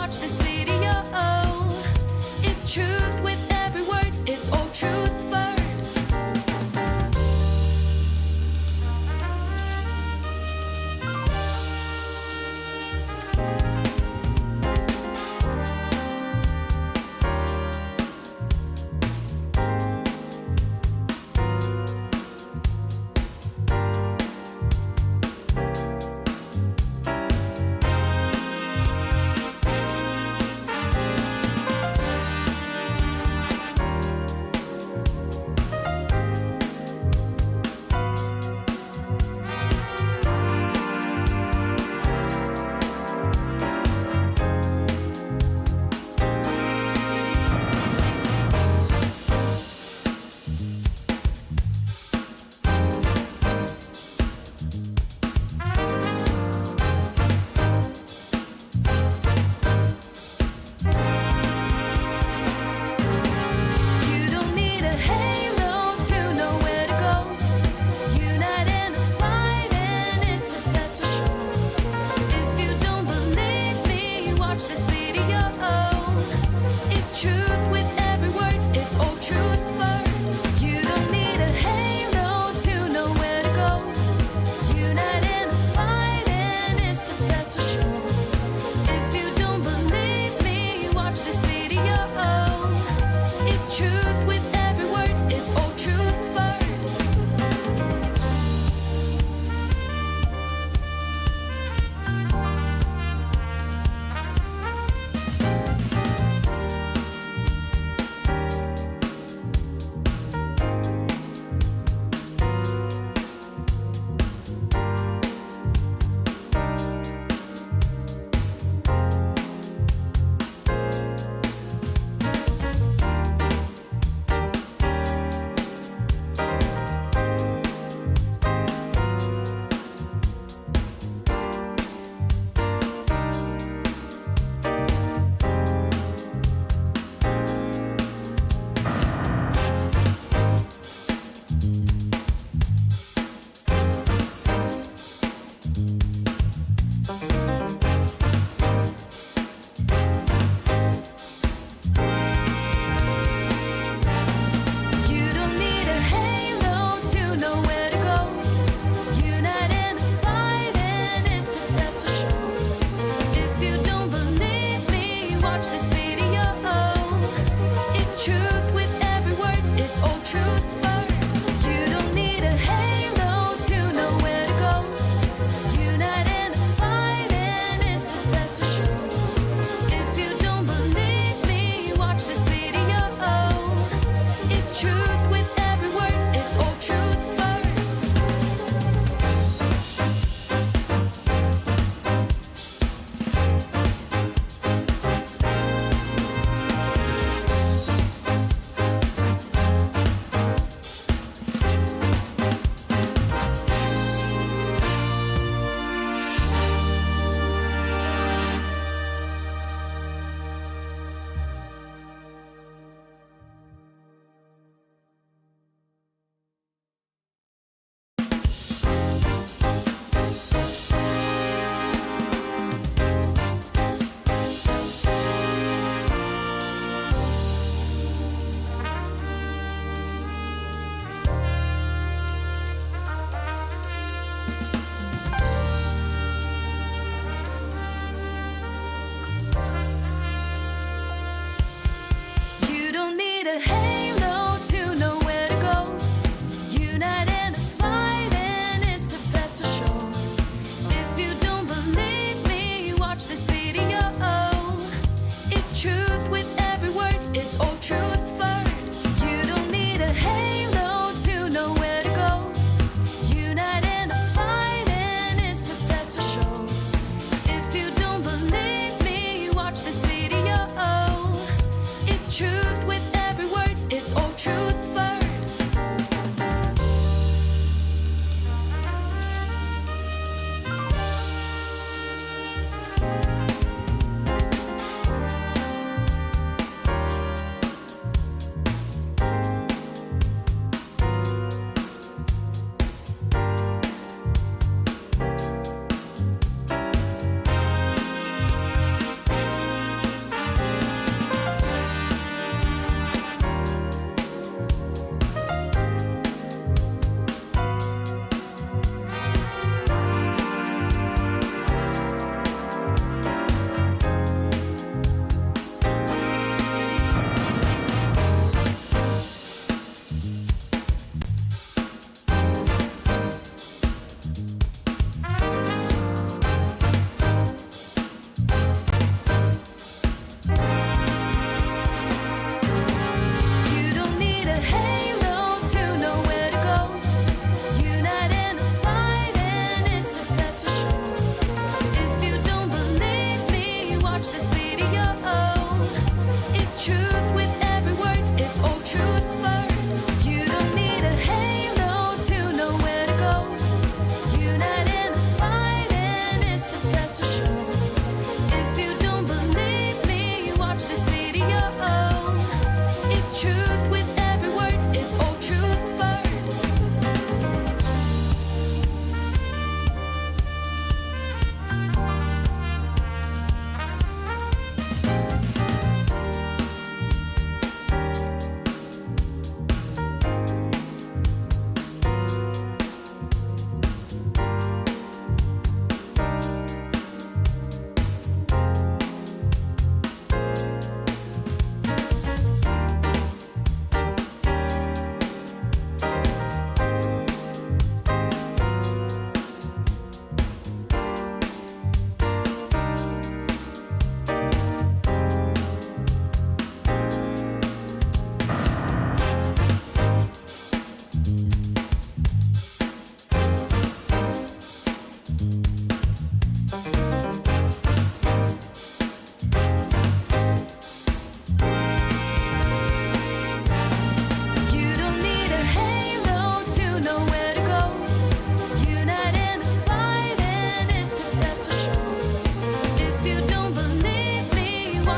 watch this video. It's truth with every word. It's Old Trafford.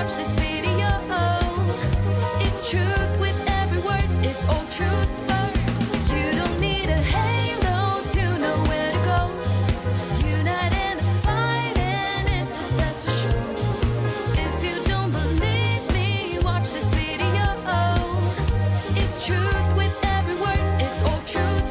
watch this video. It's truth with every word, it's Old Trafford. You don't need a halo to know where to go. Unite in the fight and it's the best for sure. If you don't believe me, watch this video. It's truth with every word, it's Old Trafford.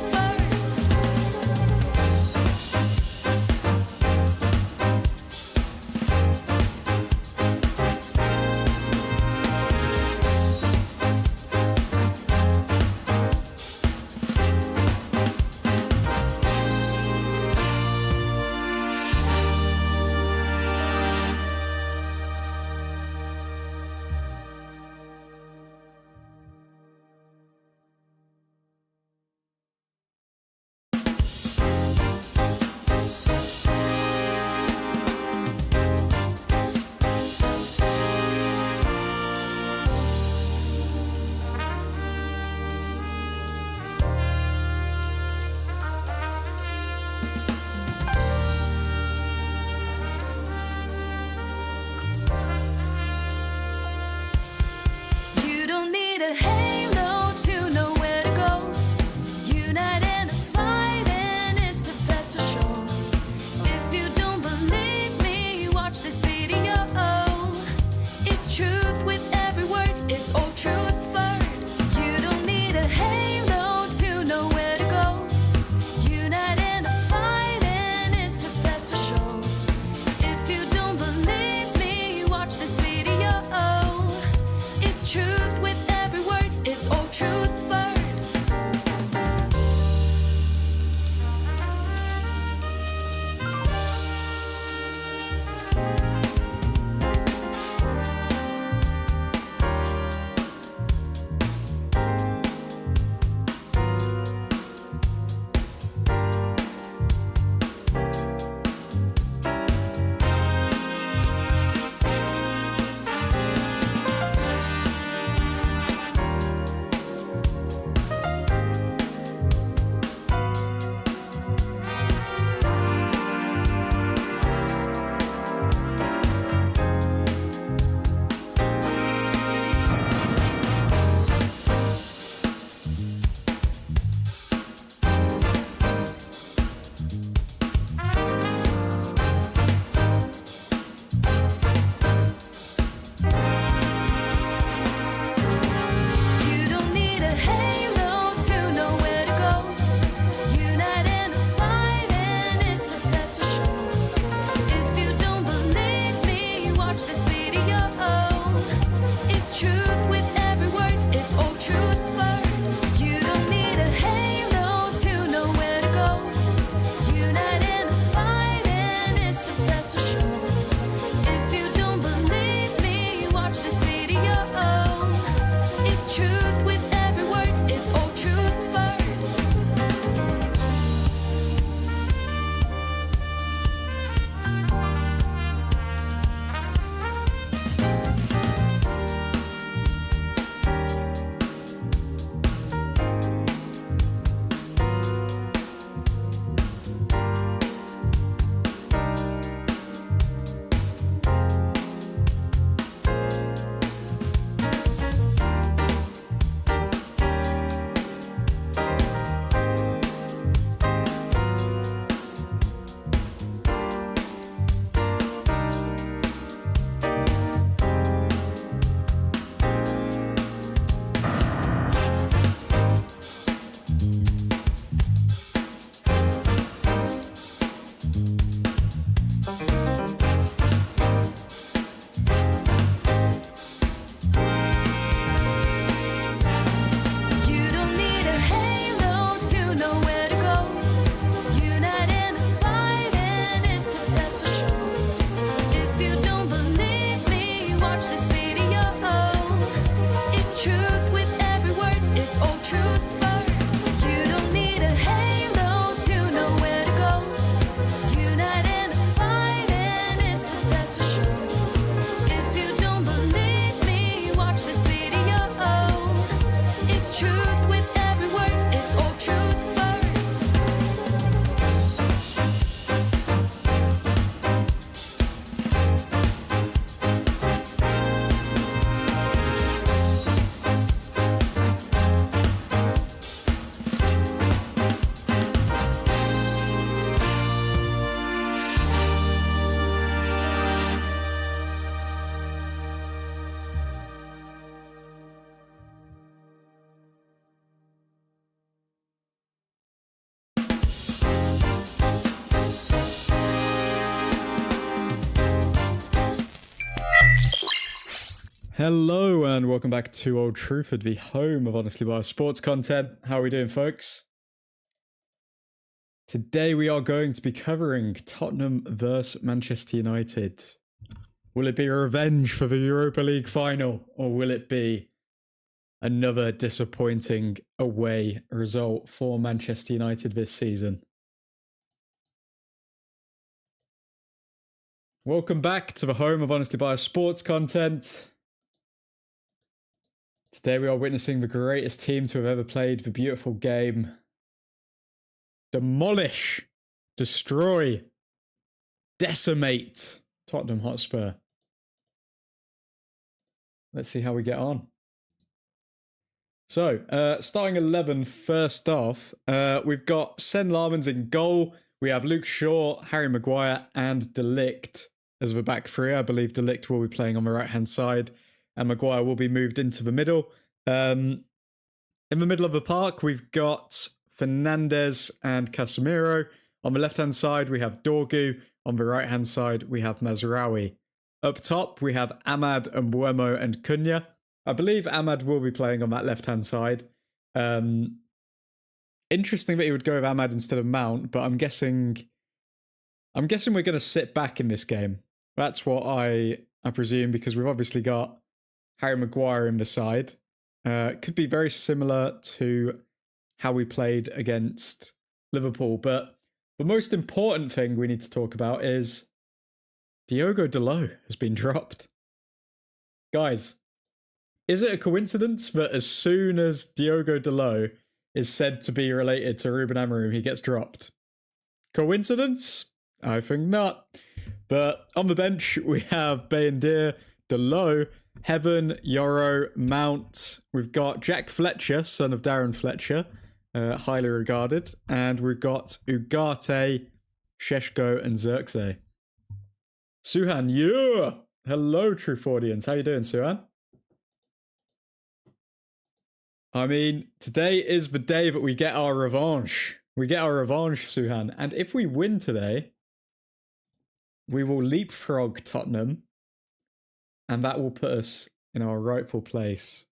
You don't need a halo to know where to go. Unite in the fight and it's the best for sure. If you don't believe me, watch this video. It's truth with every word, it's Old Trafford. You don't need a halo to know where to go. Unite in the fight and it's the best for sure. If you don't believe me, watch this video. It's truth with every word, it's Old Trafford. You don't need a halo to know where to go. Unite in the fight and it's the best for sure. If you don't believe me, watch this video. It's truth with every word, it's Old Trafford. You don't need a halo to know where to go. Unite in the fight and it's the best for sure. If you don't believe me, watch this video. It's truth with every word, it's Old Trafford. Hello and welcome back to Old Trafford, the home of honestly biased sports content. How are we doing, folks? Today we are going to be covering Tottenham vs Manchester United. Will it be a revenge for the Europa League final, or will it be another disappointing away result for Manchester United this season? Welcome back to the home of honestly biased sports content. Today we are witnessing the greatest team to have ever played the beautiful game. Demolish, destroy, decimate Tottenham Hotspur. Let's see how we get on. So, starting 11 first off, we've got Sen Larsson in goal. We have Luke Shaw, Harry Maguire, and De Ligt as the back three. I believe De Ligt will be playing on the right-hand side, and Maguire will be moved into the middle. In the middle of the park, we've got Fernandes and Casemiro. On the left-hand side, we have Dorgu. On the right-hand side, we have Mazraoui. Up top, we have Ahmad and Mbeumo and Cunha. I believe Ahmad will be playing on that left-hand side. Interesting that he would go with Ahmad instead of Mount, but I'm guessing we're going to sit back in this game. That's what I presume, because we've obviously got Harry Maguire in the side. Could be very similar to how we played against Liverpool, but the most important thing we need to talk about is Diogo Dalot has been dropped. Guys, is it a coincidence that as soon as Diogo Dalot is said to be related to Ruben Amorim, he gets dropped? Coincidence? I think not. But on the bench, we have Bayindir, Dalot, Heaven, Yoro, Mount. We've got Jack Fletcher, son of Darren Fletcher, highly regarded. And we've got Ugarte, Sheshko, and Xerxes. Suhan, yeah! Hello, Truthfordians. How you doing, Suhan? I mean, today is the day that we get our revanche. We get our revanche, Suhan. And if we win today, we will leapfrog Tottenham, and that will put us in our rightful place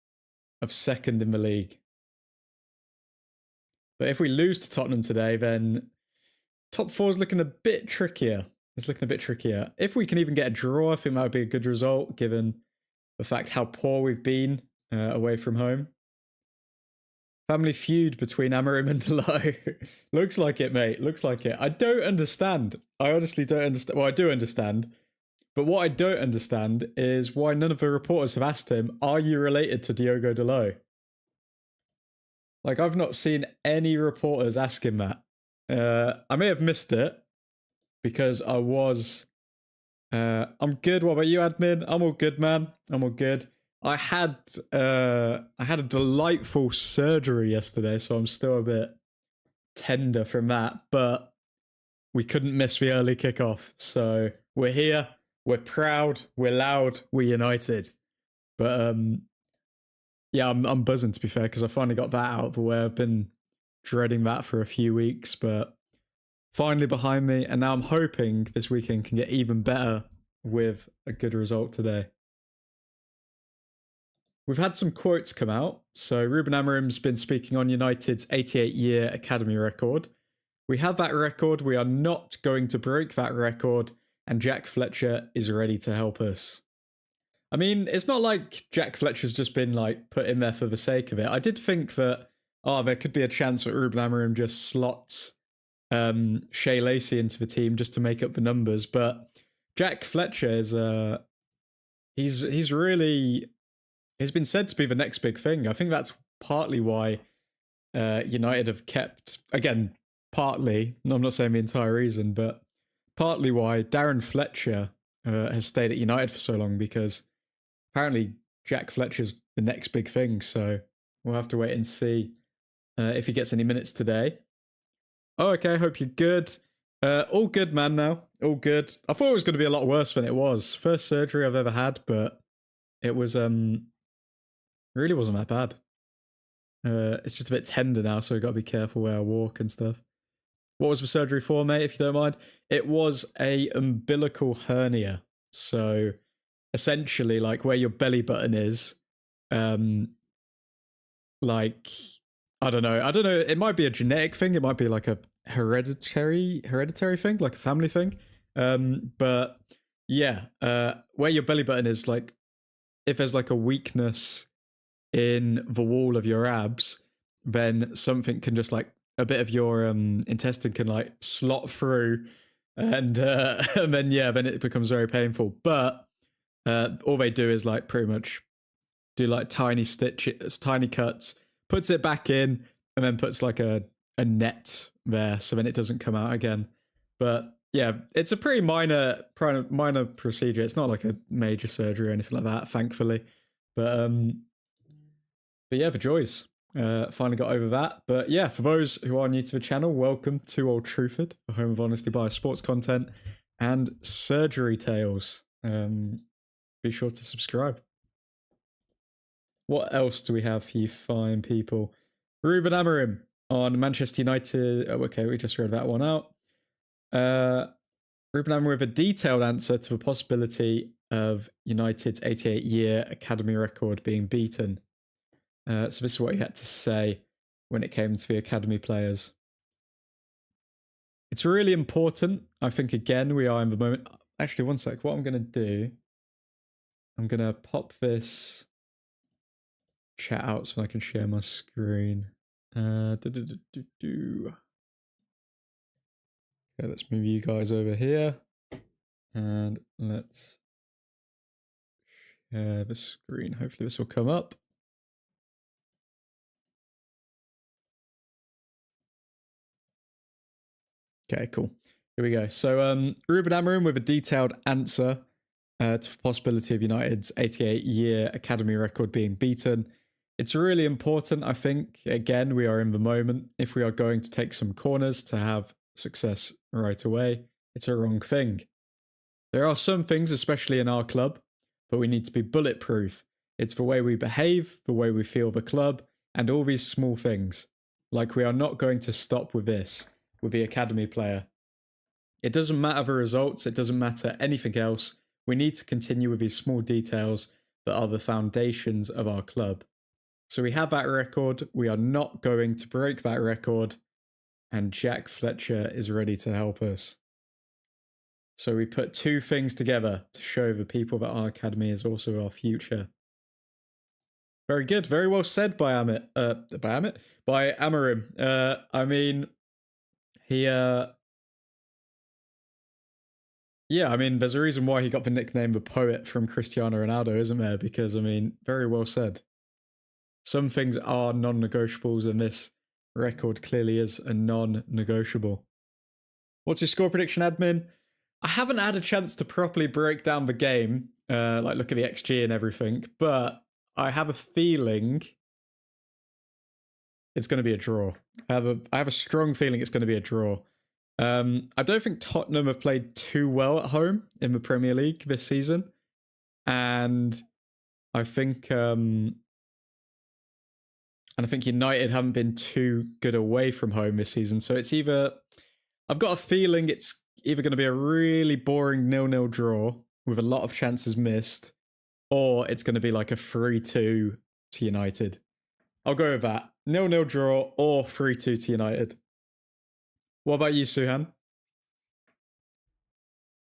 of second in the league. But if we lose to Tottenham today, then top four is looking a bit trickier. It's looking a bit trickier. If we can even get a draw, I think that would be a good result, given the fact how poor we've been away from home. Family feud between Amorim and Dalot. Looks like it, mate. Looks like it. I don't understand. I honestly don't understand. Well, I do understand. But what I don't understand is why none of the reporters have asked him, are you related to Diogo Dalot? Like, I've not seen any reporters ask him that. I may have missed it because I was... I'm good. What about you, admin? I'm all good, man. I'm all good. I had a delightful surgery yesterday, so I'm still a bit tender from that. But we couldn't miss the early kickoff, so we're here. We're proud, we're loud, we're united. But yeah, I'm buzzing, to be fair, because I finally got that out of the way. I've been dreading that for a few weeks, but finally behind me. And now I'm hoping this weekend can get even better with a good result today. We've had some quotes come out. So Ruben Amorim's been speaking on United's 88-year academy record. We have that record. We are not going to break that record. And Jack Fletcher is ready to help us. I mean, it's not like Jack Fletcher's just been like put in there for the sake of it. I did think that, there could be a chance that Ruben Amorim just slots Shea Lacey into the team just to make up the numbers. But Jack Fletcher is, he's been said to be the next big thing. I think that's partly why United have kept, again, partly, I'm not saying the entire reason, but partly why Darren Fletcher has stayed at United for so long, because apparently Jack Fletcher's the next big thing. So we'll have to wait and see if he gets any minutes today. Oh, okay. Hope you're good. All good, man, now. All good. I thought it was going to be a lot worse than it was. First surgery I've ever had, but it was really wasn't that bad. It's just a bit tender now, so we've got to be careful where I walk and stuff. What was the surgery for, mate, if you don't mind? It was a umbilical hernia. So essentially like where your belly button is. Like I don't know. It might be a genetic thing. It might be like a hereditary thing, like a family thing. But yeah, where your belly button is, like if there's like a weakness in the wall of your abs, then something can just like a bit of your intestine can like slot through, and and then then it becomes very painful. But all they do is like pretty much do like tiny stitches, tiny cuts, puts it back in, and then puts like a net there, so then it doesn't come out again. But yeah, it's a pretty minor procedure. It's not like a major surgery or anything like that, thankfully. But yeah, the joys. Finally got over that. But yeah, for those who are new to the channel, welcome to Old Trafford, the home of honestly biased sports content and surgery tales. Be sure to subscribe. What else do we have for you fine people? Ruben Amorim on Manchester United. Oh, okay, we just read that one out. Ruben Amorim with a detailed answer to the possibility of United's 88-year academy record being beaten. So this is what he had to say when it came to the academy players. It's really important. I think, again, we are in the moment. Actually, one sec. What I'm going to do, I'm going to pop this chat out so I can share my screen. Okay, let's move you guys over here. And let's share the screen. Hopefully this will come up. Okay, cool. Here we go. So Ruben Amorim with a detailed answer to the possibility of United's 88-year academy record being beaten. It's really important, I think. Again, we are in the moment. If we are going to take some corners to have success right away, it's a wrong thing. There are some things, especially in our club, but we need to be bulletproof. It's the way we behave, the way we feel the club, and all these small things. Like, we are not going to stop with this, with the academy player. It doesn't matter the results, it doesn't matter anything else. We need to continue with these small details that are the foundations of our club. So we have that record, we are not going to break that record, and Jack Fletcher is ready to help us. So we put two things together to show the people that our academy is also our future. Very good, very well said by Amorim. I mean, he yeah, I mean, there's a reason why he got the nickname the poet from Cristiano Ronaldo, isn't there? Because, I mean, very well said. Some things are non-negotiables, and this record clearly is a non-negotiable. What's your score prediction, admin? I haven't had a chance to properly break down the game, like look at the XG and everything, but I have a feeling it's going to be a draw. I have a strong feeling it's going to be a draw. I don't think Tottenham have played too well at home in the Premier League this season, and I think United haven't been too good away from home this season. So it's either, I've got a feeling it's either going to be a really boring 0-0 draw with a lot of chances missed, or it's going to be like a 3-2 to United. I'll go with that. 0-0 draw or 3-2 to United. What about you, Suhan?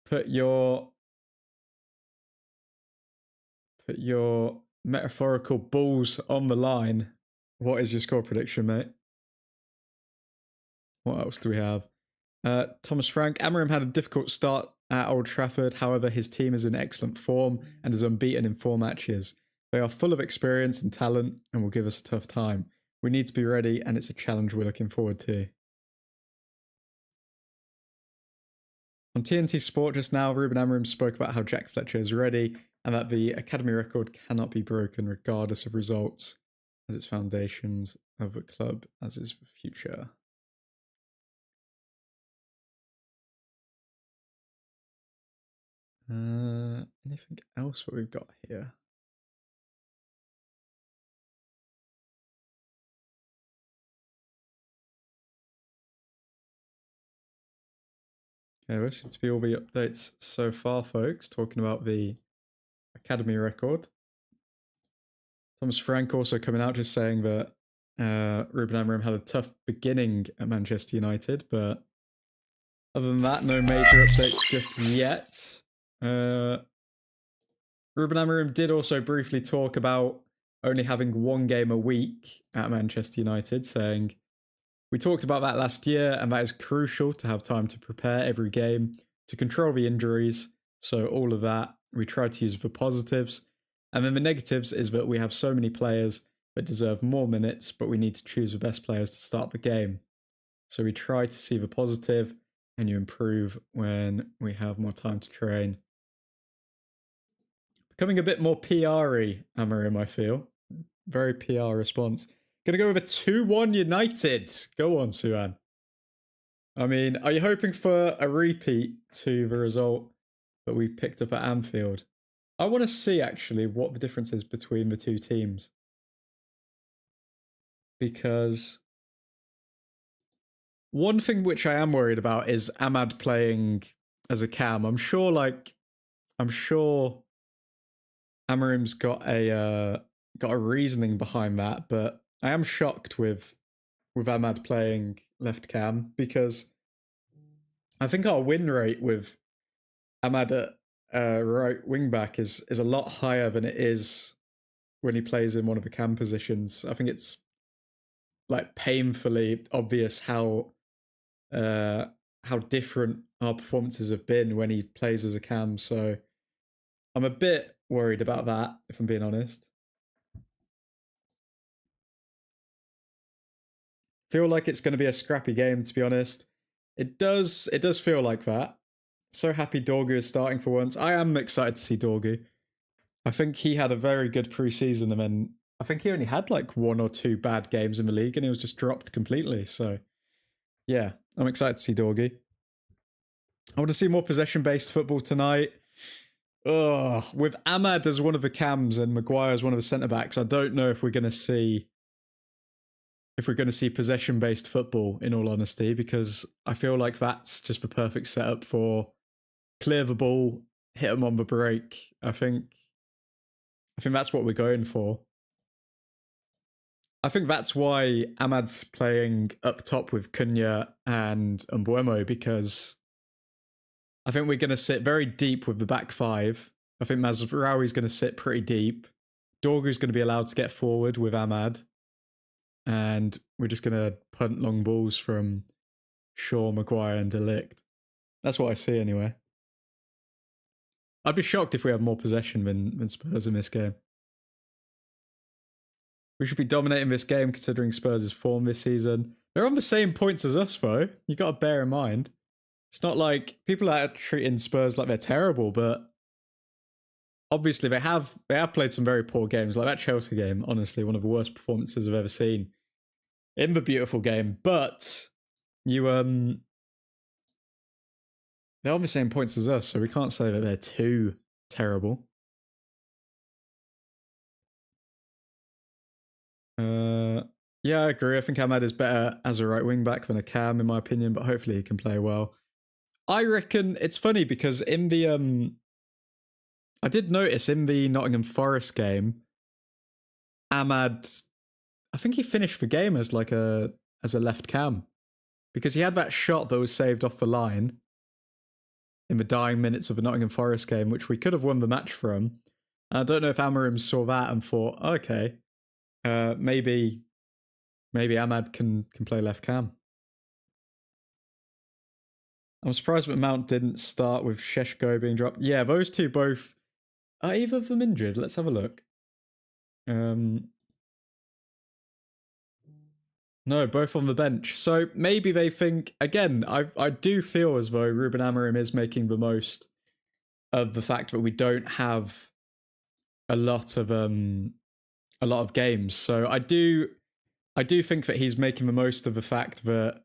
Put your metaphorical balls on the line. What is your score prediction, mate? What else do we have? Thomas Frank. Amorim had a difficult start at Old Trafford. However, his team is in excellent form and is unbeaten in 4 matches. They are full of experience and talent and will give us a tough time. We need to be ready, and it's a challenge we're looking forward to. On TNT Sport just now, Ruben Amorim spoke about how Jack Fletcher is ready and that the academy record cannot be broken regardless of results, as its foundations of the club, as is the future. Anything else what we've got here? Okay, those seem to be all the updates so far, folks, talking about the academy record. Thomas Frank also coming out just saying that Ruben Amorim had a tough beginning at Manchester United, but other than that, no major updates just yet. Ruben Amorim did also briefly talk about only having one game a week at Manchester United, saying, "We talked about that last year, and that is crucial to have time to prepare every game, to control the injuries. So all of that, we try to use for positives. And then the negatives is that we have so many players that deserve more minutes, but we need to choose the best players to start the game. So we try to see the positive, and you improve when we have more time to train." Becoming a bit more PR-y, Amorim, I feel. Very PR response. Gonna go with a 2-1 United. Go on, Suan. I mean, are you hoping for a repeat to the result that we picked up at Anfield? I want to see, actually, what the difference is between the two teams. Because one thing which I am worried about is Ahmad playing as a cam. I'm sure Amorim's got a reasoning behind that, but I am shocked with Ahmad playing left cam, because I think our win rate with Ahmad at right wing back is a lot higher than it is when he plays in one of the cam positions. I think it's like painfully obvious how different our performances have been when he plays as a cam. So I'm a bit worried about that, if I'm being honest. Feel like it's going to be a scrappy game, to be honest. It does feel like that. So happy Dorgu is starting for once. I am excited to see Dorgu. I think he had a very good pre-season, and then I think he only had like 1 or 2 bad games in the league, and he was just dropped completely. So yeah, I'm excited to see Dorgu. I want to see more possession-based football tonight. With Ahmad as one of the cams and Maguire as one of the centre-backs, I don't know if we're going to see possession-based football, in all honesty, because I feel like that's just the perfect setup for clear the ball, hit them on the break. I think that's what we're going for. I think that's why Ahmad's playing up top with Cunha and Mbuemo, because I think we're going to sit very deep with the back five. I think Mazraoui's going to sit pretty deep. Dorgu's going to be allowed to get forward with Ahmad. And we're just going to punt long balls from Shaw, Maguire and De Ligt. That's what I see anyway. I'd be shocked if we had more possession than Spurs in this game. We should be dominating this game considering Spurs' form this season. They're on the same points as us, though. You got to bear in mind. It's not like people are treating Spurs like they're terrible, but obviously they have played some very poor games. Like that Chelsea game, honestly, one of the worst performances I've ever seen in the beautiful game. But they're on the same points as us, so we can't say that they're too terrible. Yeah, I agree. I think Ahmad is better as a right wing back than a cam, in my opinion, but hopefully he can play well. I reckon it's funny because in the I did notice in the Nottingham Forest game, Ahmad, I think he finished the game as a left cam, because he had that shot that was saved off the line in the dying minutes of the Nottingham Forest game, which we could have won the match from. And I don't know if Amorim saw that and thought, okay, maybe Ahmad can play left cam. I'm surprised that Mount didn't start with Sheshko being dropped. Yeah, those two both. Are either of them injured? Let's have a look. No, both on the bench. So maybe they think, again, I do feel as though Ruben Amorim is making the most of the fact that we don't have a lot of games. So I do think that he's making the most of the fact that,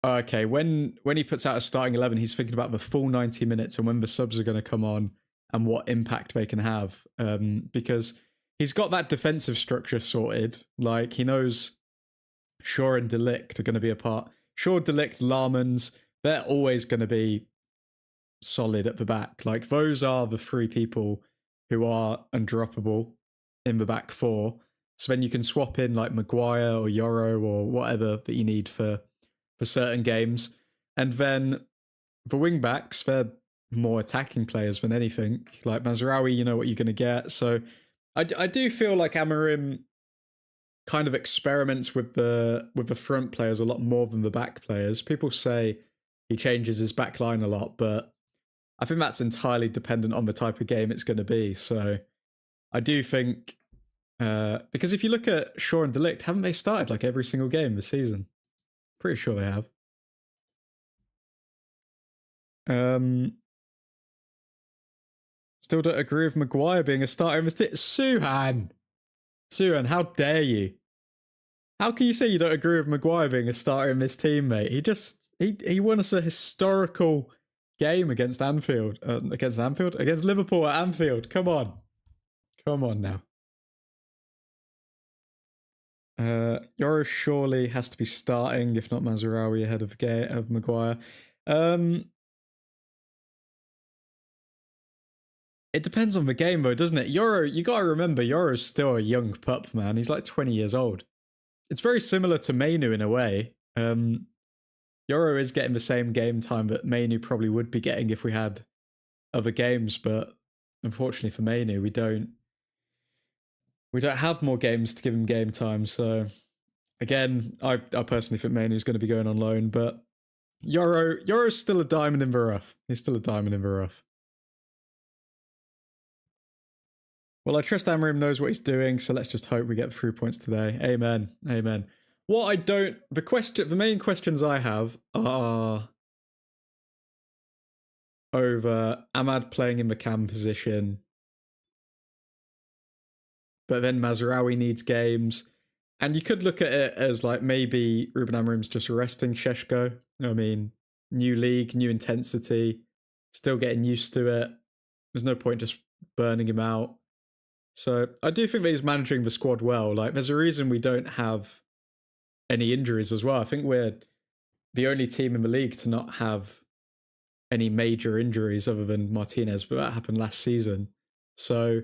okay, when he puts out a starting 11, he's thinking about the full 90 minutes and when the subs are going to come on and what impact they can have. Because he's got that defensive structure sorted. Like, he knows Shaw and De Ligt are going to be a part. Shaw, De Ligt, Larmans, they're always going to be solid at the back. Like, those are the 3 people who are undroppable in the back four. So then you can swap in like Maguire or Yoro or whatever that you need for certain games. And then the wing backs, they're more attacking players than anything. Like Mazraoui, you know what you're going to get. So I do feel like Amorim kind of experiments with the front players a lot more than the back players. People say he changes his back line a lot, but I think that's entirely dependent on the type of game it's going to be. So I do think, because if you look at Shaw and De Ligt, haven't they started like every single game this season? Pretty sure they have. Still don't agree with Maguire being a starter in this team. Suhan, how dare you? How can you say you don't agree with Maguire being a starter in this team, mate? He won us a historical game against Liverpool at Anfield. Come on now. Yoro surely has to be starting, if not Mazraoui ahead of Maguire. It depends on the game, though, doesn't it? Yoro, you got to remember, Yoro's still a young pup, man. He's like 20 years old. It's very similar to Mainu in a way. Yoro is getting the same game time that Mainu probably would be getting if we had other games, but unfortunately for Mainu, we don't have more games to give him game time. So again, I personally think Mainu's going to be going on loan, but Yoro's still a diamond in the rough. He's still a diamond in the rough. Well, I trust Amorim knows what he's doing, so let's just hope we get 3 points today. Amen. Amen. The main questions I have are over Ahmad playing in the cam position, but then Mazraoui needs games. And you could look at it as like maybe Ruben Amorim's just resting Šeško. You know what I mean? New league, new intensity, still getting used to it. There's no point just burning him out. So I do think that he's managing the squad well. Like, there's a reason we don't have any injuries as well. I think we're the only team in the league to not have any major injuries other than Martinez, but that happened last season. So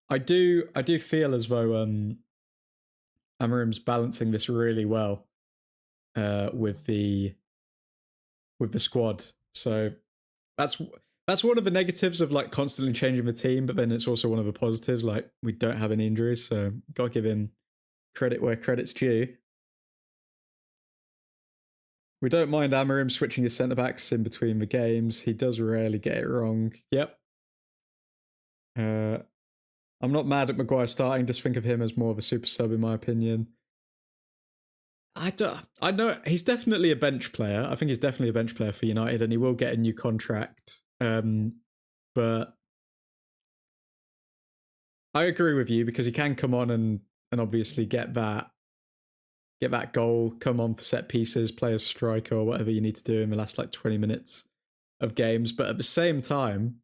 I do feel as though Amorim's balancing this really well with the squad. So that's one of the negatives of like constantly changing the team, but then it's also one of the positives. Like, we don't have any injuries, so gotta give him credit where credit's due. We don't mind Amorim switching his centre backs in between the games. He does rarely get it wrong. Yep. I'm not mad at Maguire starting. Just think of him as more of a super sub, in my opinion. I know he's definitely a bench player. I think he's definitely a bench player for United, and he will get a new contract. But I agree with you, because he can come on and obviously get that goal, come on for set pieces, play as striker or whatever you need to do in the last like 20 minutes of games. But at the same time,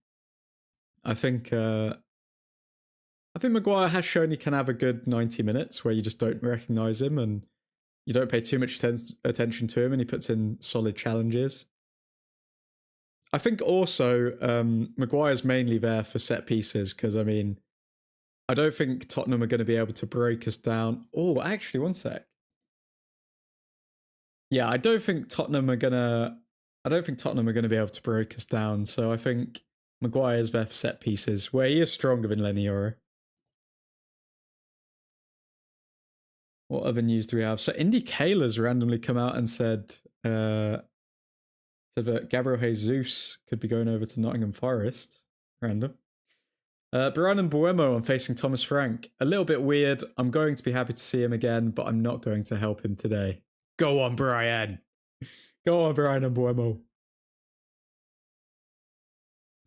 I think Maguire has shown he can have a good 90 minutes where you just don't recognise him and you don't pay too much attention to him, and he puts in solid challenges. I think also Maguire's mainly there for set pieces, because, I mean, I don't think Tottenham are going to be able to break us down. Oh, actually, one sec. Yeah, I don't think Tottenham are going to be able to break us down. So I think Maguire's there for set pieces, where he is stronger than Lenny Yoro. What other news do we have? So Indy Kayla's randomly come out and said that Gabriel Jesus could be going over to Nottingham Forest. Random. Brian Mbuemo, I'm facing Thomas Frank. A little bit weird. I'm going to be happy to see him again, but I'm not going to help him today. Go on, Brian. Go on, Brian Mbuemo.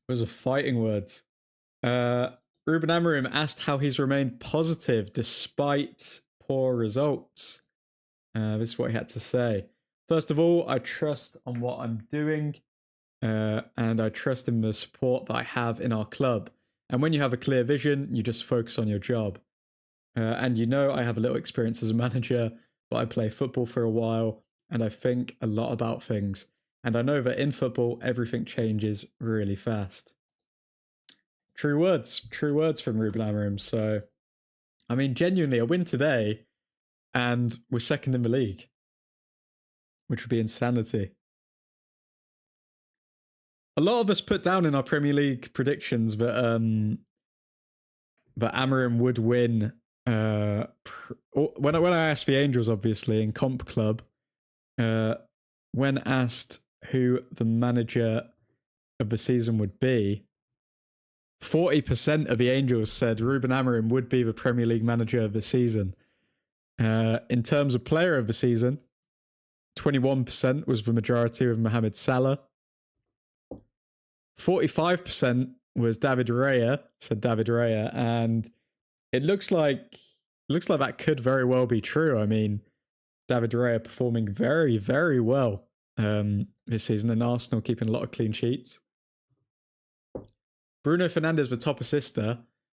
Those are fighting words. Ruben Amorim asked how he's remained positive despite poor results. This is what he had to say. First of all, I trust on what I'm doing, and I trust in the support that I have in our club. And when you have a clear vision, you just focus on your job. And you know, I have a little experience as a manager, but I play football for a while, and I think a lot about things. And I know that in football, everything changes really fast. True words from Ruben Amorim. So, I mean, genuinely, a win today, and we're second in the league, which would be insanity. A lot of us put down in our Premier League predictions that Amorim would win. When I asked the Angels, obviously in Comp Club, when asked who the manager of the season would be, 40% of the Angels said Ruben Amorim would be the Premier League manager of the season. In terms of player of the season, 21% was the majority with Mohamed Salah. 45% was David Raya, said David Raya, and it looks like that could very well be true. I mean, David Raya performing very, very well this season, and Arsenal keeping a lot of clean sheets. Bruno Fernandes, the top assister.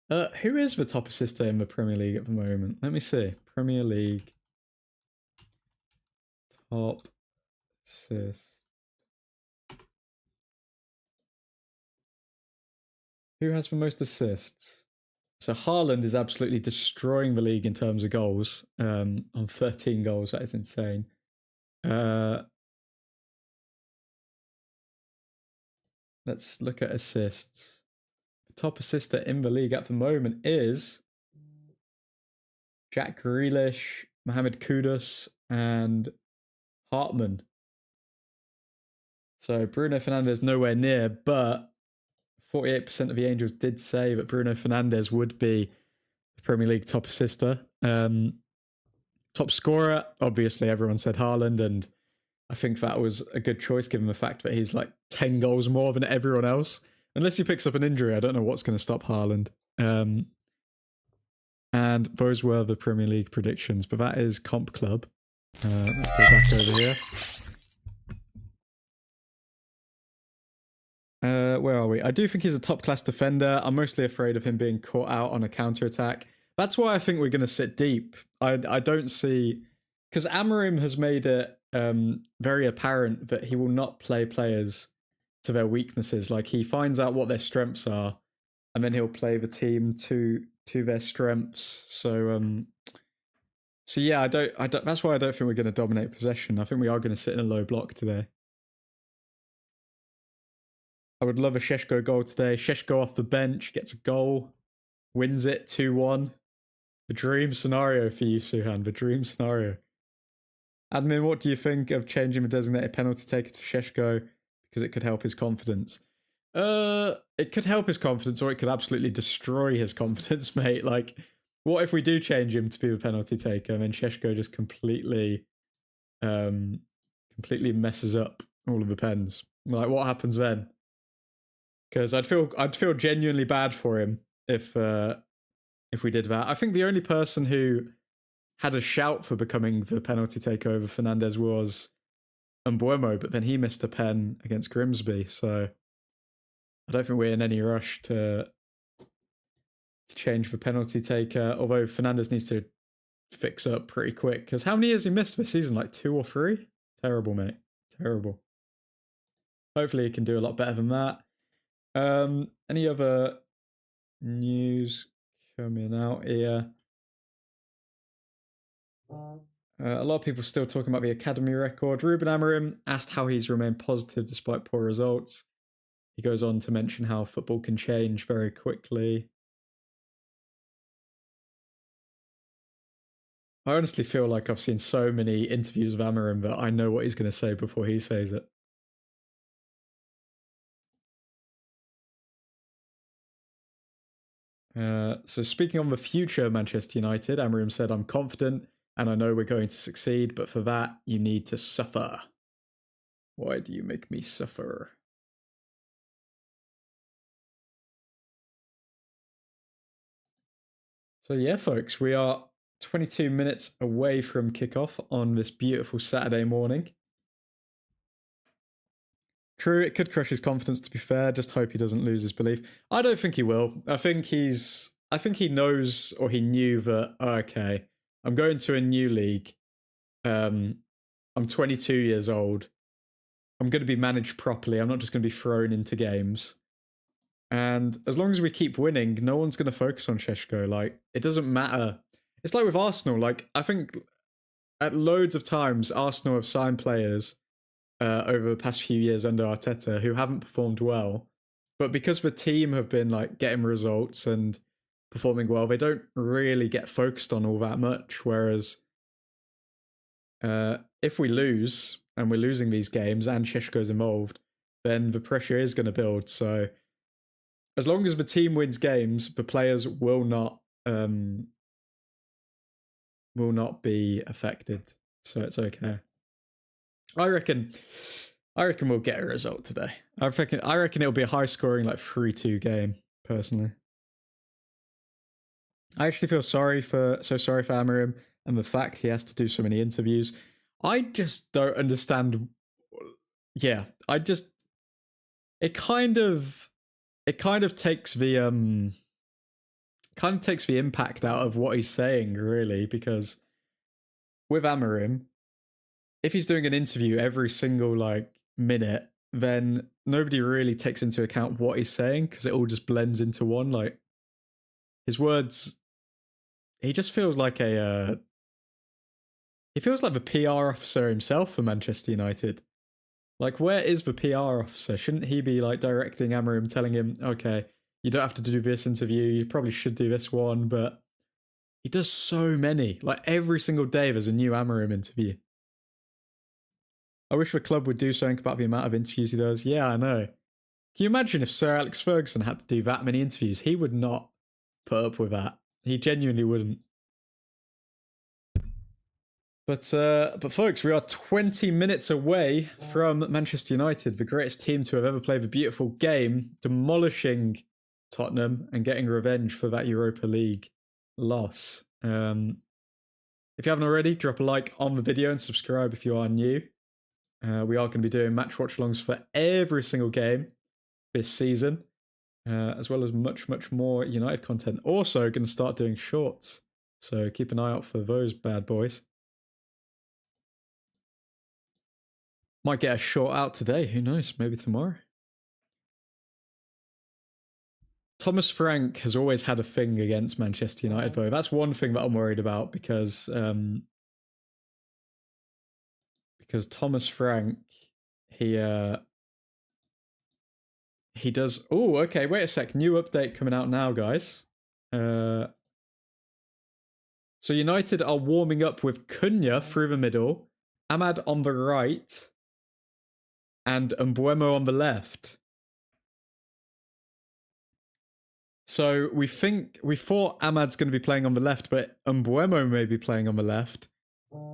Who is the top assister in the Premier League at the moment? Let me see. Premier League top assist. Who has the most assists? So Haaland is absolutely destroying the league in terms of goals. On 13 goals, that is insane. Let's look at assists. The top assister in the league at the moment is Jack Grealish, Mohamed Kudus, and Hartman. So Bruno Fernandes nowhere near, but 48% of the Angels did say that Bruno Fernandes would be the Premier League top assister. Top scorer, obviously everyone said Haaland, and I think that was a good choice given the fact that he's like 10 goals more than everyone else. Unless he picks up an injury, I don't know what's going to stop Haaland. And those were the Premier League predictions, but that is Comp Club. Let's go back over here. Where are we? I do think he's a top-class defender. I'm mostly afraid of him being caught out on a counter-attack. That's why I think we're going to sit deep. I don't see... Because Amorim has made it very apparent that he will not play players to their weaknesses. Like, he finds out what their strengths are, and then he'll play the team to their strengths. So yeah, I don't. That's why I don't think we're going to dominate possession. I think we are going to sit in a low block today. I would love a Šeško goal today. Šeško off the bench, gets a goal, wins it 2-1. The dream scenario for you, Suhan. The dream scenario. Admin, what do you think of changing the designated penalty taker to Šeško because it could help his confidence? It could help his confidence, or it could absolutely destroy his confidence, mate. Like, what if we do change him to be the penalty taker and then Šeško just completely messes up all of the pens? Like, what happens then? Because I'd feel genuinely bad for him if we did that. I think the only person who had a shout for becoming the penalty taker over Fernandes was Mbeumo, but then he missed a pen against Grimsby, so I don't think we're in any rush to change the penalty taker, although Fernandes needs to fix up pretty quick, because how many has he missed this season? Like 2 or 3? Terrible, mate. Terrible. Hopefully he can do a lot better than that. Any other news coming out here? A lot of people still talking about the academy record. Ruben Amorim asked how he's remained positive despite poor results. He goes on to mention how football can change very quickly. I honestly feel like I've seen so many interviews of Amorim that I know what he's going to say before he says it. So speaking on the future of Manchester United, Amorim said, "I'm confident and I know we're going to succeed, but for that, you need to suffer." Why do you make me suffer? So yeah, folks, we are 22 minutes away from kickoff on this beautiful Saturday morning. True, it could crush his confidence, to be fair. Just hope he doesn't lose his belief. I don't think he will. I think he knows, or he knew that, okay, I'm going to a new league. I'm 22 years old. I'm going to be managed properly. I'm not just going to be thrown into games. And as long as we keep winning, no one's going to focus on Šeško. Like, it doesn't matter. It's like with Arsenal. Like, I think at loads of times, Arsenal have signed players over the past few years under Arteta who haven't performed well. But because the team have been like getting results and performing well, they don't really get focused on all that much. Whereas if we lose and we're losing these games and Šeško's involved, then the pressure is going to build. So as long as the team wins games, the players will not be affected. So it's okay. I reckon we'll get a result today. I reckon it'll be a high scoring like 3-2 game, personally. I actually feel sorry for Amorim and the fact he has to do so many interviews. I just don't understand. Yeah, it kind of takes the impact out of what he's saying, really, because with Amorim, if he's doing an interview every single like minute, then nobody really takes into account what he's saying because it all just blends into one. Like, his words, he just feels like he feels like the PR officer himself for Manchester United. Like, where is the PR officer? Shouldn't he be like directing Amorim, telling him, okay, you don't have to do this interview, you probably should do this one, but he does so many. Like, every single day there's a new Amorim interview. I wish the club would do something about the amount of interviews he does. Yeah, I know. Can you imagine if Sir Alex Ferguson had to do that many interviews? He would not put up with that. He genuinely wouldn't. But folks, we are 20 minutes away from Manchester United, the greatest team to have ever played a beautiful game, demolishing Tottenham and getting revenge for that Europa League loss. If you haven't already, drop a like on the video and subscribe if you are new. We are going to be doing match watch-alongs for every single game this season, as well as much, much more United content. Also going to start doing shorts, so keep an eye out for those bad boys. Might get a short out today, who knows, maybe tomorrow. Thomas Frank has always had a thing against Manchester United, though. That's one thing that I'm worried about, because Thomas Frank, he does... Oh, okay, wait a sec. New update coming out now, guys. So United are warming up with Cunha through the middle, Ahmad on the right, and Mbeumo on the left. So we thought Ahmad's going to be playing on the left, but Mbeumo may be playing on the left,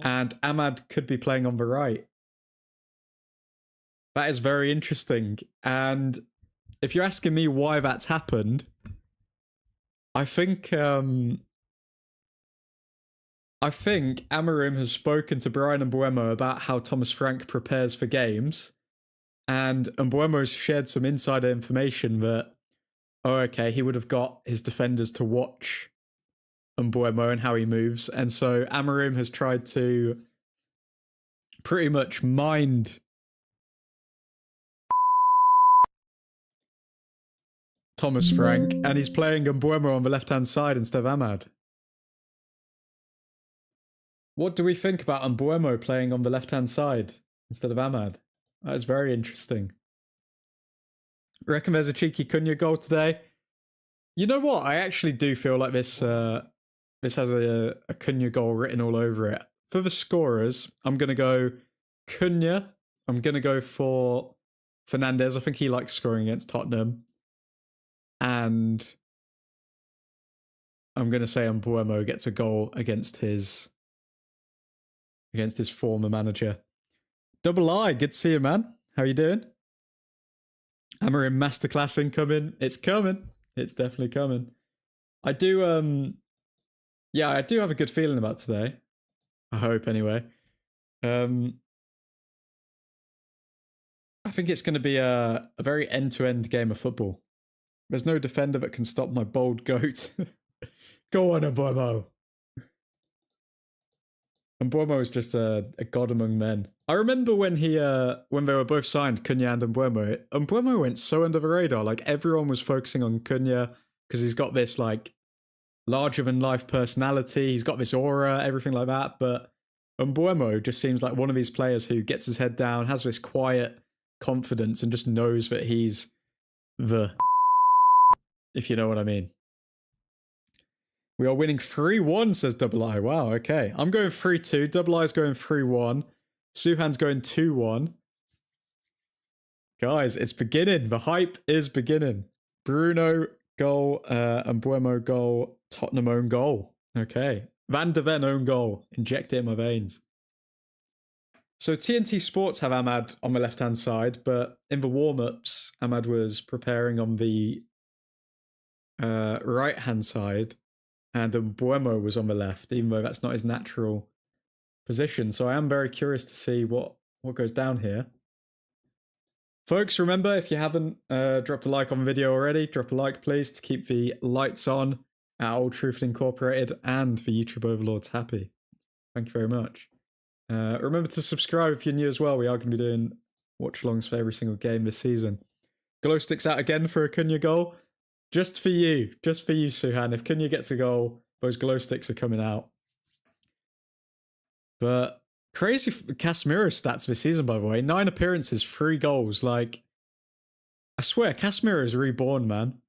and Ahmad could be playing on the right. That is very interesting. And if you're asking me why that's happened, I think Amorim has spoken to Brian Mbeumo about how Thomas Frank prepares for games, and Mbeumo's shared some insider information that, oh, okay, he would have got his defenders to watch Mbeumo and how he moves, and so Amorim has tried to pretty much mind Thomas Frank, and he's playing Mbeumo on the left-hand side instead of Ahmad. What do we think about Mbeumo playing on the left-hand side instead of Ahmad? That is very interesting. Reckon there's a cheeky Cunha goal today? You know what? I actually do feel like this has a Cunha goal written all over it. For the scorers, I'm going to go Cunha. I'm going to go for Fernandes. I think he likes scoring against Tottenham. And I'm going to say Mbeumo gets a goal against his former manager. Double I, good to see you, man. How you doing? Amorim masterclass incoming. It's coming. It's definitely coming. I do have a good feeling about today. I hope, anyway. I think it's going to be a very end-to-end game of football. There's no defender that can stop my bold goat. Go on, Mbeumo. Mbeumo is just a god among men. I remember when when they were both signed, Cunha and Mbeumo. Mbeumo went so under the radar. Like everyone was focusing on Cunha because he's got this like larger than life personality. He's got this aura, everything like that. But Mbeumo just seems like one of these players who gets his head down, has this quiet confidence, and just knows that he's the, if you know what I mean. We are winning 3-1, says Double I. Wow, okay. I'm going 3-2. Double I's going 3-1. Suhan's going 2-1. Guys, it's beginning. The hype is beginning. Bruno goal, Mbeumo goal, Tottenham own goal. Okay. Van de Ven own goal. Inject it in my veins. So TNT Sports have Ahmad on the left-hand side, but in the warm-ups, Ahmad was preparing on the right-hand side. And Mbeumo was on the left, even though that's not his natural position. So I am very curious to see what goes down here. Folks, remember, if you haven't dropped a like on the video already, drop a like, please, to keep the lights on at Old Trafford Incorporated and the YouTube overlords happy. Thank you very much. Remember to subscribe if you're new as well. We are going to be doing watch-alongs for every single game this season. Glow sticks out again for a Cunha goal. Just for you, Suhan. If Cunha gets a goal, those glow sticks are coming out. But crazy Casemiro stats this season, by the way. 9 appearances, 3 goals. Like, I swear, Casemiro is reborn, man.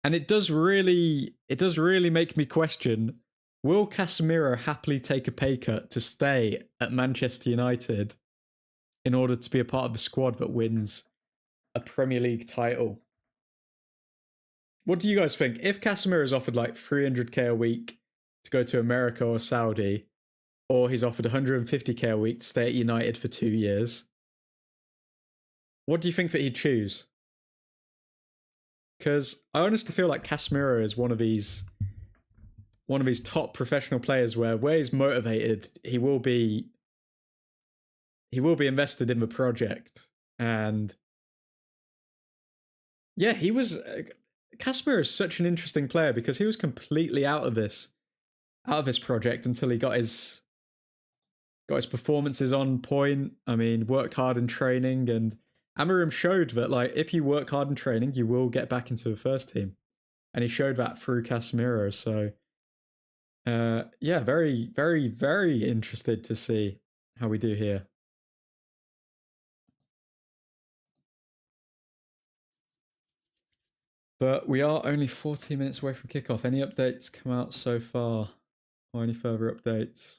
And it does really make me question, will Casemiro happily take a pay cut to stay at Manchester United in order to be a part of a squad that wins a Premier League title? What do you guys think? If Casemiro is offered like 300k a week to go to America or Saudi, or he's offered 150k a week to stay at United for 2 years, what do you think that he'd choose? Because I honestly feel like Casemiro is one of these top professional players where he's motivated, he will be invested in the project. And yeah, Casemiro is such an interesting player because he was completely out of this project until he got his performances on point. I mean, worked hard in training, and Amorim showed that like if you work hard in training, you will get back into the first team, and he showed that through Casemiro. So, yeah, very, very, very interested to see how we do here. But we are only 14 minutes away from kickoff. Any updates come out so far? Or any further updates?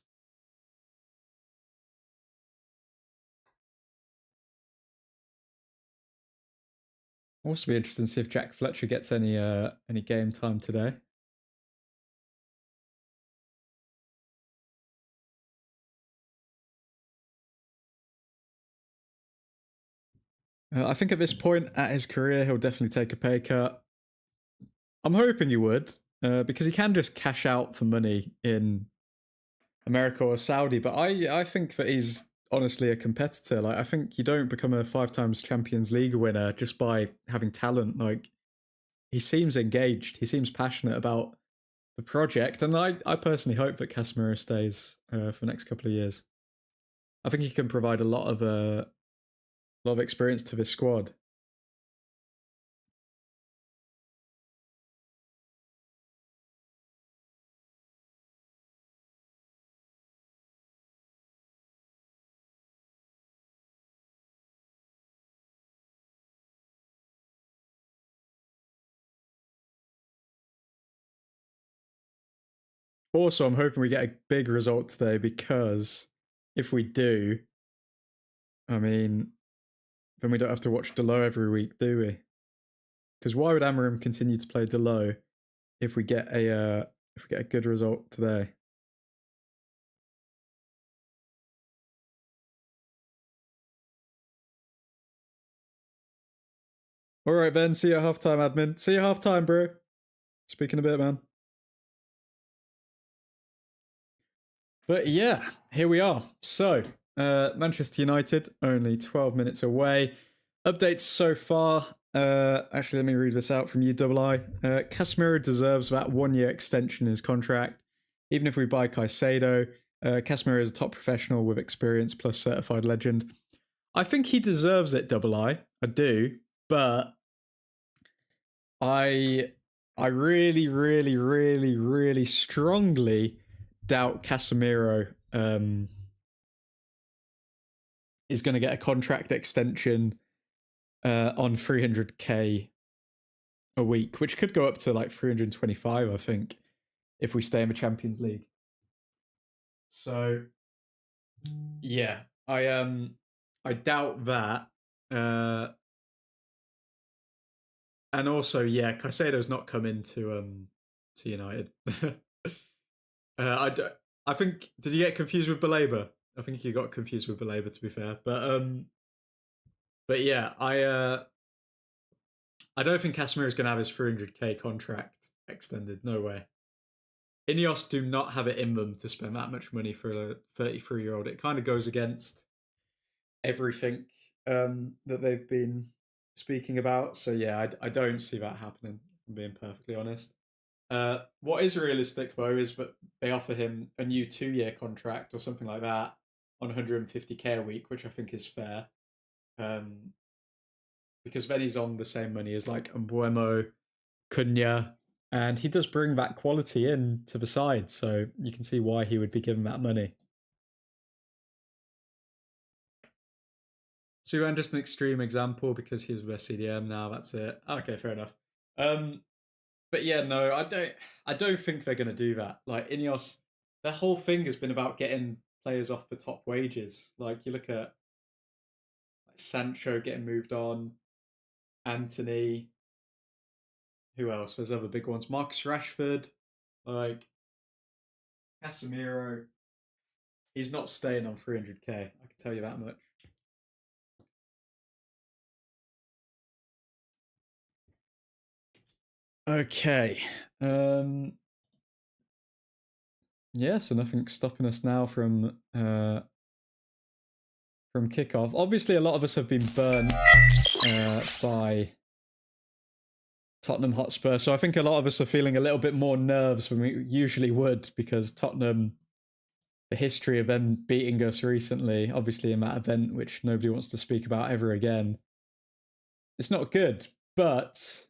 Also be interested to see if Jack Fletcher gets any game time today. I think at this point at his career, he'll definitely take a pay cut. I'm hoping he would, because he can just cash out for money in America or Saudi. But I think that he's honestly a competitor. Like, I think you don't become a 5 times Champions League winner just by having talent. Like, he seems engaged. He seems passionate about the project. And I personally hope that Casemiro stays for the next couple of years. I think he can provide a lot of experience to this squad. Also, I'm hoping we get a big result today, because if we do, I mean, then we don't have to watch Delo every week, do we? Because why would Amorim continue to play Delo if we get a good result today? All right, Ben. See you at halftime, admin. See you at halftime, bro. Speaking a bit, man. But yeah, here we are. So, Manchester United, only 12 minutes away. Updates so far. Actually, let me read this out from you, Double I. Casemiro deserves that 1-year extension in his contract. Even if we buy Caicedo, Casemiro is a top professional with experience plus certified legend. I think he deserves it, Double I. I do, but I really, really, really, really strongly doubt Casemiro is going to get a contract extension on 300k a week, which could go up to like 325, I think, if we stay in the Champions League. So yeah, I doubt that. And also, yeah, Caicedo's not coming to United. I don't, I think, did you get confused with Baleba? I think you got confused with Baleba, to be fair. But yeah, I don't think Casemiro's going to have his 300k contract extended. No way. Ineos do not have it in them to spend that much money for a 33-year-old. It kind of goes against everything that they've been speaking about. So yeah, I don't see that happening, if I'm being perfectly honest. What is realistic though is that they offer him a new 2-year contract or something like that on 150k a week, which I think is fair. Because then he's on the same money as like Mbuemo, Cunha, and he does bring that quality in to the side, so you can see why he would be given that money. So just an extreme example because he's with CDM now. That's it. Okay, fair enough. But yeah, no, I don't think they're gonna do that. Like Ineos, their whole thing has been about getting players off the top wages. Like you look at like Sancho getting moved on, Anthony. Who else? There's other big ones. Marcus Rashford, like Casemiro. He's not staying on 300k. I can tell you that much. Okay. Yeah, so nothing's stopping us now from kickoff. Obviously, a lot of us have been burned by Tottenham Hotspur, so I think a lot of us are feeling a little bit more nerves than we usually would because Tottenham, the history of them beating us recently, obviously in that event, which nobody wants to speak about ever again, it's not good. But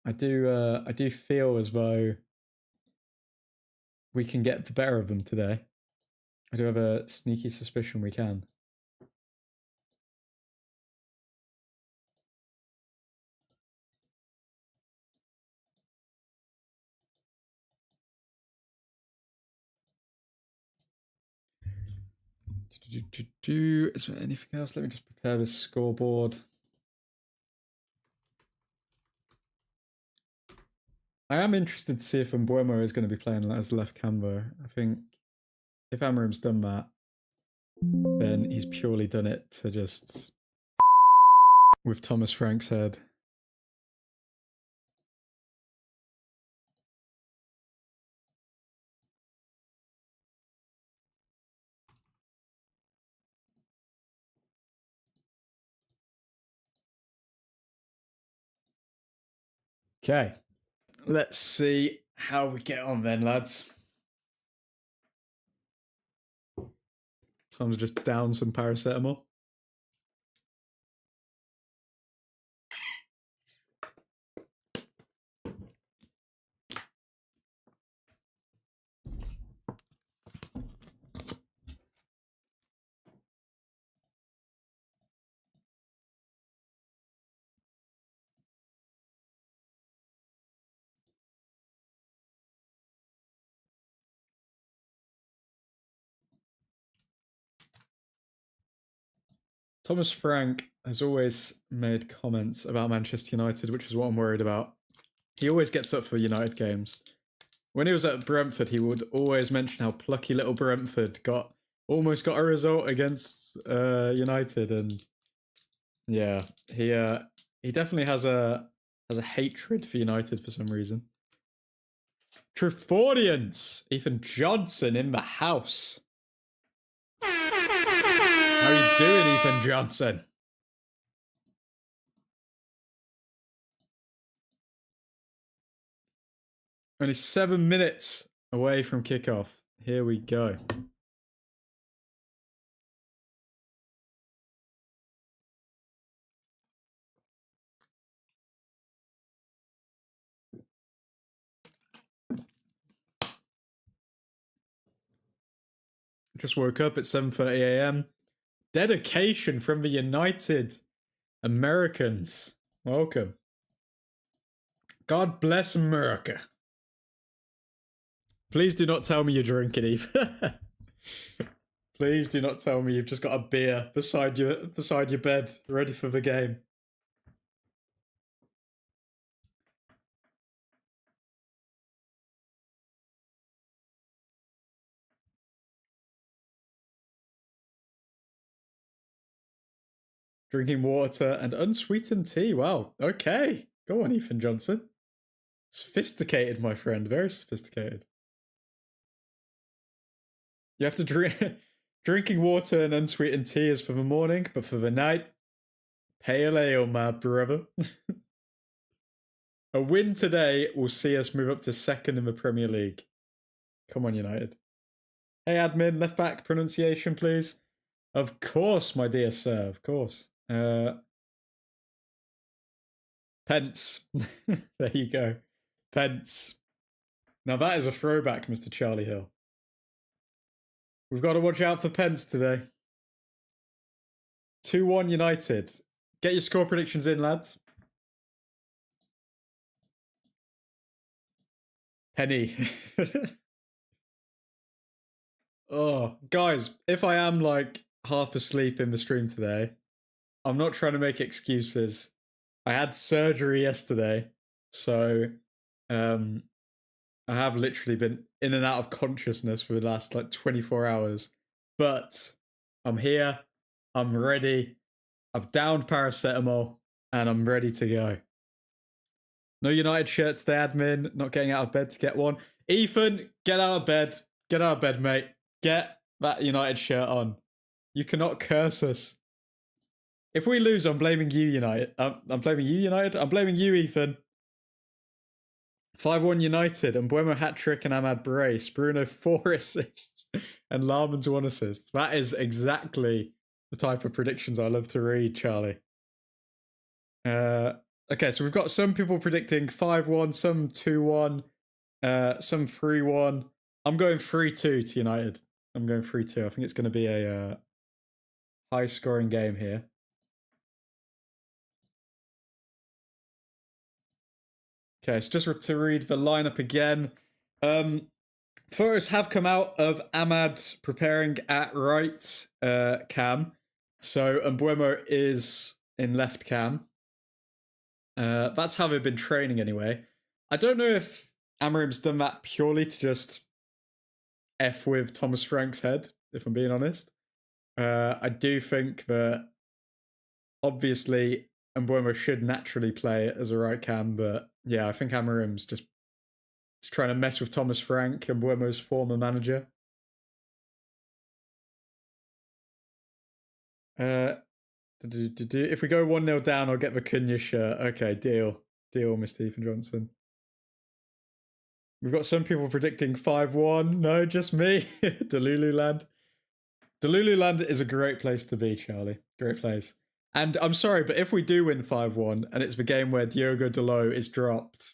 I do feel as though we can get the better of them today. I do have a sneaky suspicion we can. Is there anything else? Let me just prepare this scoreboard. I am interested to see if Mbuemo is going to be playing as left camber. I think if Amorim's done that, then he's purely done it to just with Thomas Frank's head. Okay, let's see how we get on then, lads. Time to just down some paracetamol. Thomas Frank has always made comments about Manchester United, which is what I'm worried about. He always gets up for United games. When he was at Brentford, he would always mention how plucky little Brentford almost got a result against United, and yeah, he definitely has a hatred for United for some reason. Triffordians, Ethan Johnson in the house. How you doing, Ethan Johnson? Only 7 minutes away from kickoff. Here we go. Just woke up at 7:30 a.m. Dedication from the United Americans. Welcome. God bless America. Please do not tell me you're drinking, Eve. Please do not tell me you've just got a beer beside your bed, ready for the game. Drinking water and unsweetened tea. Wow. Okay. Go on, Ethan Johnson. Sophisticated, my friend. Very sophisticated. You have to drink. Drinking water and unsweetened tea is for the morning, but for the night, pale ale, my brother. A win today will see us move up to second in the Premier League. Come on, United. Hey, admin, left back pronunciation, please. Of course, my dear sir. Of course. Pence. There you go. Pence. Now that is a throwback, Mr. Charlie Hill. We've got to watch out for Pence today. 2-1 United. Get your score predictions in, lads. Penny. Oh, guys, if I am like half asleep in the stream today, I'm not trying to make excuses. I had surgery yesterday, so I have literally been in and out of consciousness for the last like 24 hours. But I'm here, I'm ready, I've downed paracetamol, and I'm ready to go. No United shirt today, admin. Not getting out of bed to get one. Ethan, get out of bed. Get out of bed, mate. Get that United shirt on. You cannot curse us. If we lose, I'm blaming you, United. I'm blaming you, United. I'm blaming you, Ethan. 5-1 United. And Mbuemo hat-trick and Ahmad brace. Bruno 4 assists. And Larman's 1 assist. That is exactly the type of predictions I love to read, Charlie. Okay, so we've got some people predicting 5-1, some 2-1, some 3-1. I'm going 3-2 to United. I'm going 3-2. I think it's going to be a high-scoring game here. Okay, so just to read the lineup again. Photos have come out of Ahmad preparing at right cam. So Mbuemo is in left cam. That's how they've been training anyway. I don't know if Amorim's done that purely to just F with Thomas Frank's head, if I'm being honest. I do think that obviously Mbuemo should naturally play as a right cam, but yeah, I think Amorim's just trying to mess with Thomas Frank, Mbuemo's former manager. If we go 1-0 down, I'll get the Cunha shirt. Okay, deal. Deal, Mr. Ethan Johnson. We've got some people predicting 5-1. No, just me. Delulu Land. Delulu Land is a great place to be, Charlie. Great place. And I'm sorry, but if we do win 5-1 and it's the game where Diogo Dalot is dropped,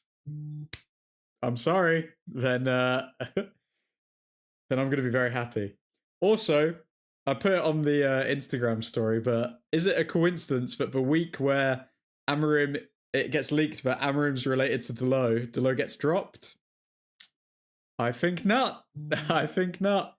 I'm sorry, then then I'm going to be very happy. Also, I put it on the Instagram story, but is it a coincidence that the week where Amorim, it gets leaked that Amorim's related to Dalot gets dropped? I think not. I think not.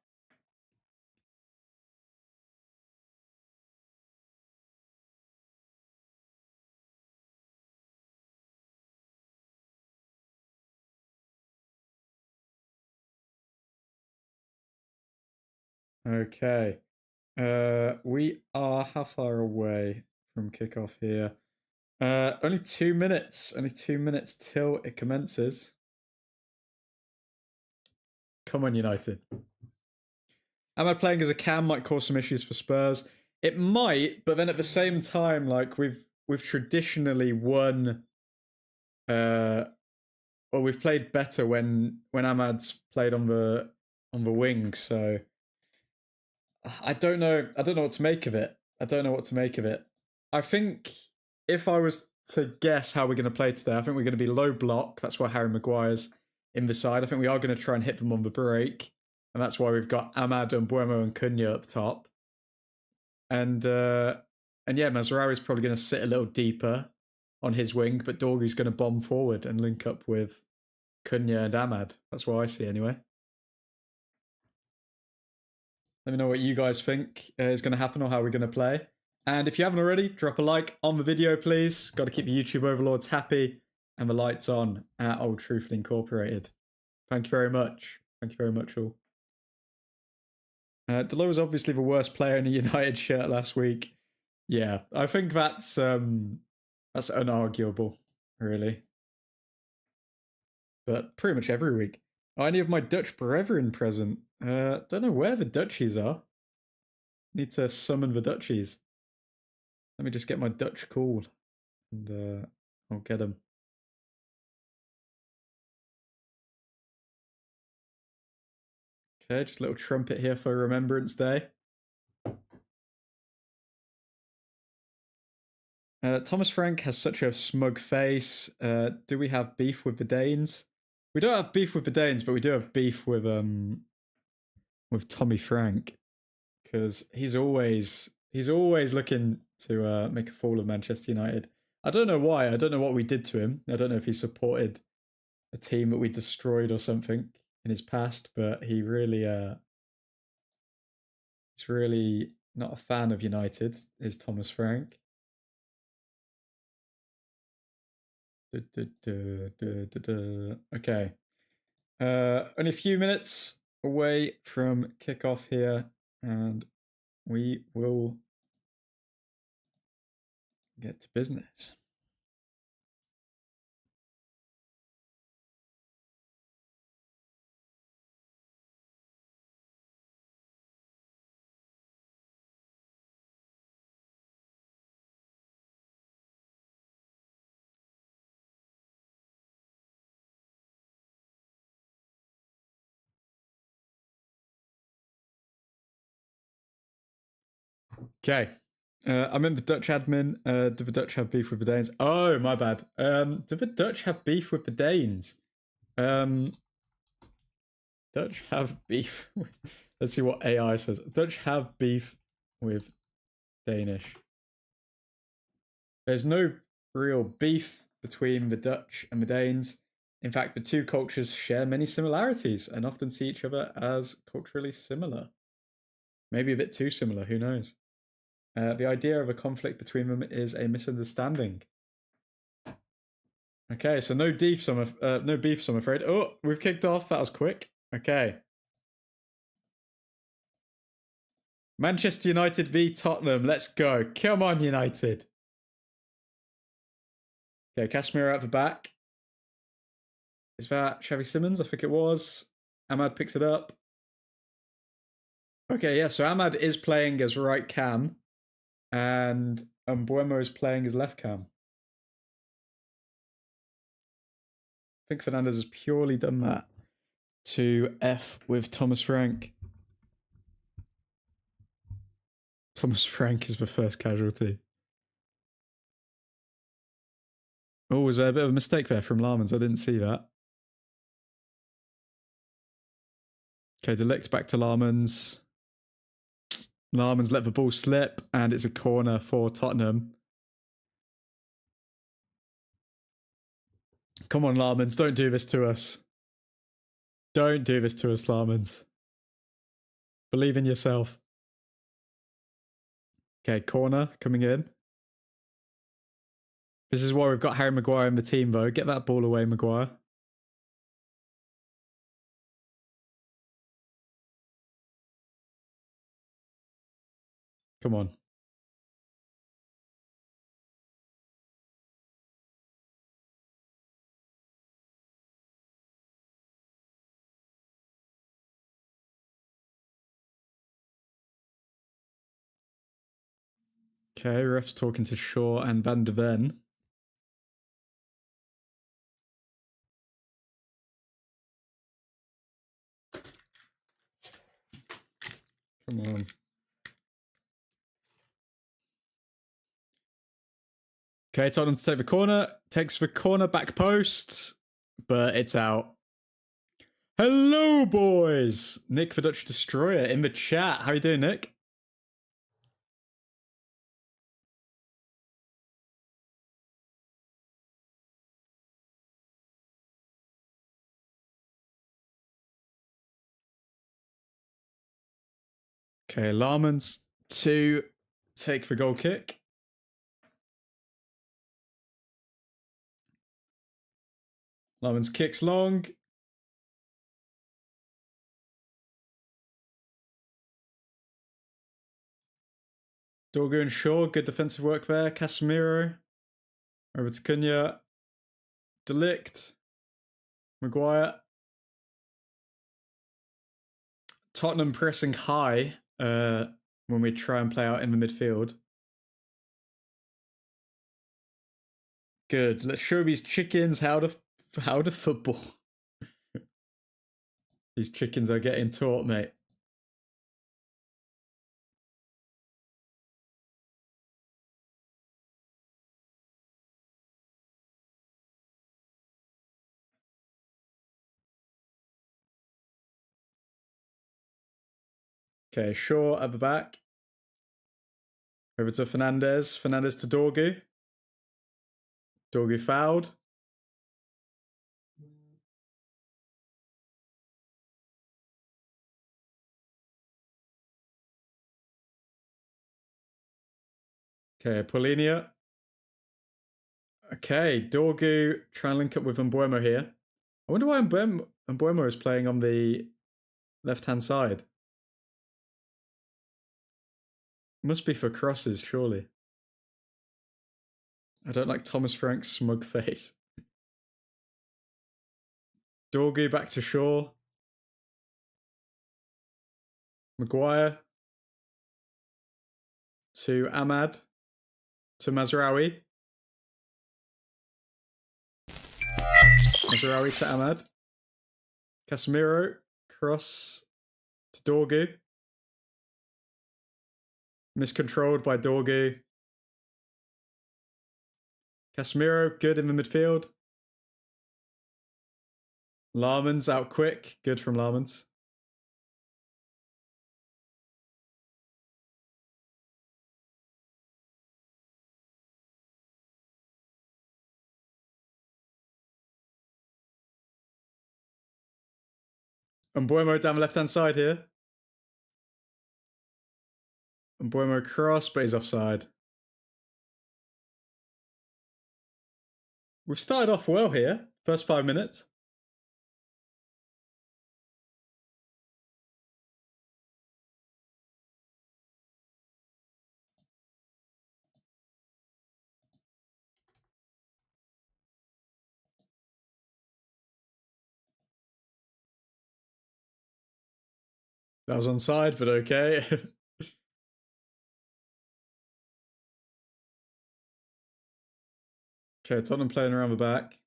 Okay. We are how far away from kickoff here? Only 2 minutes. Only 2 minutes till it commences. Come on, United. Am I playing as a cam might cause some issues for Spurs? It might, but then at the same time, like we've traditionally won, or we've played better when Ahmad's played on the on the wing, so I don't know. I don't know what to make of it. I don't know what to make of it. I think if I was to guess how we're going to play today, I think we're going to be low block. That's why Harry Maguire's in the side. I think we are going to try and hit them on the break, and that's why we've got Ahmad and Buemo and Cunha up top. And yeah, Mazraoui's probably going to sit a little deeper on his wing, but Dorgu's going to bomb forward and link up with Cunha and Ahmad. That's what I see anyway. Let me know what you guys think is going to happen or how we're going to play. And if you haven't already, drop a like on the video, please. Got to keep the YouTube overlords happy and the lights on at Old Trafford Incorporated. Thank you very much. Thank you very much, all. Delo was obviously the worst player in a United shirt last week. Yeah, I think that's unarguable, really. But pretty much every week. Oh, any of my Dutch brethren present? Don't know where the Dutchies are. Need to summon the Dutchies. Let me just get my Dutch call, and I'll get them. Okay, just a little trumpet here for Remembrance Day. Thomas Frank has such a smug face. Do we have beef with the Danes? We don't have beef with the Danes, but we do have beef with Tommy Frank, because he's always looking to make a fool of Manchester United. I don't know why. I don't know what we did to him. I don't know if he supported a team that we destroyed or something in his past, but he's really not a fan of United, is Thomas Frank. Okay. Only a few minutes away from kickoff here, and we will get to business. Okay. I'm in the Dutch admin. Do the Dutch have beef with the Danes? Oh, my bad. Do the Dutch have beef with the Danes? Dutch have beef. Let's see what AI says. Dutch have beef with Danish. There's no real beef between the Dutch and the Danes. In fact, the two cultures share many similarities and often see each other as culturally similar. Maybe a bit too similar, who knows? The idea of a conflict between them is a misunderstanding. Okay, so no beefs, I'm afraid. Oh, we've kicked off. That was quick. Okay. Manchester United v Tottenham. Let's go. Come on, United. Okay, Casemiro at the back. Is that Xavi Simons? I think it was. Ahmad picks it up. Okay, yeah, so Ahmad is playing as right cam, and Buemo is playing as left cam. I think Fernandez has purely done that to F with Thomas Frank. Thomas Frank is the first casualty. Oh, was there a bit of a mistake there from Larmans? I didn't see that. Okay, Delict back to Larmans. Larmans let the ball slip, and it's a corner for Tottenham. Come on, Larmans, don't do this to us. Don't do this to us, Larmans. Believe in yourself. Okay, corner coming in. This is why we've got Harry Maguire in the team, though. Get that ball away, Maguire. Come on. Okay, ref's talking to Shaw and Van de Ven. Come on. Okay, Tottenham to take the corner. Takes the corner, back post, but it's out. Hello, boys. Nick the Dutch Destroyer in the chat. How you doing, Nick? Okay, Larmans to take the goal kick. Larmans kicks long. Dorgu and Shaw, good defensive work there. Casemiro. Over to Cunha. Delict. Maguire. Tottenham pressing high when we try and play out in the midfield. Good. Let's show these chickens how to football. These chickens are getting taught, mate. Okay, Shaw at the back. Over to Fernandez. Fernandez to Dorgu. Dorgu fouled. Okay, Paulinho. Okay, Dorgu trying to link up with Mbuemo here. I wonder why Mbuemo is playing on the left-hand side. Must be for crosses, surely. I don't like Thomas Frank's smug face. Dorgu back to Shaw. Maguire. To Ahmad. To Mazraoui. Mazraoui to Ahmad. Casemiro. Cross to Dorgu. Miscontrolled by Dorgu. Casemiro, good in the midfield. Larmans out quick. Good from Larmans. Mbuemo down the left-hand side here. Mbuemo cross, but he's offside. We've started off well here. First 5 minutes. That was onside, but okay. Okay, Tottenham playing around the back.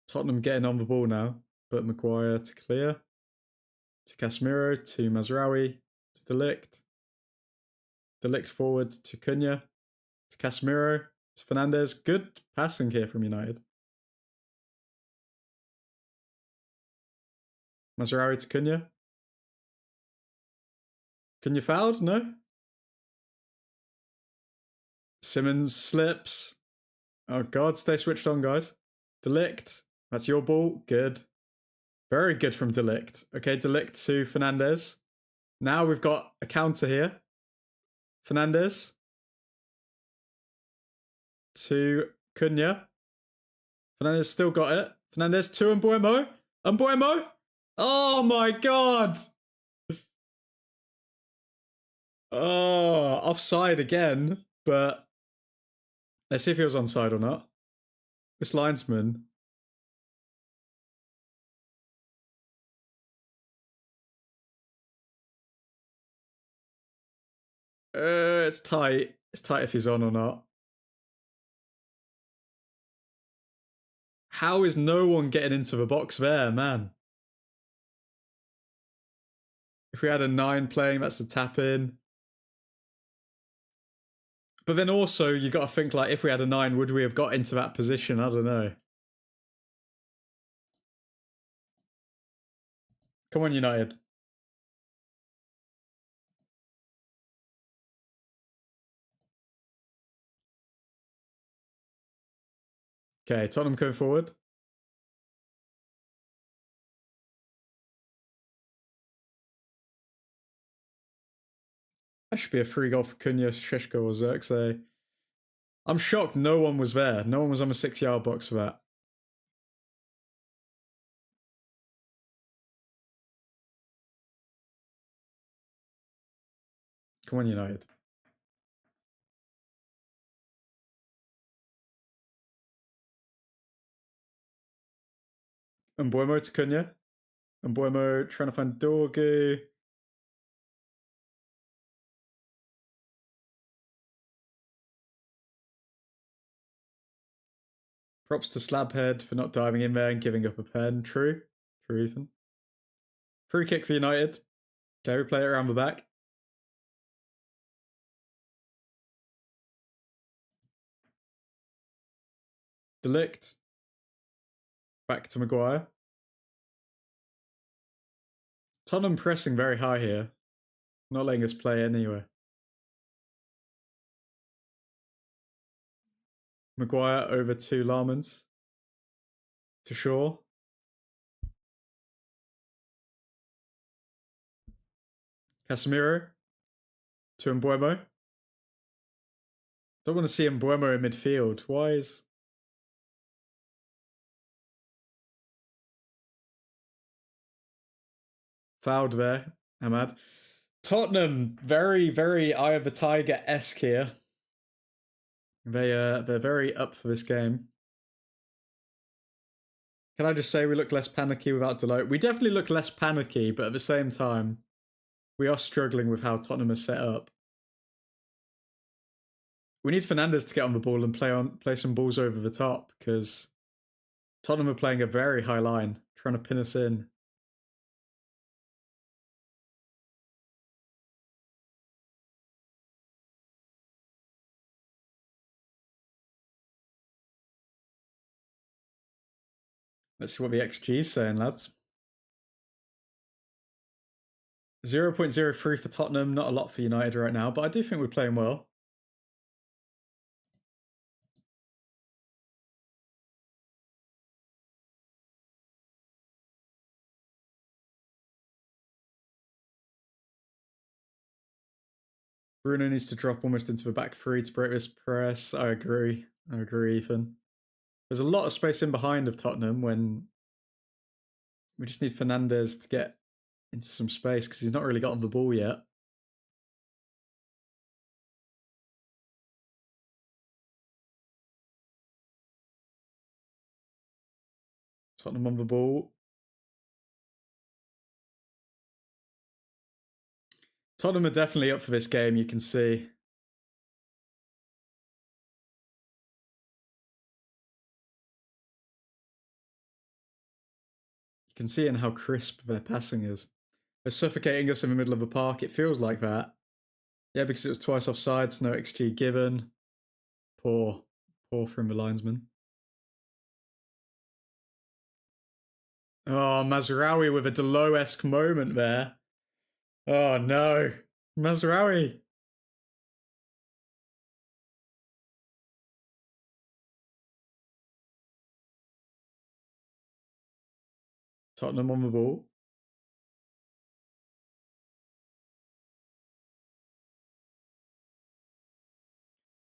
Tottenham getting on the ball now, but Maguire to clear. To Casemiro, to Mazraoui, to Delict. Delict forward to Cunha. To Casemiro, to Fernandez. Good passing here from United. Mazraoui to Cunha. Cunha fouled? No? Simmons slips. Oh god, stay switched on, guys. Delict. That's your ball. Good. Very good from Delict. Okay, Delict to Fernandez. Now we've got a counter here. Fernandez. To Cunha. Fernandez still got it. Fernandez to Mbuemo. Mbuemo! Oh my god! Oh, offside again. But let's see if he was onside or not. This linesman. It's tight. It's tight if he's on or not. How is no one getting into the box there, man? If we had a 9 playing, that's a tap in. But then also, you got to think, like, if we had a 9, would we have got into that position? I don't know. Come on, United. Okay, Tottenham coming forward. That should be a free goal for Cunha, Sheshko, or Xerxes. I'm shocked no one was there. No one was on the 6-yard box for that. Come on, United. Mbuemo to Cunha. Mbuemo trying to find Dorgu. Props to Slabhead for not diving in there and giving up a pen. True. True, Ethan. Free kick for United. Okay, we play it around the back. Delict. Back to Maguire. Tottenham pressing very high here. Not letting us play anywhere. Maguire over to Larmans. To Shaw. Casemiro. To Mbuemo. Don't want to see Mbuemo in midfield. Why is... Fouled there, Ahmad. Tottenham, very, very Eye of the Tiger-esque here. They're very up for this game. Can I just say we look less panicky without Deloitte? We definitely look less panicky, but at the same time, we are struggling with how Tottenham is set up. We need Fernandes to get on the ball and play some balls over the top, because Tottenham are playing a very high line, trying to pin us in. Let's see what the XG is saying, lads. 0.03 for Tottenham, not a lot for United right now, but I do think we're playing well. Bruno needs to drop almost into the back three to break this press. I agree. I agree, Ethan. There's a lot of space in behind of Tottenham when we just need Fernandes to get into some space because he's not really got on the ball yet. Tottenham on the ball. Tottenham are definitely up for this game, you can see. You can see in how crisp their passing is. They're suffocating us in the middle of the park. It feels like that. Yeah, because it was twice offside, so no XG given. Poor. Poor from the linesman. Oh, Mazraoui with a Delo-esque moment there. Oh no. Mazraoui. Tottenham on the ball.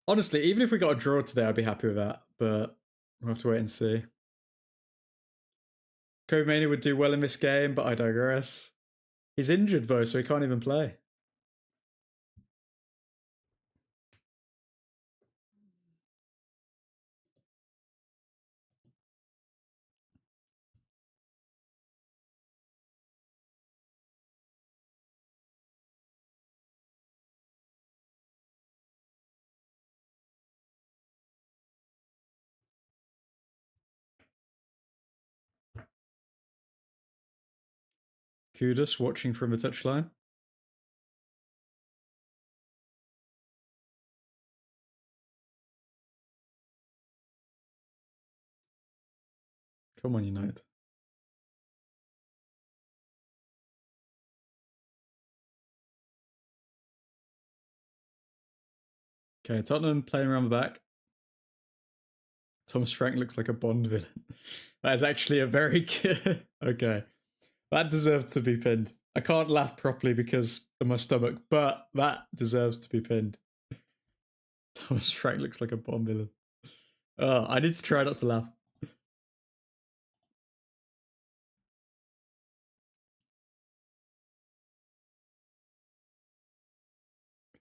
Honestly, even if we got a draw today, I'd be happy with that. But we'll have to wait and see. Kobe Mania would do well in this game, but I digress. He's injured though, so he can't even play. Kudus watching from the touchline. Come on, United. Okay, Tottenham playing around the back. Thomas Frank looks like a Bond villain. That is actually a very good... Okay. That deserves to be pinned. I can't laugh properly because of my stomach, but that deserves to be pinned. Thomas Frank looks like a Bond villain. Oh, I need to try not to laugh.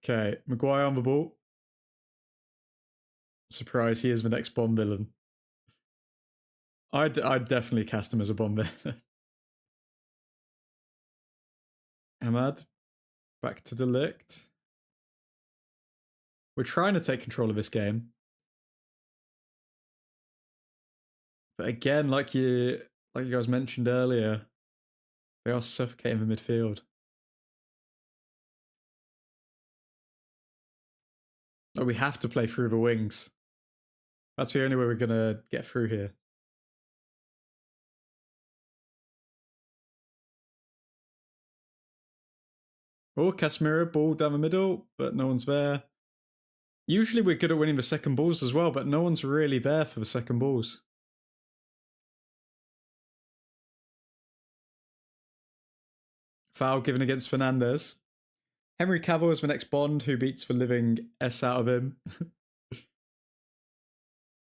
Okay, Maguire on the ball. Surprise, he is the next Bond villain. I'd definitely cast him as a Bond villain. Ahmad, back to Delict. We're trying to take control of this game. But again, like you guys mentioned earlier, they are suffocating the midfield. Like, we have to play through the wings. That's the only way we're going to get through here. Oh, Casemiro, ball down the middle, but no one's there. Usually we're good at winning the second balls as well, but no one's really there for the second balls. Foul given against Fernandes. Henry Cavill is the next Bond who beats the living S out of him.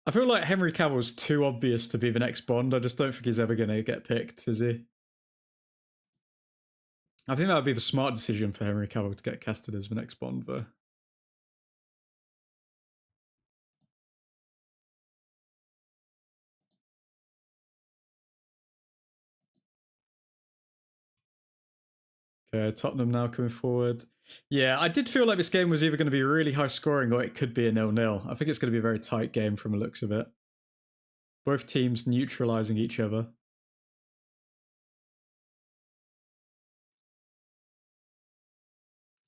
I feel like Henry Cavill's too obvious to be the next Bond. I just don't think he's ever going to get picked, is he? I think that would be the smart decision for Henry Cavill to get casted as the next Bond, though. Okay, Tottenham now coming forward. Yeah, I did feel like this game was either going to be really high scoring or it could be a 0-0. I think it's going to be a very tight game from the looks of it. Both teams neutralising each other.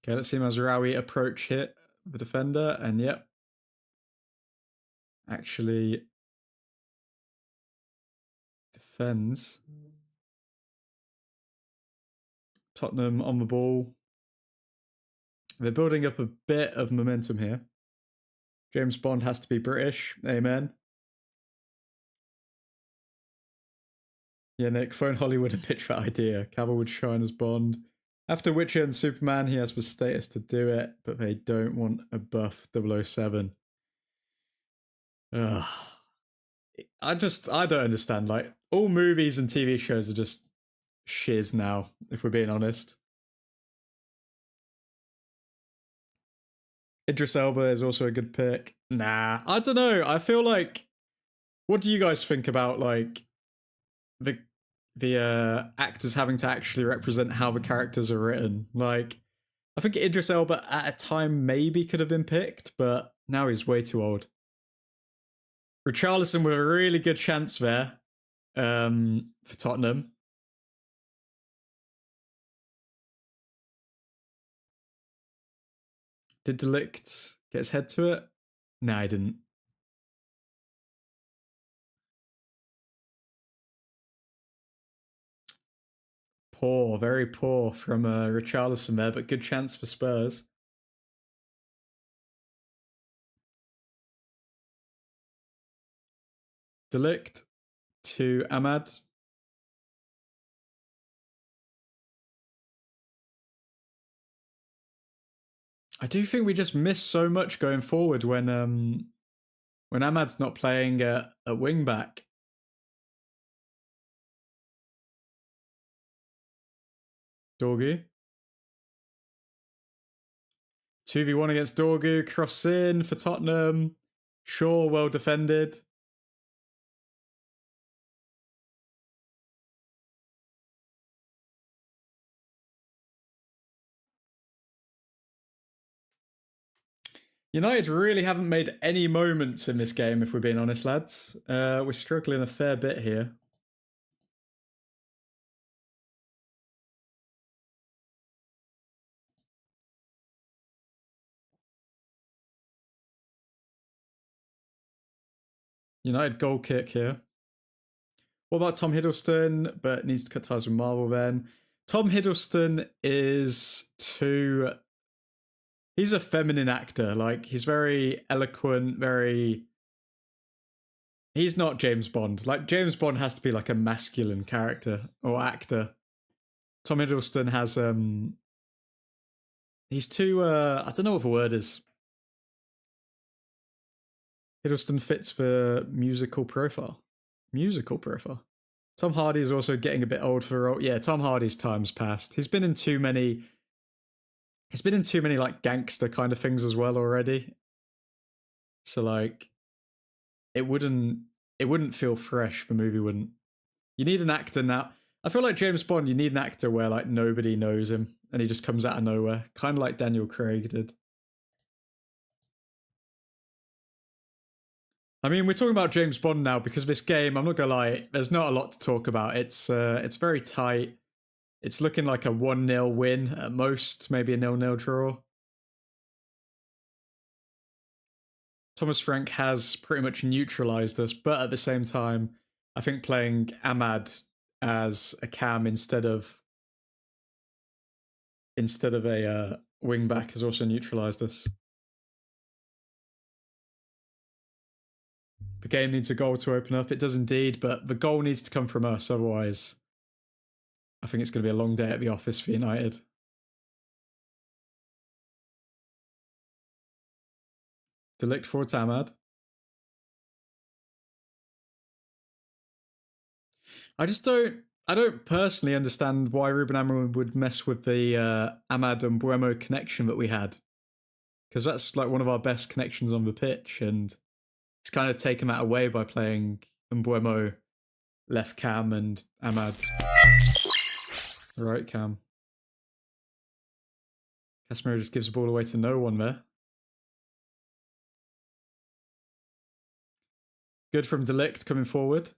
Okay, let's see Mazraoui approach hit the defender, and yep. Actually defends. Tottenham on the ball. They're building up a bit of momentum here. James Bond has to be British. Amen. Yeah, Nick, phone Hollywood and pitch that idea. Cavill would shine as Bond. After Witcher and Superman, he has the status to do it, but they don't want a buff 007. Ugh. I don't understand. Like, all movies and TV shows are just shiz now, if we're being honest. Idris Elba is also a good pick. Nah, I don't know. I feel like, what do you guys think about like the actors having to actually represent how the characters are written? Like, I think Idris Elba at a time maybe could have been picked, but now he's way too old. Richarlison with a really good chance there for Tottenham. Did Delict get his head to it? No, he didn't. Poor, very poor from Richarlison there, but good chance for Spurs. Delict to Ahmad. I do think we just miss so much going forward when Ahmad's not playing at wing back. Dorgu. 2v1 against Dorgu. Cross in for Tottenham. Shaw, well defended. United really haven't made any moments in this game, if we're being honest, lads. We're struggling a fair bit here. United goal kick here. What about Tom Hiddleston? But needs to cut ties with Marvel then. Tom Hiddleston is too... He's a feminine actor. Like, he's very eloquent, very... He's not James Bond. Like, James Bond has to be like a masculine character or actor. Tom Hiddleston has... He's too... I don't know what the word is. Hiddleston fits for musical profile. Musical profile. Tom Hardy is also getting a bit old for the role. Yeah, Tom Hardy's time's passed. He's been in too many like gangster kind of things as well already. So like it wouldn't feel fresh, the movie wouldn't. You need an actor now. I feel like James Bond, you need an actor where like nobody knows him and he just comes out of nowhere. Kind of like Daniel Craig did. I mean, we're talking about James Bond now because this game, I'm not gonna lie, there's not a lot to talk about. It's very tight. It's looking like a 1-0 win at most, maybe a 0-0 draw. Thomas Frank has pretty much neutralized us, but at the same time, I think playing Ahmad as a cam instead of a wing back has also neutralized us. The game needs a goal to open up. It does indeed, but the goal needs to come from us. Otherwise, I think it's going to be a long day at the office for United. De Ligt for Tamad. I don't personally understand why Ruben Amorim would mess with the Ahmad and Buemo connection that we had. Because that's like one of our best connections on the pitch, and he's kind of taken that away by playing Mbuemo left cam and Ahmad right cam. Casemiro just gives the ball away to no one there. Good from De Ligt coming forward.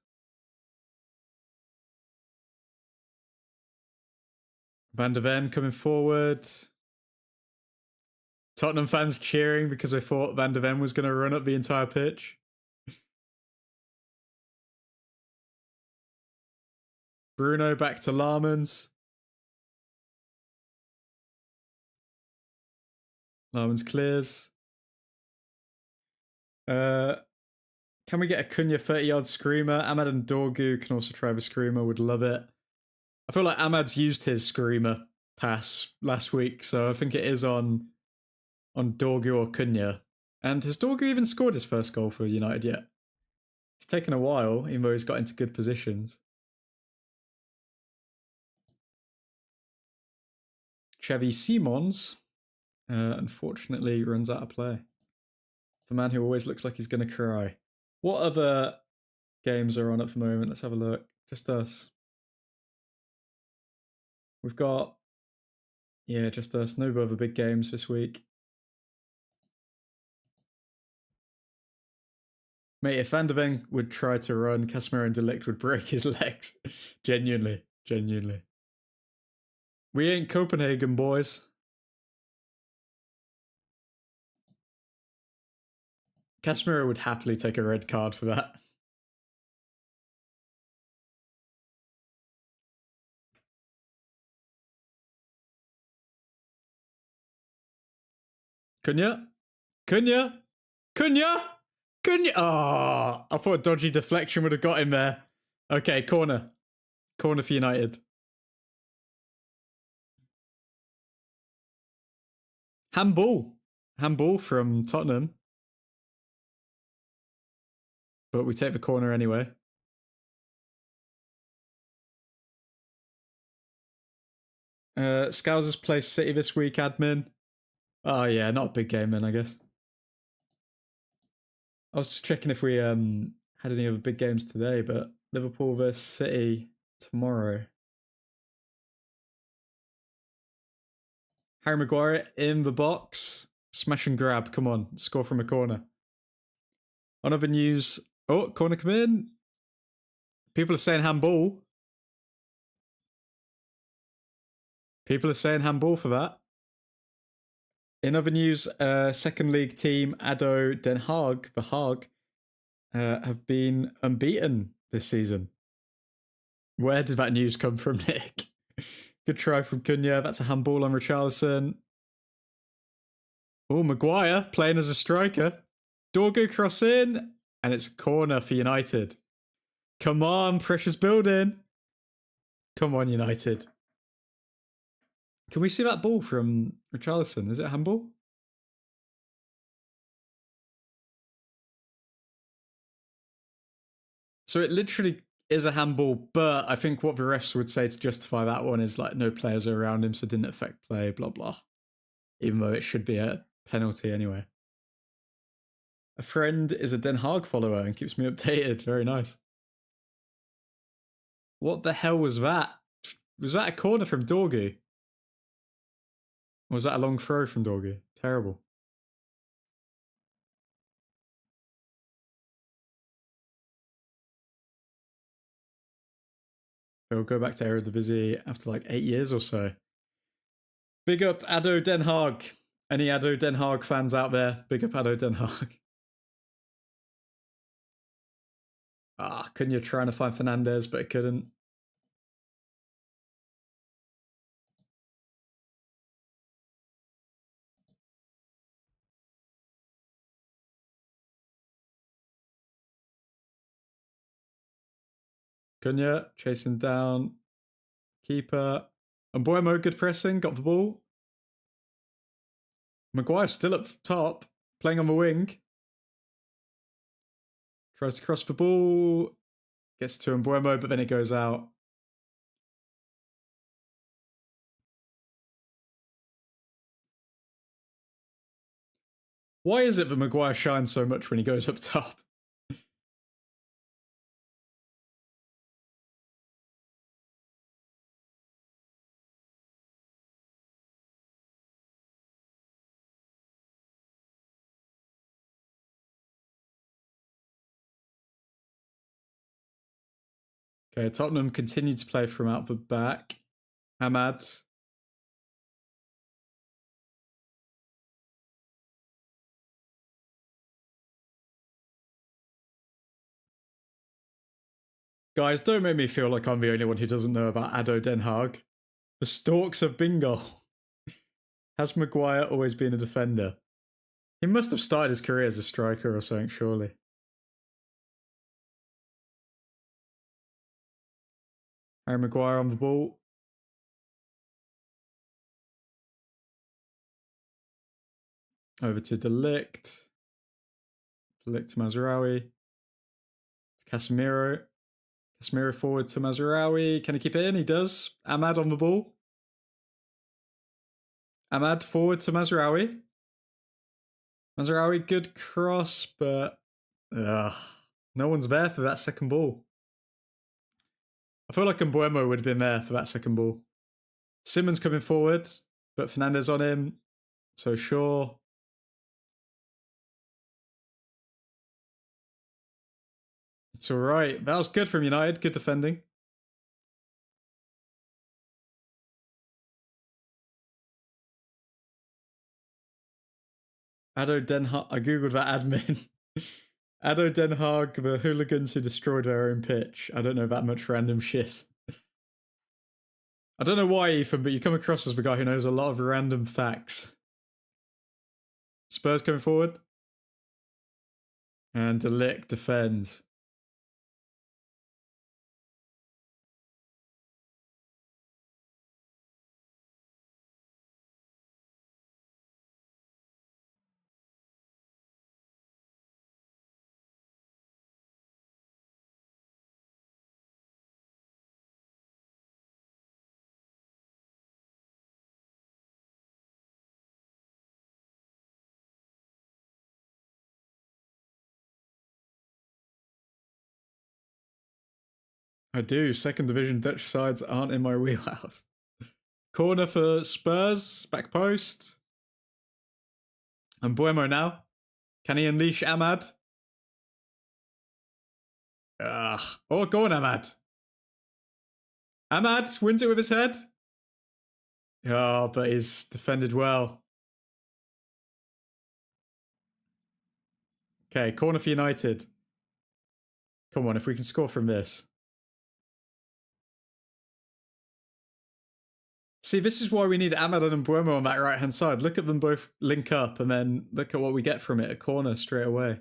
Van de Ven coming forward. Tottenham fans cheering because they thought Van de Ven was going to run up the entire pitch. Bruno back to Larmans. Larmans clears. Can we get a Cunha 30-yard screamer? Ahmad and Dorgu can also try the screamer. Would love it. I feel like Ahmad's used his screamer pass last week, so I think it is on Dorgu or Cunha. And has Dorgu even scored his first goal for United yet? It's taken a while, even though he's got into good positions. Xavi Simons, unfortunately, runs out of play. The man who always looks like he's going to cry. What other games are on at the moment? Let's have a look. Just us. We've got, yeah, just us. No other big games this week. Mate, if Van de Ven would try to run, Casemiro and De Ligt would break his legs. Genuinely. We ain't Copenhagen, boys. Casemiro would happily take a red card for that. Cunha? Oh, I thought a dodgy deflection would have got him there. Okay, corner. Corner for United. Handball. Handball from Tottenham. But we take the corner anyway. Scousers play City this week, admin. Oh yeah, not a big game then, I guess. I was just checking if we had any other big games today, but Liverpool vs City tomorrow. Harry Maguire in the box. Smash and grab, come on, score from a corner. On other news, oh, corner come in. People are saying handball. People are saying handball for that. In other news, second league team ADO Den Haag, The Haag, have been unbeaten this season. Where did that news come from, Nick? Good try from Cunha. That's a handball on Richarlison. Oh, Maguire playing as a striker. Dorgu cross in, and it's a corner for United. Come on, pressure's building. Come on, United. Can we see that ball from Richarlison? Is it a handball? So it literally is a handball, but I think what the refs would say to justify that one is like no players are around him, so it didn't affect play, blah, blah. Even though it should be a penalty anyway. A friend is a Den Haag follower and keeps me updated. Very nice. What the hell was that? Was that a corner from Dorgu? Or was that a long throw from Dorgu? Terrible. They'll go back to Eredivisie after like 8 years or so. Big up ADO Den Haag. Any ADO Den Haag fans out there? Big up ADO Den Haag. Cunha trying to find Fernandez, but it couldn't. Cunha chasing down keeper. And Mbuemo, good pressing, got the ball. Maguire still up top, playing on the wing. Tries to cross the ball. Gets to Mbuemo, but then it goes out. Why is it that Maguire shines so much when he goes up top? Okay, Tottenham continue to play from out the back. Ahmad. Guys, don't make me feel like I'm the only one who doesn't know about ADO Den Haag. The Storks of Bingo. Has Maguire always been a defender? He must have started his career as a striker or something, surely. Harry Maguire on the ball. Over to De Ligt. De Ligt to Mazraoui. To Casemiro. Casemiro forward to Mazraoui. Can he keep it in? He does. Ahmad on the ball. Ahmad forward to Mazraoui. Mazraoui, good cross, but no one's there for that second ball. I feel like Mbuemo would have been there for that second ball. Simmons coming forward, but Fernandez on him. So sure. It's all right. That was good from United. Good defending. ADO Den Haag. I googled that admin. ADO Den Haag, the hooligans who destroyed their own pitch. I don't know that much random shit. I don't know why, Ethan, but you come across as the guy who knows a lot of random facts. Spurs coming forward. And De Ligt defends. I do. Second division Dutch sides aren't in my wheelhouse. Corner for Spurs. Back post. And Mbuemo now. Can he unleash Ahmad? Oh, go on, Ahmad. Ahmad wins it with his head. Oh, but he's defended well. Okay, corner for United. Come on, if we can score from this. See, this is why we need Ahmad and Mbuemo on that right-hand side. Look at them both link up, and then look at what we get from it. A corner straight away.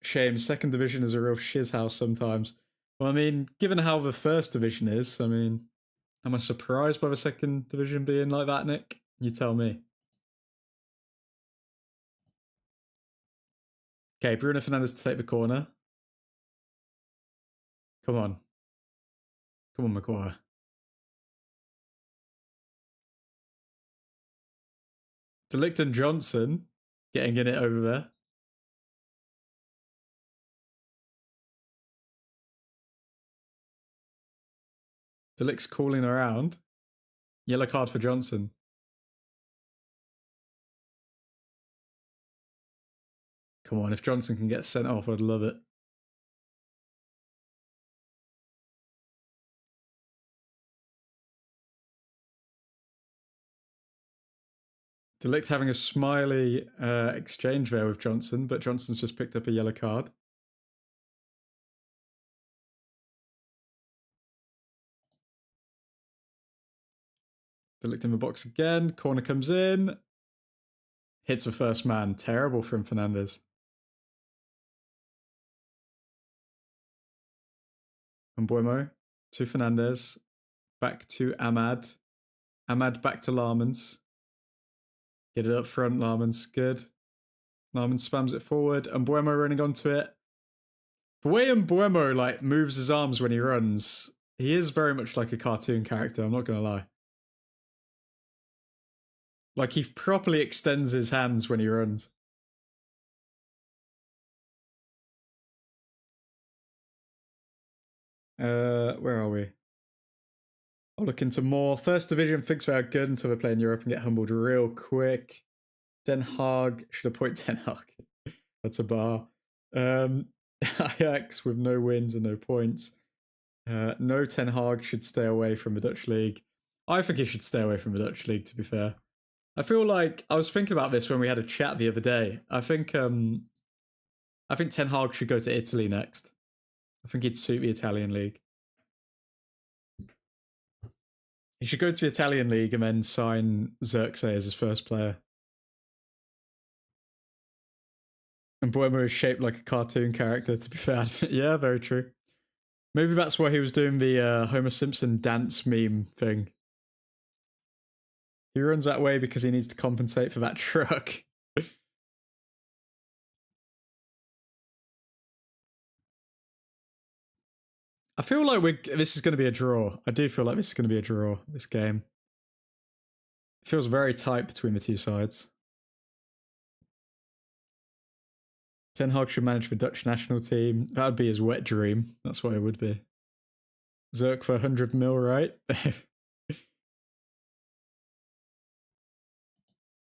Shame. Second division is a real shiz house sometimes. Well, I mean, given how the first division is, I mean, am I surprised by the second division being like that, Nick? You tell me. Okay, Bruno Fernandes to take the corner. Come on. Come on, Maguire. De Ligt and Johnson getting in it over there. De Ligt's calling around. Yellow card for Johnson. Come on, if Johnson can get sent off, I'd love it. De Ligt having a smiley exchange there with Johnson, but Johnson's just picked up a yellow card. De Ligt in the box again. Corner comes in. Hits the first man. Terrible from Fernandes. And Mbuemo to Fernandes. Back to Ahmad. Ahmad back to Larmans. Get it up front, Larmans. Good. Larmans spams it forward. And Mbuemo running onto it. The way Mbuemo like moves his arms when he runs, he is very much like a cartoon character, I'm not going to lie. Like, he properly extends his hands when he runs. Where are we? I'll look into more. First division thinks they are good until they play in Europe and get humbled real quick. Den Haag. Should appoint Den Haag. That's a bar. Ajax with no wins and no points. No, Ten Hag should stay away from the Dutch league. I think he should stay away from the Dutch league, to be fair. I feel like I was thinking about this when we had a chat the other day. I think Ten Hag should go to Italy next. I think he'd suit the Italian league. He should go to the Italian league and then sign Xerxes as his first player. And Mbuemo is shaped like a cartoon character, to be fair. Yeah, very true. Maybe that's why he was doing the Homer Simpson dance meme thing. He runs that way because he needs to compensate for that truck. I feel like this is going to be a draw. I do feel like this is going to be a draw, this game. It feels very tight between the two sides. Ten Hag should manage the Dutch national team. That would be his wet dream. That's what it would be. Zerk for 100 mil, right?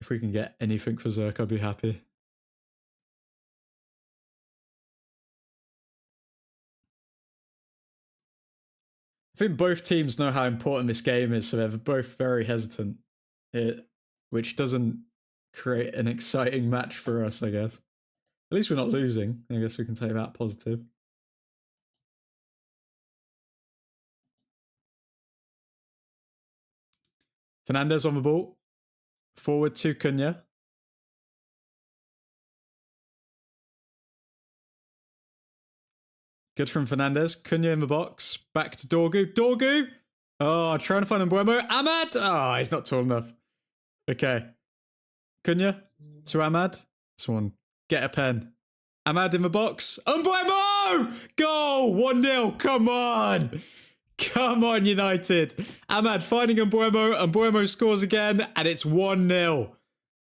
If we can get anything for Zerk, I'd be happy. I think both teams know how important this game is, so they're both very hesitant. Which doesn't create an exciting match for us, I guess. At least we're not losing. I guess we can take that positive. Fernandes on the ball. Forward to Cunha. Good from Fernandes. Cunha in the box. Back to Dorgu. Dorgu! Oh, trying to find Mbuemo. Ahmad! Oh, he's not tall enough. Okay. Cunha to Ahmad. Someone get a pen. Ahmad in the box. Mbuemo! Goal! 1-0. Come on! Come on, United. Ahmad finding Mbuemo. Mbuemo scores again, and it's 1-0.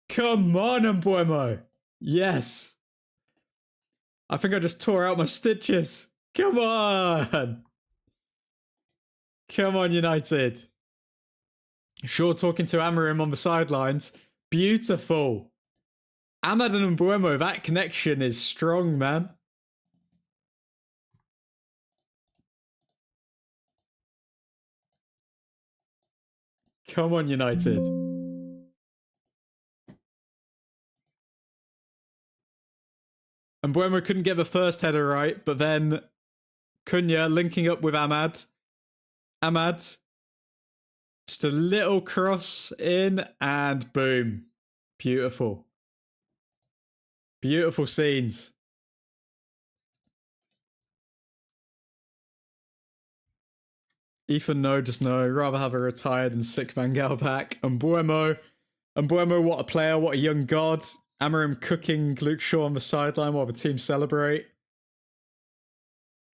Come on, Mbuemo. Yes. I think I just tore out my stitches. Come on. Come on, United. Sure, talking to Amorim on the sidelines. Beautiful. Ahmad and Mbuemo, that connection is strong, man. Come on, United. And Buemo couldn't get the first header right, but then Cunha linking up with Ahmad. Ahmad, just a little cross in, and boom. Beautiful. Beautiful scenes. Ethan, no, just no. Rather have a retired and sick Van Gaal back. And Buemo, what a player, what a young god. Amorim cooking Luke Shaw on the sideline while the team celebrate.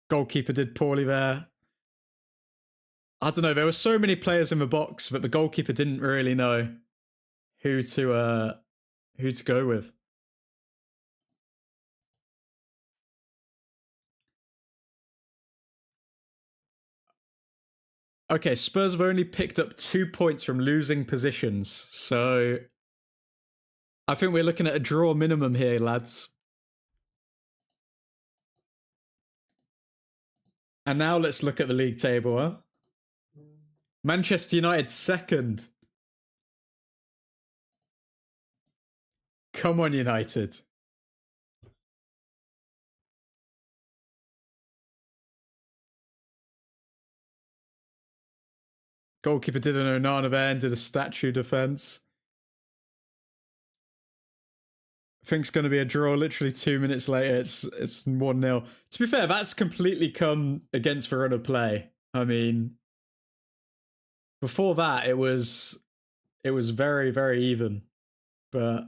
Goalkeeper did poorly there. I don't know, there were so many players in the box that the goalkeeper didn't really know who to go with. Okay, Spurs have only picked up 2 points from losing positions, so I think we're looking at a draw minimum here, lads. And now let's look at the league table, huh? Manchester United second. Come on, United. Goalkeeper did an Onana there and did a statue defense. I think it's going to be a draw literally 2 minutes later. It's 1-0. To be fair, that's completely come against the run of play. I mean, before that, it was very, very even. But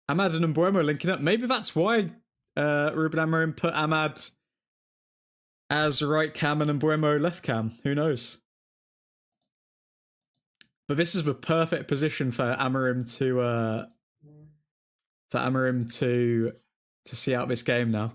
Ahmad and Mbeumo linking up. Maybe that's why Ruben Amorim put Ahmad as right cam and Mbeumo left cam. Who knows? But this is the perfect position for Amorim to see out this game now.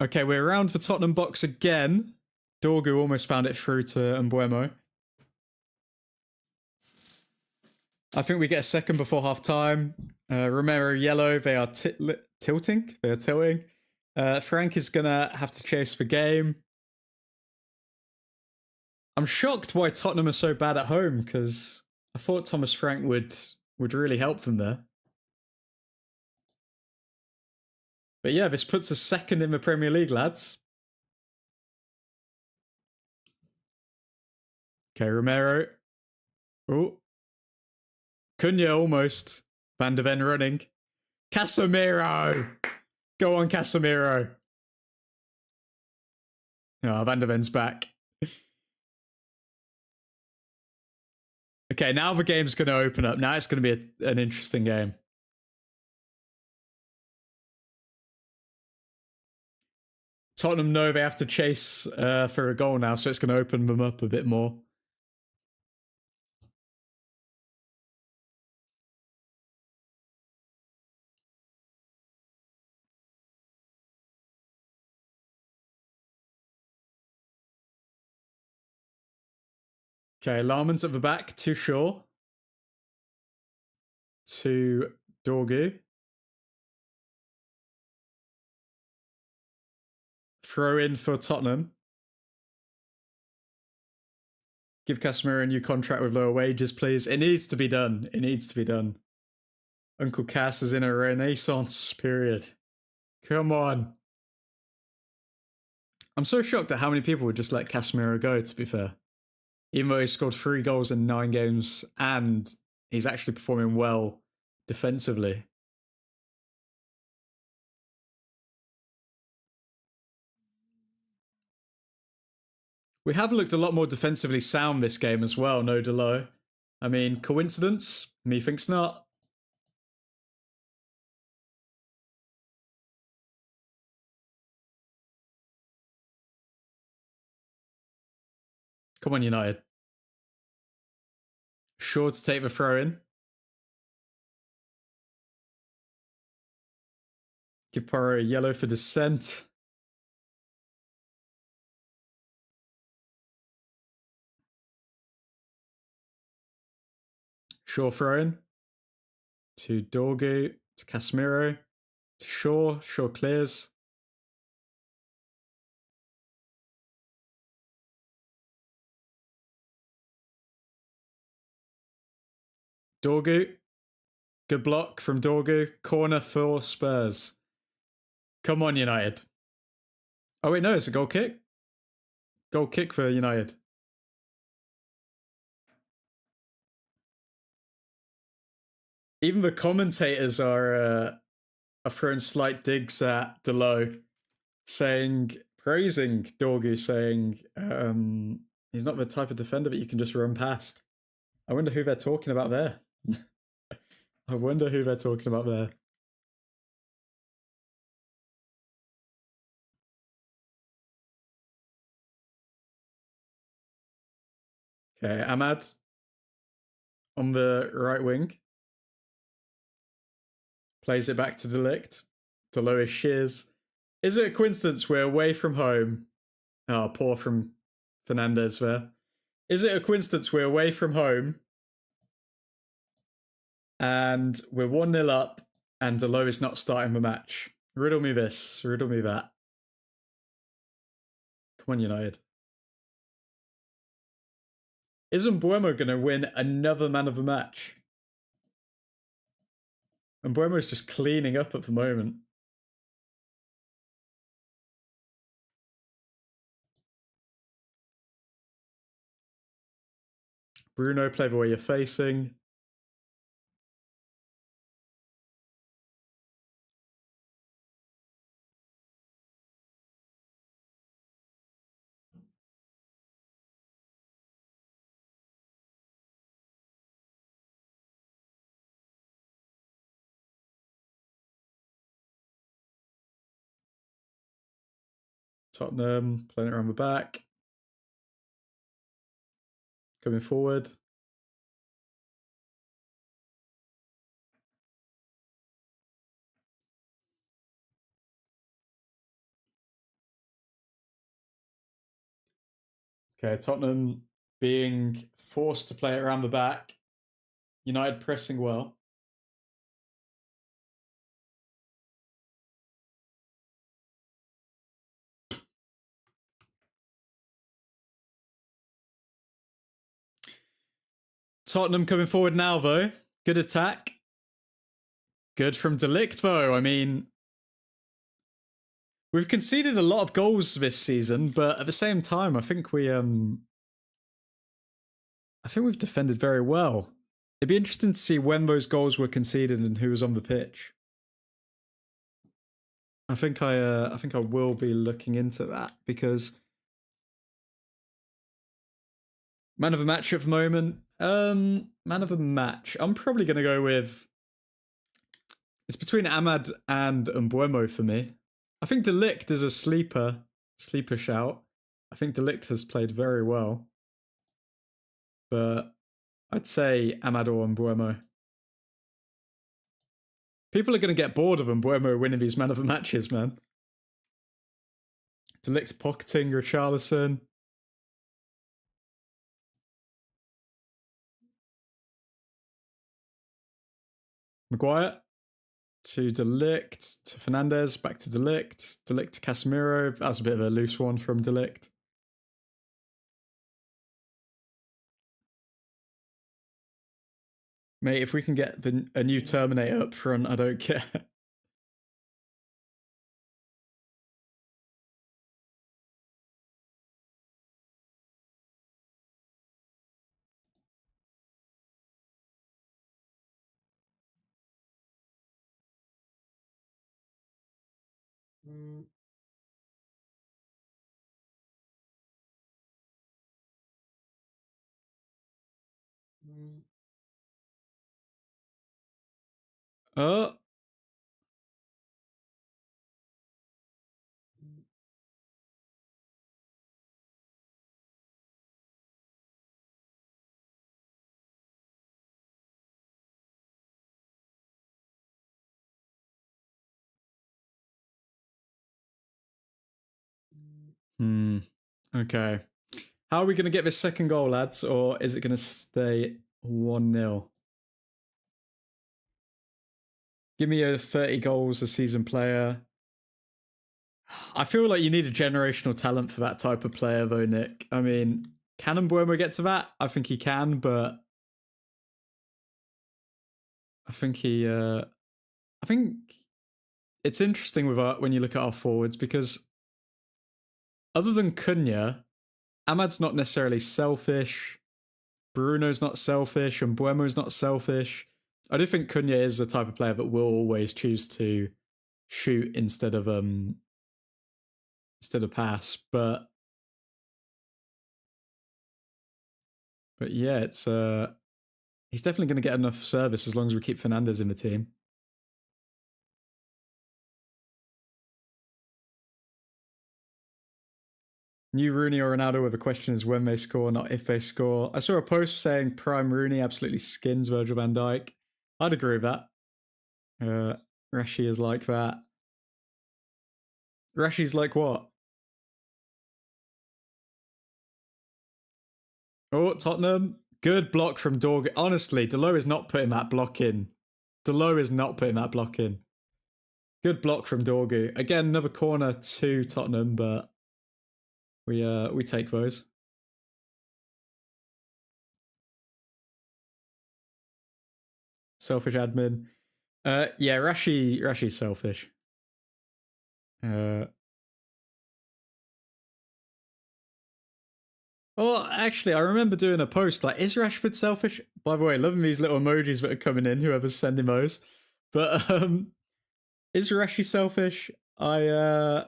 Okay, we're around the Tottenham box again. Dorgu almost found it through to Mbeumo. I think we get a second before half time. Romero yellow. They are tilting. They are tilting. Frank is gonna have to chase the game. I'm shocked why Tottenham are so bad at home because I thought Thomas Frank would really help them there. But yeah, this puts us second in the Premier League, lads. Okay, Romero. Oh. Cunha almost. Van de Ven running. Casemiro! Go on, Casemiro. Oh, Van de Ven's back. Okay, now the game's going to open up. Now it's going to be an interesting game. Tottenham know they have to chase for a goal now, so it's going to open them up a bit more. Okay, Larman's at the back to Shaw. To Dorgu. Throw in for Tottenham. Give Casemiro a new contract with lower wages, please. It needs to be done. It needs to be done. Uncle Cass is in a renaissance period. Come on. I'm so shocked at how many people would just let Casemiro go, to be fair. Even though he scored 3 goals in 9 games and he's actually performing well defensively. We have looked a lot more defensively sound this game as well, no Delo. I mean, coincidence? Me thinks not. Come on, United. Sure to take the throw in. Give Porro a yellow for dissent. Shaw throwing to Dorgu, to Casemiro, to Shaw. Shaw clears. Dorgu. Good block from Dorgu. Corner for Spurs. Come on, United. Oh, wait, no, it's a goal kick. Goal kick for United. Even the commentators are throwing slight digs at Delo, praising Dorgu, saying he's not the type of defender that you can just run past. I wonder who they're talking about there. I wonder who they're talking about there. Okay, Ahmad on the right wing. Plays it back to Delict. Delo shears. Is it a coincidence we're away from home? Oh, poor from Fernandez there. Is it a coincidence we're away from home and we're 1-0 up and Delo is not starting the match? Riddle me this. Riddle me that. Come on, United. Isn't Mbuemo going to win another man of the match? And Mbuemo's just cleaning up at the moment. Bruno, play the way you're facing. Tottenham, playing it around the back. Coming forward. Okay, Tottenham being forced to play it around the back. United pressing well. Tottenham coming forward now, though. Good attack. Good from Delict, though. I mean, we've conceded a lot of goals this season, but at the same time, I think we've defended very well. It'd be interesting to see when those goals were conceded and who was on the pitch. I think I will be looking into that because man of the match at the moment. Man of the match. I'm probably going to go with. It's between Ahmad and Mbuemo for me. I think Delict is a sleeper shout. I think Delict has played very well, but I'd say Ahmad or Mbuemo. People are going to get bored of Mbuemo winning these man of the matches, man. Delict pocketing Richarlison. Maguire to Delict, to Fernandez, back to Delict, Delict to Casemiro. That was a bit of a loose one from Delict. Mate, if we can get a new Terminator up front, I don't care. Oh. Okay. How are we going to get this second goal, lads? Or is it going to stay 1-0? Give me a 30 goals a season player. I feel like you need a generational talent for that type of player, though, Nick. I mean, can Mbeumo get to that? I think he can, but I think I think it's interesting with when you look at our forwards, because other than Cunha, Ahmad's not necessarily selfish. Bruno's not selfish, and Mbeumo's not selfish. I do think Cunha is the type of player that will always choose to shoot instead of pass, but yeah, it's he's definitely going to get enough service as long as we keep Fernandes in the team. New Rooney or Ronaldo, where the question is when they score, not if they score. I saw a post saying prime Rooney absolutely skins Virgil van Dijk. I'd agree with that. Rashi is like that. Rashi's like what? Oh, Tottenham. Good block from Dorg. Honestly, Delo is not putting that block in. Delo is not putting that block in. Good block from Dorgu. Again, another corner to Tottenham, but we take those. Selfish admin. Yeah, Rashi's selfish. Well, actually, I remember doing a post like, is Rashford selfish? By the way, loving these little emojis that are coming in, whoever's sending those. But is Rashi selfish? I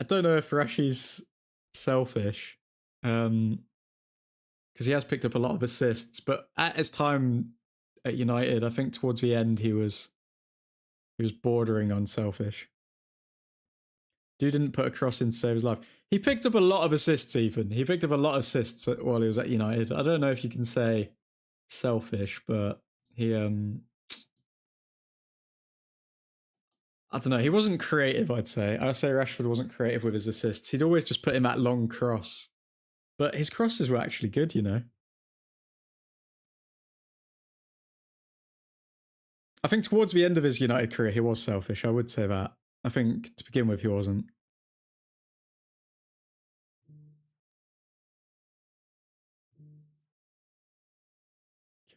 don't know if Rashi's selfish. Because he has picked up a lot of assists, but at his time at United, I think towards the end he was bordering on selfish. Dude didn't put a cross in to save his life. He picked up a lot of assists, even. He picked up a lot of assists while he was at United. I don't know if you can say selfish, but he I don't know. He wasn't creative, I'd say. I'd say Rashford wasn't creative with his assists. He'd always just put in that long cross. But his crosses were actually good, you know. I think towards the end of his United career, he was selfish. I would say that. I think to begin with, he wasn't.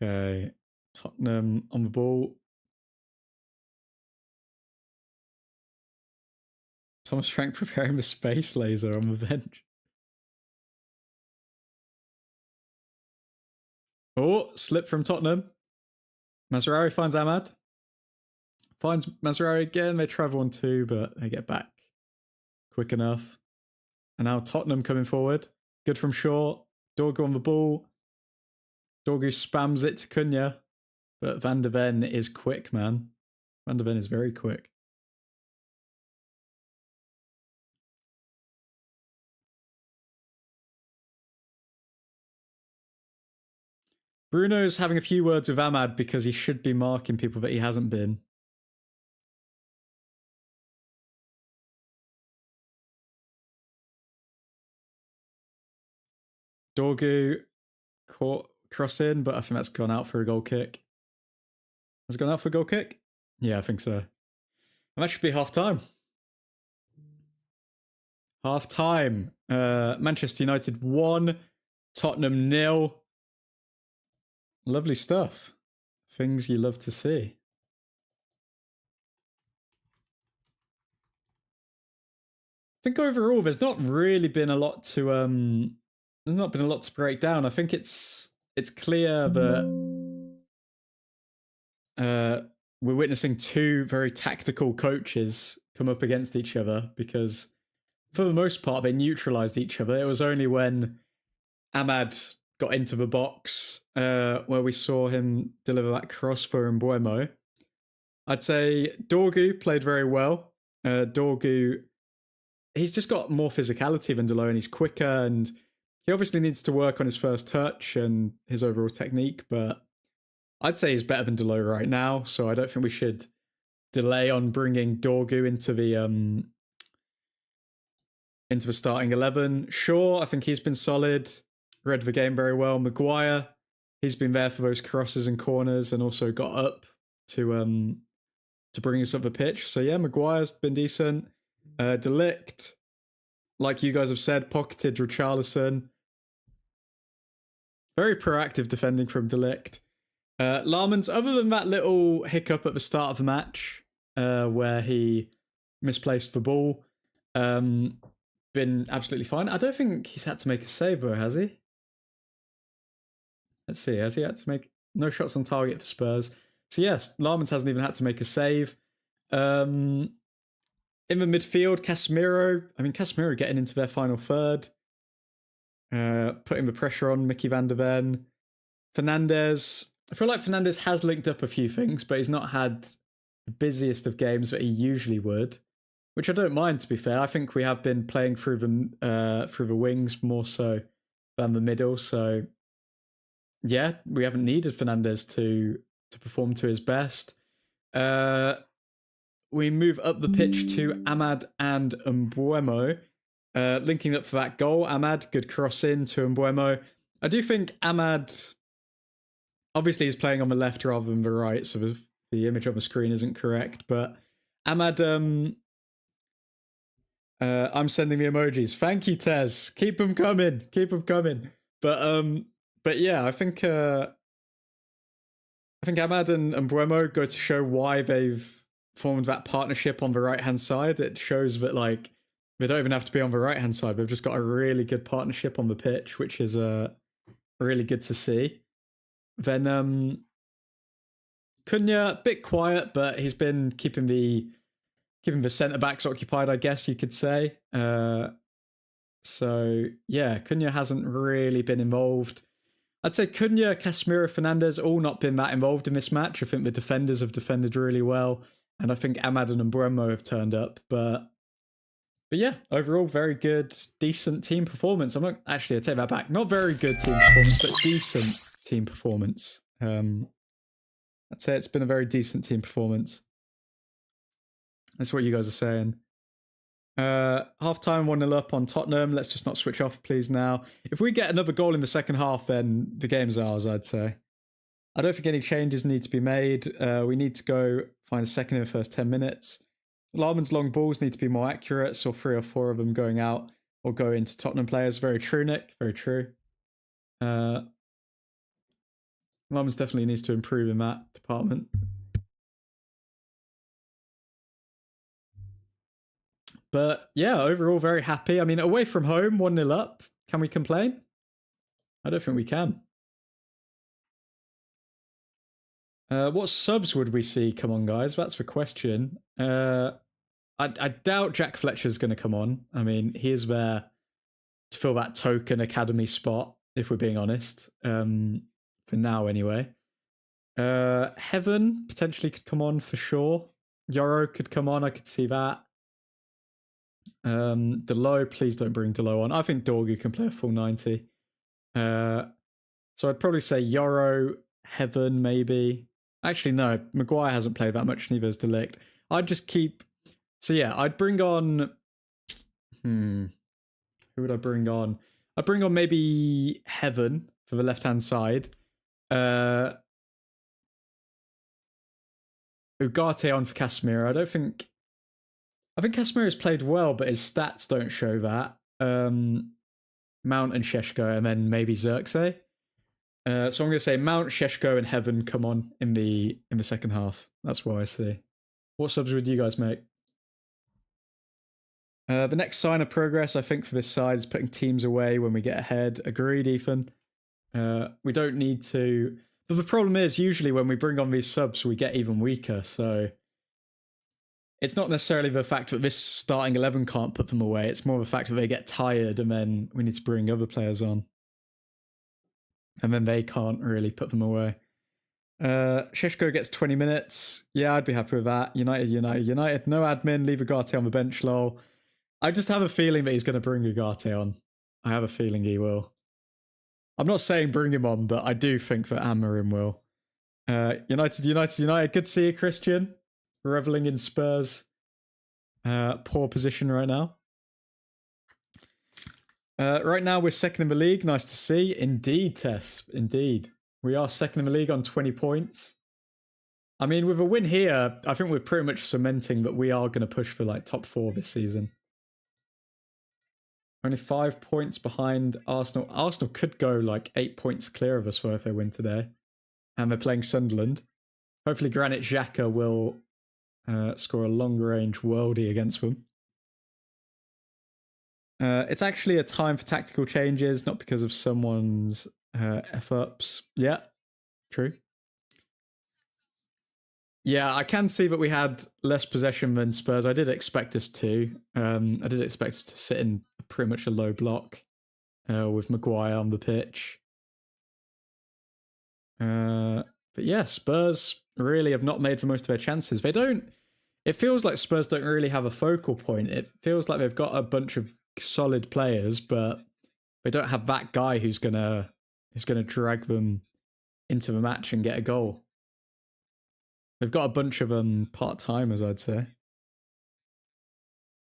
Okay. Tottenham on the ball. Thomas Frank preparing the space laser on the bench. Oh, slip from Tottenham. Mazraoui finds Ahmad. Finds Mazraoui again. They travel on 2, but they get back quick enough. And now Tottenham coming forward. Good from Shaw. Dorgu on the ball. Dorgu spams it to Cunha. But Van de Ven is quick, man. Van de Ven is very quick. Bruno's having a few words with Ahmad because he should be marking people that he hasn't been. Dorgu caught cross in, but I think that's gone out for a goal kick. Has it gone out for a goal kick? Yeah, I think so. And that should be half time. Half time. Manchester United 1, Tottenham 0. Lovely stuff. Things you love to see. I think overall there's not really been a lot to there's not been a lot to break down. I think it's clear that we're witnessing 2 very tactical coaches come up against each other, because for the most part they neutralized each other. It was only when Ahmad got into the box where we saw him deliver that cross for Mbeumo. I'd say Dorgu played very well. Dorgu, he's just got more physicality than Delo, and he's quicker, and he obviously needs to work on his first touch and his overall technique, but I'd say he's better than Delo right now, so I don't think we should delay on bringing Dorgu into the starting 11. Shaw, I think he's been solid. Read the game very well. Maguire, he's been there for those crosses and corners, and also got up to to bring us up the pitch. So yeah, Maguire's been decent. De Ligt, like you guys have said, pocketed Richarlison. Very proactive defending from De Ligt. Larmans, other than that little hiccup at the start of the match, where he misplaced the ball, been absolutely fine. I don't think he's had to make a save though, has he? Let's see, has he had to make no shots on target for Spurs? So yes, Larmans hasn't even had to make a save. In the midfield, Casemiro getting into their final third, putting the pressure on Mickey van der Ven. Fernandes, I feel like Fernandes has linked up a few things, but he's not had the busiest of games that he usually would, which I don't mind, to be fair. I think we have been playing through the wings more so than the middle, so yeah, we haven't needed Fernandes to perform to his best. We move up the pitch to Ahmad and Mbeumo, linking up for that goal. Ahmad, good cross in to Mbeumo. I do think Ahmad, obviously he's playing on the left rather than the right, so the image on the screen isn't correct, but Ahmad, I'm sending the emojis. Thank you, Tez. Keep them coming. Keep them coming. But yeah, I think Ahmad and Mbeumo go to show why they've formed that partnership on the right-hand side. It shows that, like, they don't even have to be on the right-hand side. They've just got a really good partnership on the pitch, which is really good to see. Then Cunha, a bit quiet, but he's been keeping the centre-backs occupied, I guess you could say. So, yeah, Cunha hasn't really been involved. I'd say Cunha, Casemiro, Fernandes all not been that involved in this match. I think the defenders have defended really well, and I think Ahmad and Mbeumo have turned up. But yeah, overall, very good, decent team performance. I'm not actually, I take that back. Not very good team performance, but decent team performance. I'd say it's been a very decent team performance. That's what you guys are saying. Half-time 1-0 up on Tottenham. Let's just not switch off, please, now. If we get another goal in the second half, then the game's ours, I'd say. I don't think any changes need to be made. We need to go find a second in the first 10 minutes. Larman's long balls need to be more accurate, so 3 or 4 of them going out or go into Tottenham players. Very true, Nick. Very true. Larman's definitely needs to improve in that department. But yeah, overall, very happy. I mean, away from home, 1-0 up. Can we complain? I don't think we can. What subs would we see? Come on, guys. That's the question. I doubt Jack Fletcher's going to come on. I mean, he is there to fill that token academy spot, if we're being honest. For now, anyway. Heaven potentially could come on for sure. Yoro could come on. I could see that. Delo, please don't bring Delo on. I think Dorgu can play a full 90. So I'd probably say Yoro, Heaven, maybe. Actually, no. Maguire hasn't played that much, neither has De Ligt. I'd just keep... So yeah, I'd bring on... Who would I bring on? I'd bring on maybe Heaven for the left-hand side. Ugarte on for Casemiro. I think Casemiro's played well, but his stats don't show that. Mount and Sheshko, and then maybe Xerxes. So I'm going to say Mount, Sheshko, and Heaven come on in the second half. That's what I see. What subs would you guys make? The next sign of progress, I think, for this side is putting teams away when we get ahead. Agreed, Ethan. We don't need to... But the problem is, usually when we bring on these subs, we get even weaker, so... It's not necessarily the fact that this starting 11 can't put them away. It's more the fact that they get tired and then we need to bring other players on. And then they can't really put them away. Sheshko gets 20 minutes. Yeah, I'd be happy with that. United. No admin, leave Ugarte on the bench, lol. I just have a feeling that he's going to bring Ugarte on. I have a feeling he will. I'm not saying bring him on, but I do think that Amorim will. United. Good to see you, Christian. Reveling in Spurs' poor position right now. Right now, we're second in the league. Nice to see. Indeed, Tess. Indeed. We are second in the league on 20 points. I mean, with a win here, I think we're pretty much cementing that we are going to push for like top 4 this season. Only 5 points behind Arsenal. Arsenal could go like 8 points clear of us if they win today. And they're playing Sunderland. Hopefully Granit Xhaka will score a long-range worldie against them. It's actually a time for tactical changes, not because of someone's F-ups. Yeah, true. Yeah, I can see that we had less possession than Spurs. I did expect us to. I did expect us to sit in pretty much a low block with Maguire on the pitch. But yeah, Spurs really have not made the most of their chances. They don't. It feels like Spurs don't really have a focal point. It feels like they've got a bunch of solid players, but they don't have that guy who's gonna drag them into the match and get a goal. They've got a bunch of part-timers, I'd say.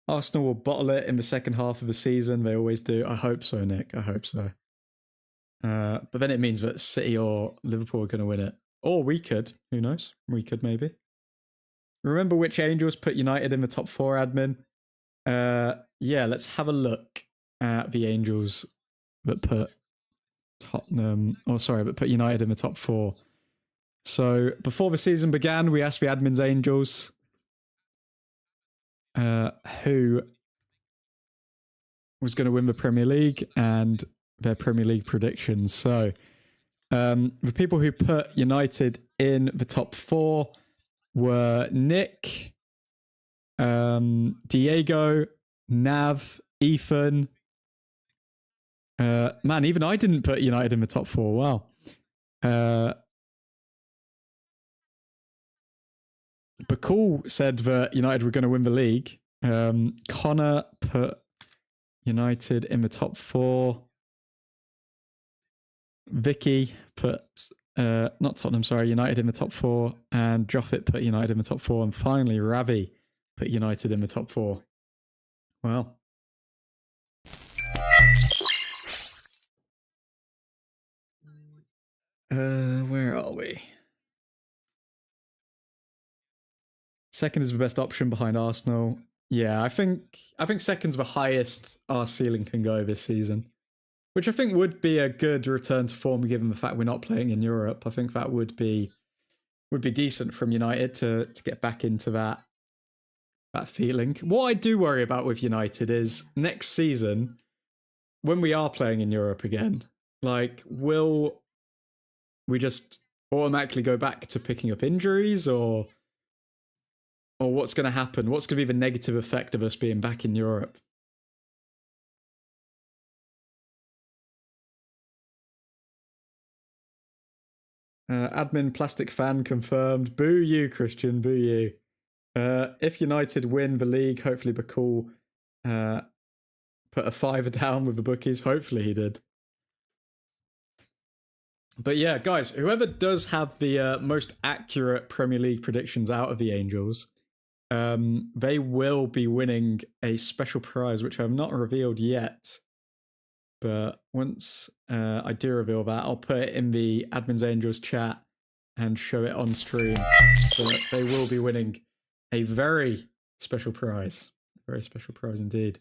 Arsenal will bottle it in the second half of the season. They always do. I hope so, Nick. I hope so. But then it means that City or Liverpool are going to win it. Or we could. Who knows? We could maybe. Remember which Angels put United in the top 4, admin? Yeah, let's have a look at the Angels that put put United in the top 4. So before the season began, we asked the admin's Angels who was going to win the Premier League and their Premier League predictions. So the people who put United in the top 4 were Nick, Diego, Nav, Ethan. Man, even I didn't put United in the top 4. Wow. Bakul said that United were going to win the league. Connor put United in the top 4. Vicky put not Tottenham, sorry, United in the top 4. And Joffit put United in the top 4. And finally, Ravi put United in the top 4. Wow. Where are we? Second is the best option behind Arsenal. Yeah, I think second's the highest our ceiling can go this season, which I think would be a good return to form given the fact we're not playing in Europe. I think that would be decent from United to get back into that feeling. What I do worry about with United is next season when we are playing in Europe again, like will we just automatically go back to picking up injuries or what's going to happen? What's going to be the negative effect of us being back in Europe? Admin plastic fan confirmed. Boo you, Christian. Boo you. If United win the league, hopefully Bakul put a $5 down with the bookies. Hopefully he did. But yeah, guys, whoever does have the most accurate Premier League predictions out of the Angels, they will be winning a special prize, which I have not revealed yet. But once I do reveal that, I'll put it in the Admin's Angels chat and show it on stream. But they will be winning a very special prize. A very special prize indeed.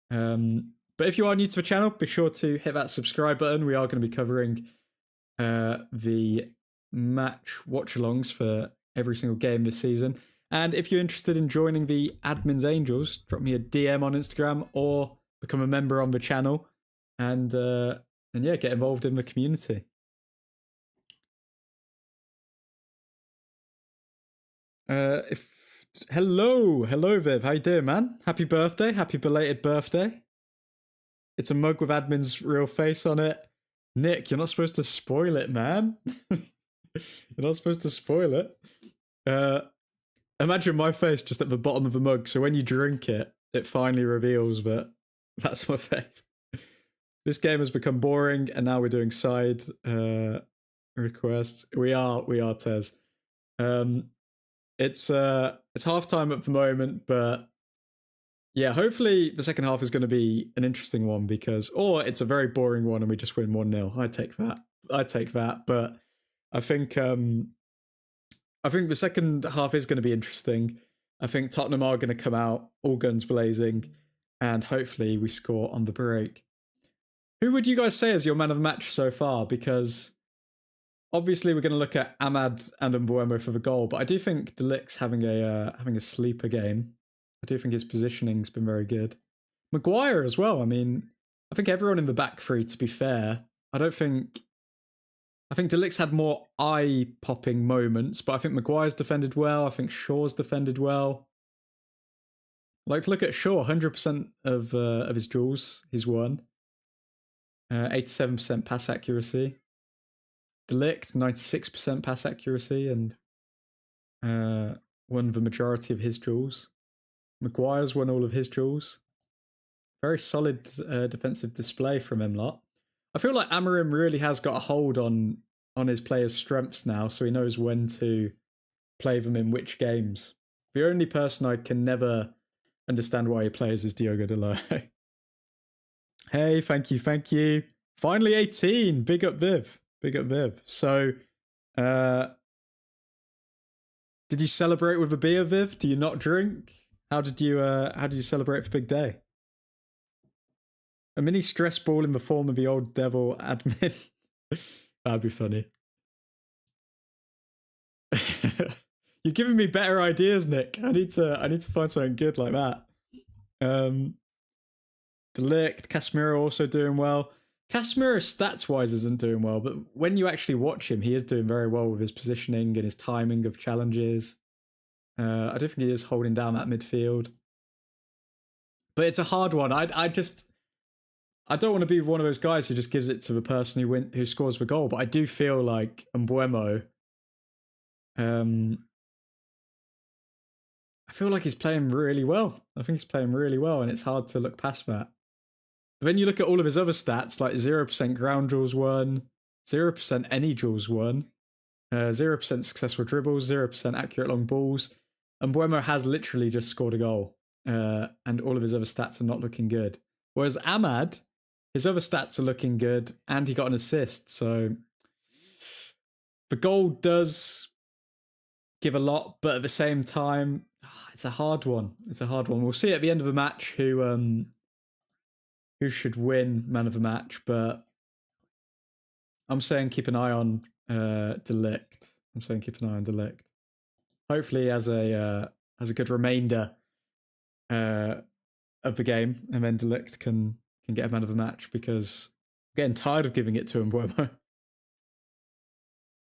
But if you are new to the channel, be sure to hit that subscribe button. We are going to be covering the match watch-alongs for every single game this season. And if you're interested in joining the Admin's Angels, drop me a DM on Instagram or become a member on the channel and yeah, get involved in the community. Hello Viv, how you doing, man? Happy birthday, happy belated birthday. It's a mug with Admin's real face on it. Nick, you're not supposed to spoil it, man. You're not supposed to spoil it. Imagine my face just at the bottom of the mug, so when you drink it, it finally reveals that that's my face. This game has become boring, and now we're doing side requests. We are Tez. It's halftime at the moment, but yeah, hopefully the second half is going to be an interesting one or it's a very boring one and we just win 1-0. I'd take that. But I think I think the second half is going to be interesting. I think Tottenham are going to come out all guns blazing, and hopefully we score on the break. Who would you guys say is your man of the match so far? Because obviously we're going to look at Ahmad and Mbeumo for the goal, but I do think De Ligt's having a sleeper game. I do think his positioning's been very good. Maguire as well. I mean, I think everyone in the back three, to be fair. I think De Ligt's had more eye-popping moments, but I think Maguire's defended well. I think Shaw's defended well. Like, look at Shaw, 100% of his duels he's won. 87% pass accuracy. De Ligt, 96% pass accuracy and won the majority of his duels. Maguire's won all of his duels. Very solid defensive display from him lot. I feel like Amorim really has got a hold on his players' strengths now, so he knows when to play them in which games. The only person I can never understand why he plays is Diogo Dalot. Hey, thank you. Finally 18. Big up Viv. So, did you celebrate with a beer, Viv? Do you not drink? How did you celebrate for Big Day? A mini stress ball in the form of the old devil admin. That'd be funny. You're giving me better ideas, Nick. I need to find something good like that. De Ligt, Casemiro also doing well. Casemiro stats-wise isn't doing well, but when you actually watch him, he is doing very well with his positioning and his timing of challenges. I don't think he is holding down that midfield. But it's a hard one. I don't want to be one of those guys who just gives it to the person who scores the goal, but I do feel like Mbeumo, I feel like he's playing really well. I think he's playing really well, and it's hard to look past that. But then you look at all of his other stats, like 0% ground duels won, 0% any duels won, 0% successful dribbles, 0% accurate long balls. And Mbeumo has literally just scored a goal, and all of his other stats are not looking good. Whereas Ahmad, his other stats are looking good, and he got an assist. So the goal does give a lot, but at the same time, it's a hard one. We'll see at the end of the match who should win man of the match, but I'm saying keep an eye on De Ligt. Hopefully as a good remainder of the game, and then De Ligt can get a man of the match, because I'm getting tired of giving it to Mbeumo.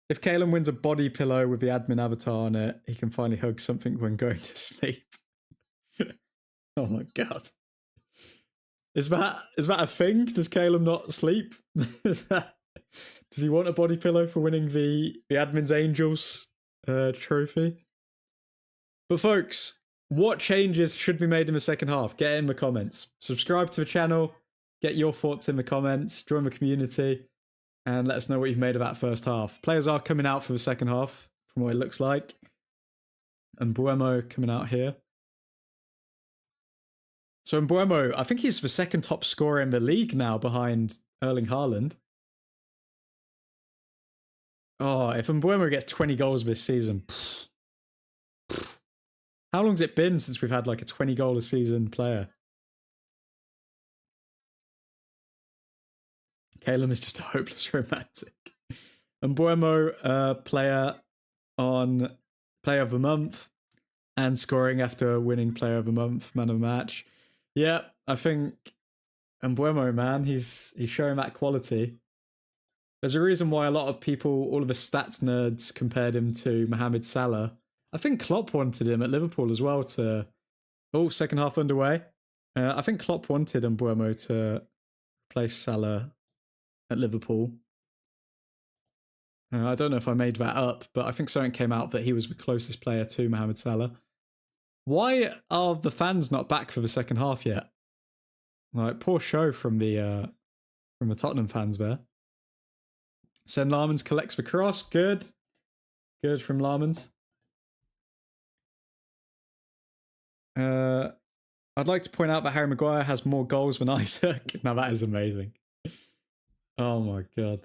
If Kalen wins a body pillow with the admin avatar on it, he can finally hug something when going to sleep. Oh my god. Is that a thing? Does Caleb not sleep? Does he want a body pillow for winning the Admin's Angels trophy? But folks, what changes should be made in the second half? Get in the comments. Subscribe to the channel. Get your thoughts in the comments. Join the community. And let us know what you've made of that first half. Players are coming out for the second half, from what it looks like. And Mbeumo coming out here. So Mbeumo, I think he's the second top scorer in the league now, behind Erling Haaland. Oh, if Mbeumo gets 20 goals this season. How long's it been since we've had like a 20 goal a season player? Calum is just a hopeless romantic. Mbeumo, player of the month, and scoring after winning player of the month, man of the match. Yeah, I think Mbeumo, man, he's showing that quality. There's a reason why a lot of people, all of the stats nerds, compared him to Mohamed Salah. I think Klopp wanted him at Liverpool as well to... Oh, second half underway. I think Klopp wanted Mbeumo to replace Salah at Liverpool. I don't know if I made that up, but I think something came out that he was the closest player to Mohamed Salah. Why are the fans not back for the second half yet? Like, poor show from the Tottenham fans there. Sen Larmans collects the cross. Good from Larmans. I'd like to point out that Harry Maguire has more goals than Isaac. Now that is amazing. Oh my god.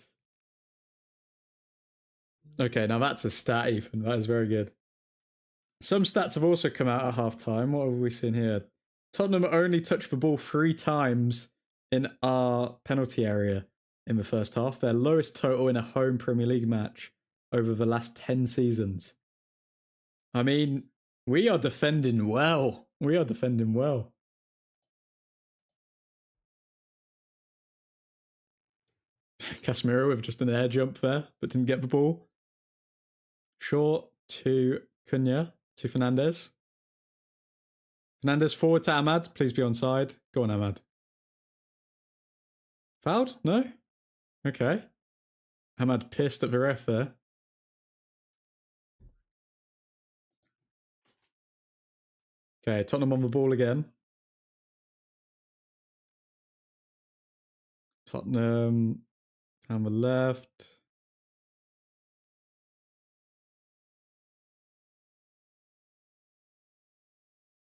Okay, now that's a stat, Ethan. That is very good. Some stats have also come out at half-time. What have we seen here? Tottenham only touched the ball 3 times in our penalty area in the first half. Their lowest total in a home Premier League match over the last 10 seasons. I mean, we are defending well. We are defending well. Casemiro with just an air jump there, but didn't get the ball. Short to Cunha, to Fernandes. Fernandes forward to Ahmad. Please be onside. Go on, Ahmad. Fouled? No? Okay. Ahmad pissed at the ref there. Okay, Tottenham on the ball again. Tottenham down the left.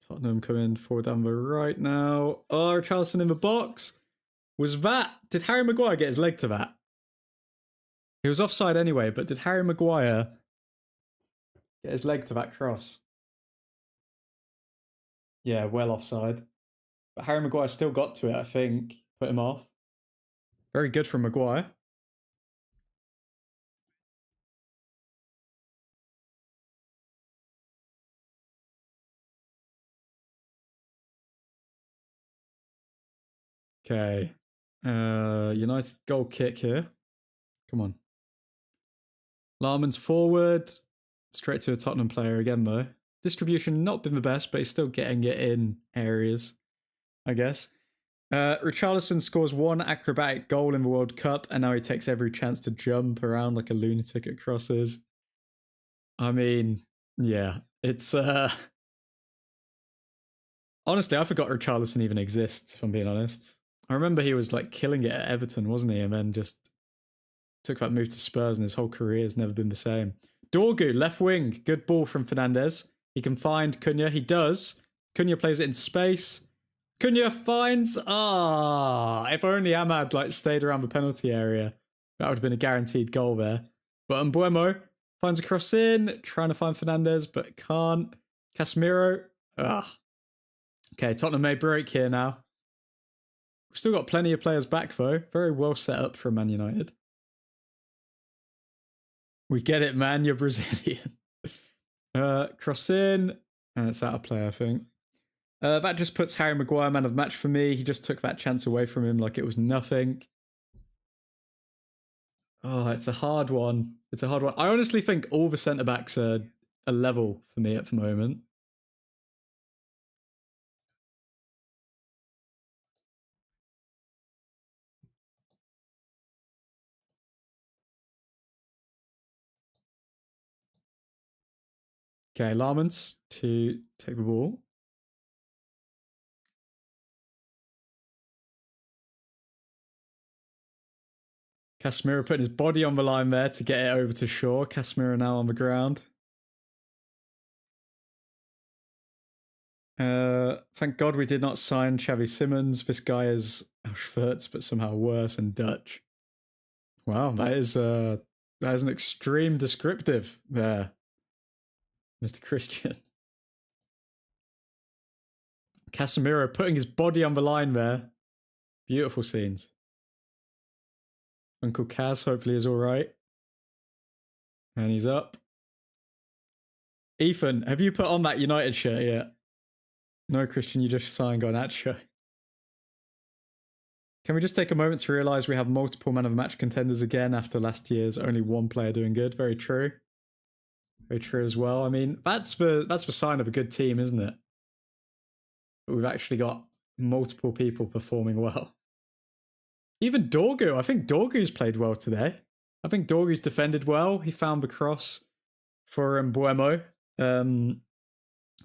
Tottenham coming forward down the right now. Oh, Richarlison in the box. Was that... Did Harry Maguire get his leg to that? He was offside anyway, but did Harry Maguire get his leg to that cross? Yeah, well offside. But Harry Maguire still got to it, I think. Put him off. Very good from Maguire. Okay. United goal kick here. Come on. Larman's forward. Straight to a Tottenham player again, though. Distribution not been the best, but he's still getting it in areas, I guess. Richarlison scores 1 acrobatic goal in the World Cup, and now he takes every chance to jump around like a lunatic at crosses. I mean, yeah, it's... Honestly, I forgot Richarlison even exists, if I'm being honest. I remember he was like killing it at Everton, wasn't he? And then just took that move to Spurs, and his whole career has never been the same. Dorgu, left wing. Good ball from Fernandes. He can find Cunha. He does. Cunha plays it in space. Cunha finds... if only Ahmad like stayed around the penalty area. That would have been a guaranteed goal there. But Mbuemo finds a cross in. Trying to find Fernandes, but can't. Casemiro. Okay, Tottenham may break here now. We've still got plenty of players back, though. Very well set up for Man United. We get it, man. You're Brazilian. Cross in. And it's out of play, I think. That just puts Harry Maguire man of match for me. He just took that chance away from him like it was nothing. Oh, it's a hard one. It's a hard one. I honestly think all the centre-backs are a level for me at the moment. Okay, Larmans to take the ball. Casemiro putting his body on the line there to get it over to Shaw. Casemiro now on the ground. Thank God we did not sign Xavi Simons. This guy is Auschwitz, but somehow worse and Dutch. Wow, that is an extreme descriptive there, Mr. Christian. Casemiro putting his body on the line there. Beautiful scenes. Uncle Kaz hopefully is all right. And he's up. Ethan, have you put on that United shirt yet? No, Christian, you just signed Garnacho. Can we just take a moment to realise we have multiple man of the match contenders again after last year's only one player doing good? Very true. Very true as well. I mean, that's the sign of a good team, isn't it? But we've actually got multiple people performing well. Even Dorgu. I think Dorgu's played well today. I think Dorgu's defended well. He found the cross for Mbuemo.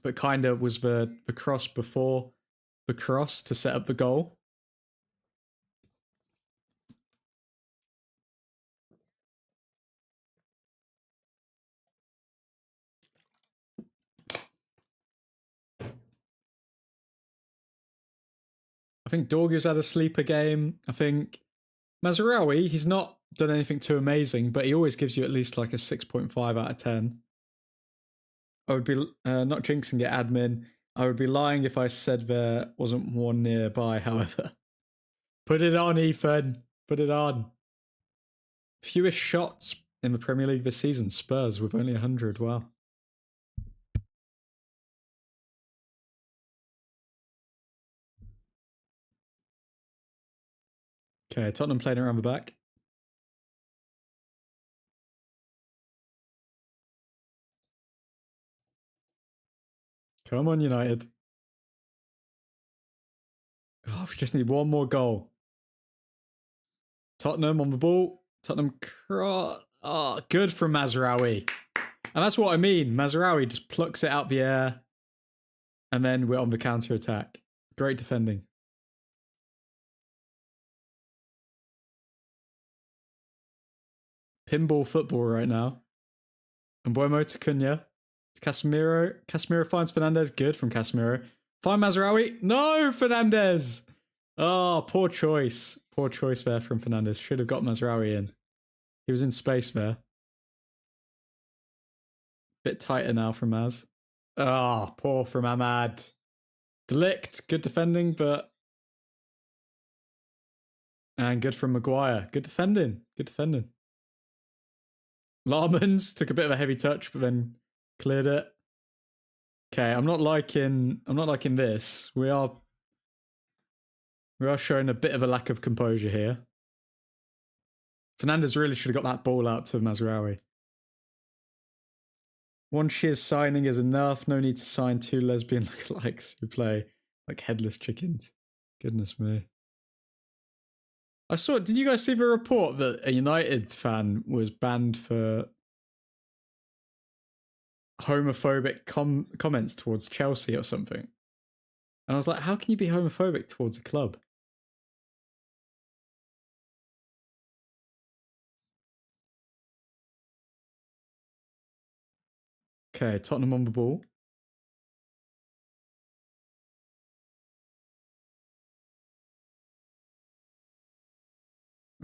But kind of was the cross before the cross to set up the goal. I think Dorgu's had a sleeper game. I think Mazraoui, he's not done anything too amazing, but he always gives you at least like a 6.5 out of 10. I would be not jinxing it, admin. I would be lying if I said there wasn't one nearby, however. Put it on, Ethan. Put it on. Fewest shots in the Premier League this season. Spurs with only 100. Wow. Okay, Tottenham playing around the back. Come on, United. Oh, we just need one more goal. Tottenham on the ball. Tottenham cross. Oh, good from Mazraoui. And that's what I mean. Mazraoui just plucks it out the air. And then we're on the counter-attack. Great defending. Pinball football right now. And Mbuemo to Cunha. Casemiro. Casemiro finds Fernandez. Good from Casemiro. Find Mazraoui. No, Fernandez. Oh, poor choice. Poor choice there from Fernandez. Should have got Mazraoui in. He was in space there. Bit tighter now from Maz. Oh, poor from Ahmad. Delict. Good defending, but... And good from Maguire. Good defending. Good defending. Larmans took a bit of a heavy touch, but then cleared it. Okay, I'm not liking this. We are showing a bit of a lack of composure here. Fernandez really should have got that ball out to Mazraoui. One sheer signing is enough. No need to sign two lesbian lookalikes who play like headless chickens. Goodness me. I saw. Did you guys see the report that a United fan was banned for homophobic comments towards Chelsea or something? And I was like, how can you be homophobic towards a club? Okay, Tottenham on the ball.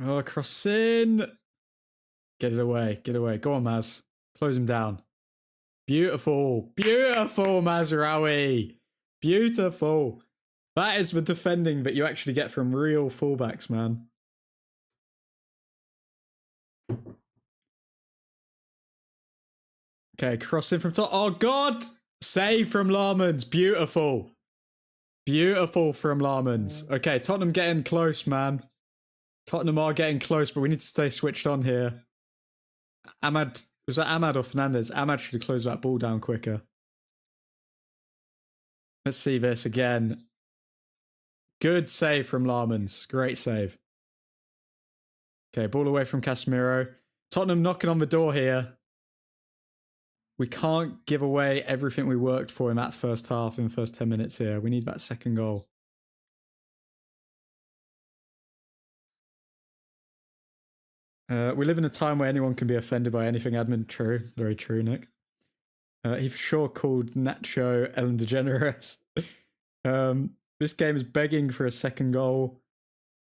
Oh, cross in. Get it away. Get away. Go on, Maz. Close him down. Beautiful. Beautiful, Mazraoui. Beautiful. That is the defending that you actually get from real fullbacks, man. Okay, cross in from top. Oh, God. Save from Larmans. Beautiful. Beautiful from Larmans. Okay, Tottenham getting close, man. Tottenham are getting close, but we need to stay switched on here. Ahmad, was that Ahmad or Fernandez? Ahmad should have closed that ball down quicker. Let's see this again. Good save from Larmans. Great save. Okay, ball away from Casemiro. Tottenham knocking on the door here. We can't give away everything we worked for in that first half, in the first 10 minutes here. We need that second goal. We live in a time where anyone can be offended by anything, admin. True. Very true, Nick. He for sure called Nacho Ellen DeGeneres. This game is begging for a second goal.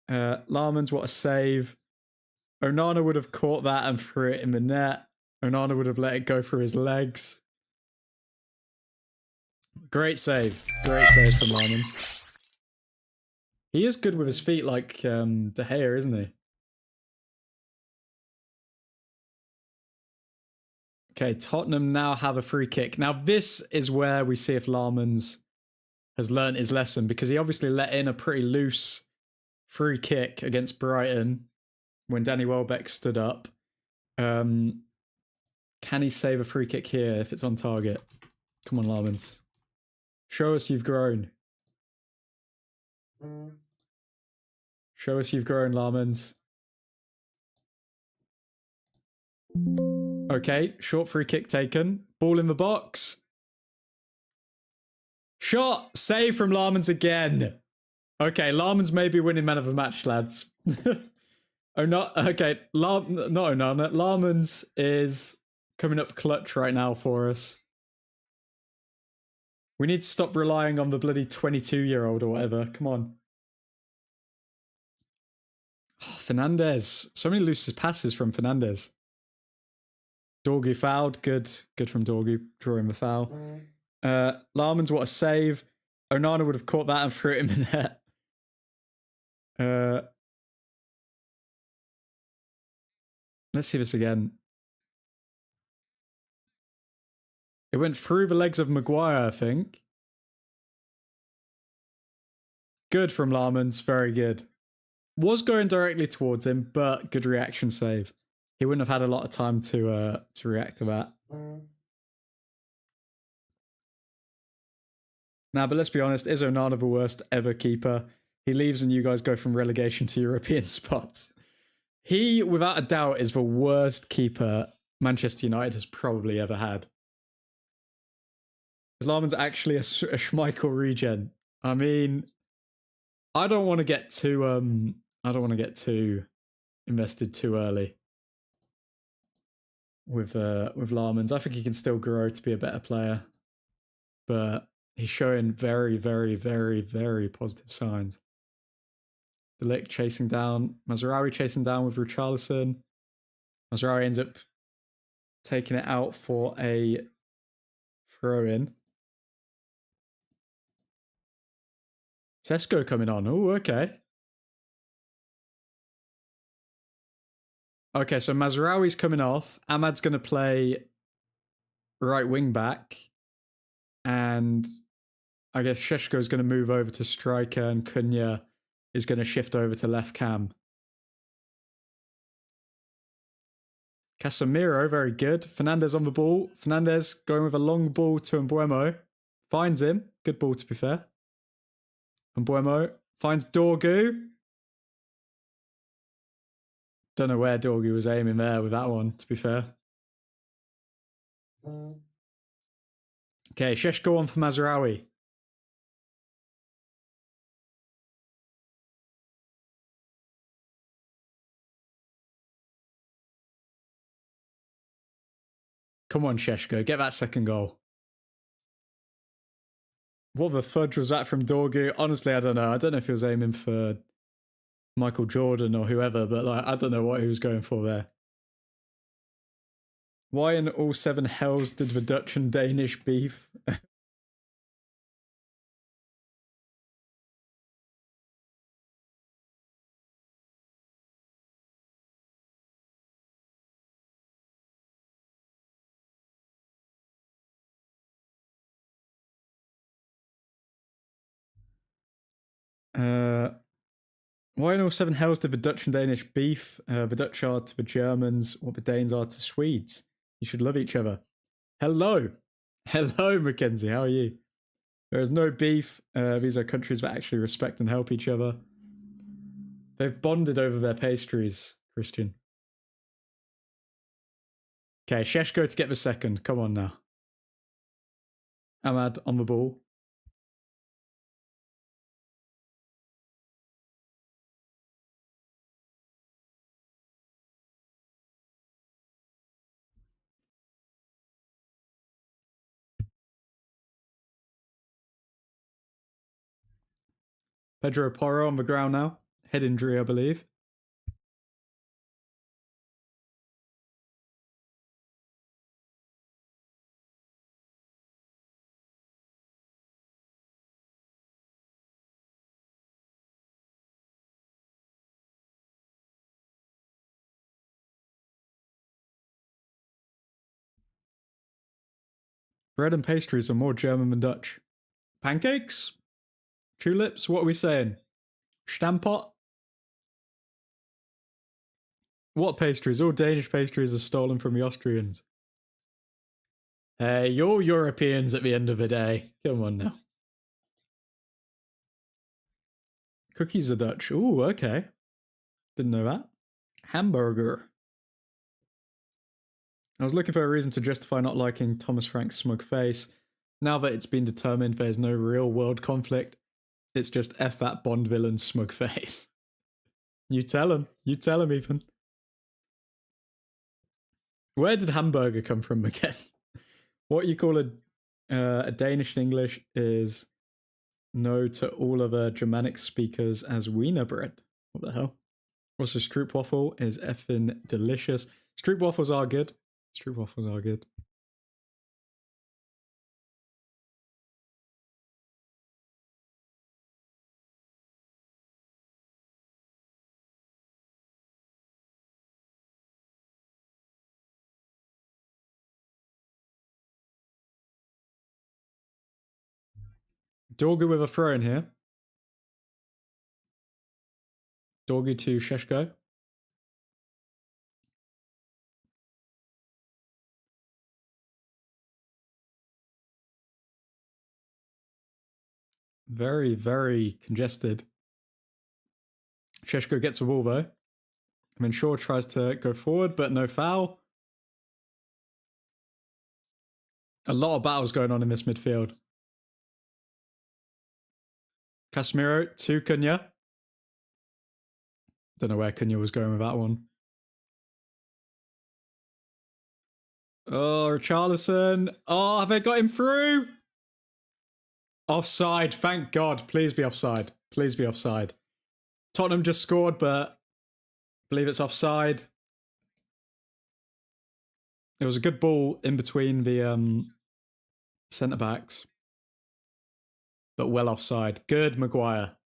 Larmans, what a save. Onana would have caught that and threw it in the net. Onana would have let it go through his legs. Great save. Great save from Larmans. He is good with his feet like De Gea, isn't he? Okay, Tottenham now have a free kick. Now this is where we see if Larmans has learnt his lesson, because he obviously let in a pretty loose free kick against Brighton when Danny Welbeck stood up. Can he save a free kick here if it's on target? Come on, Larmans. Show us you've grown. Show us you've grown, Larmans. Okay, short free kick taken. Ball in the box. Shot! Save from Larmans again. Okay, Larmans may be winning man of the match, lads. Oh, not okay. Not Onana. Larmans is coming up clutch right now for us. We need to stop relying on the bloody 22-year-old or whatever. Come on. Oh, Fernandez. So many loose passes from Fernandez. Dorgu fouled. Good from Dorgu, drawing the foul. Larman's, what a save. Onana would have caught that and threw it in the net. Let's see this again. It went through the legs of Maguire, I think. Good from Larman's, very good. Was going directly towards him, but good reaction save. He wouldn't have had a lot of time to react to that. Now, but let's be honest, is Onana the worst ever keeper? He leaves and you guys go from relegation to European spots. He, without a doubt, is the worst keeper Manchester United has probably ever had. Larman's actually a Schmeichel regen. I mean, I don't want to get too invested too early with Larman's. I think he can still grow to be a better player, but he's showing very, very, very, very positive signs. De Ligt chasing down, Mazraoui chasing down with Richarlison. Mazraoui ends up taking it out for a throw-in. Sesko coming on. Oh, okay. Okay, so Mazraoui's coming off. Ahmad's going to play right wing back. And I guess Šeško's going to move over to striker and Cunha is going to shift over to left cam. Casemiro, very good. Fernandez on the ball. Fernandez going with a long ball to Mbuemo. Finds him. Good ball, to be fair. Mbuemo finds Dorgu. Don't know where Dorgu was aiming there with that one, to be fair. Okay, Šeško on for Mazraoui. Come on, Šeško, get that second goal. What the fudge was that from Dorgu? Honestly, I don't know. I don't know if he was aiming for Michael Jordan or whoever, but like I don't know what he was going for there. Why in all seven hells did the Dutch and Danish beef? Why in all seven hells did the Dutch and Danish beef? The Dutch are to the Germans what the Danes are to Swedes. You should love each other. Hello. Hello, Mackenzie. How are you? There is no beef. These are countries that actually respect and help each other. They've bonded over their pastries, Christian. Okay, Šeško to get the second. Come on now. Ahmad on the ball. Pedro Porro on the ground now. Head injury, I believe. Bread and pastries are more German than Dutch. Pancakes? Tulips? What are we saying? Stamppot? What pastries? All Danish pastries are stolen from the Austrians. Hey, you're Europeans at the end of the day. Come on now. Cookies are Dutch. Ooh, okay. Didn't know that. Hamburger. I was looking for a reason to justify not liking Thomas Frank's smug face. Now that it's been determined there's no real world conflict, it's just F that Bond villain's smug face. You tell him. You tell him, Ethan. Where did hamburger come from again? What you call a Danish in English is no to all other Germanic speakers as wiener bread. What the hell? Also, stroopwafel is effing delicious. Stroopwafels are good. Stroopwafels are good. Dorgu with a throw in here. Dorgu to Sheshko. Very, very congested. Sheshko gets the ball though. I mean, Shaw tries to go forward, but no foul. A lot of battles going on in this midfield. Casemiro to Cunha. Don't know where Cunha was going with that one. Oh, Richarlison. Oh, have they got him through? Offside. Thank God. Please be offside. Please be offside. Tottenham just scored, but I believe it's offside. It was a good ball in between the centre-backs. But well offside. Good, Maguire.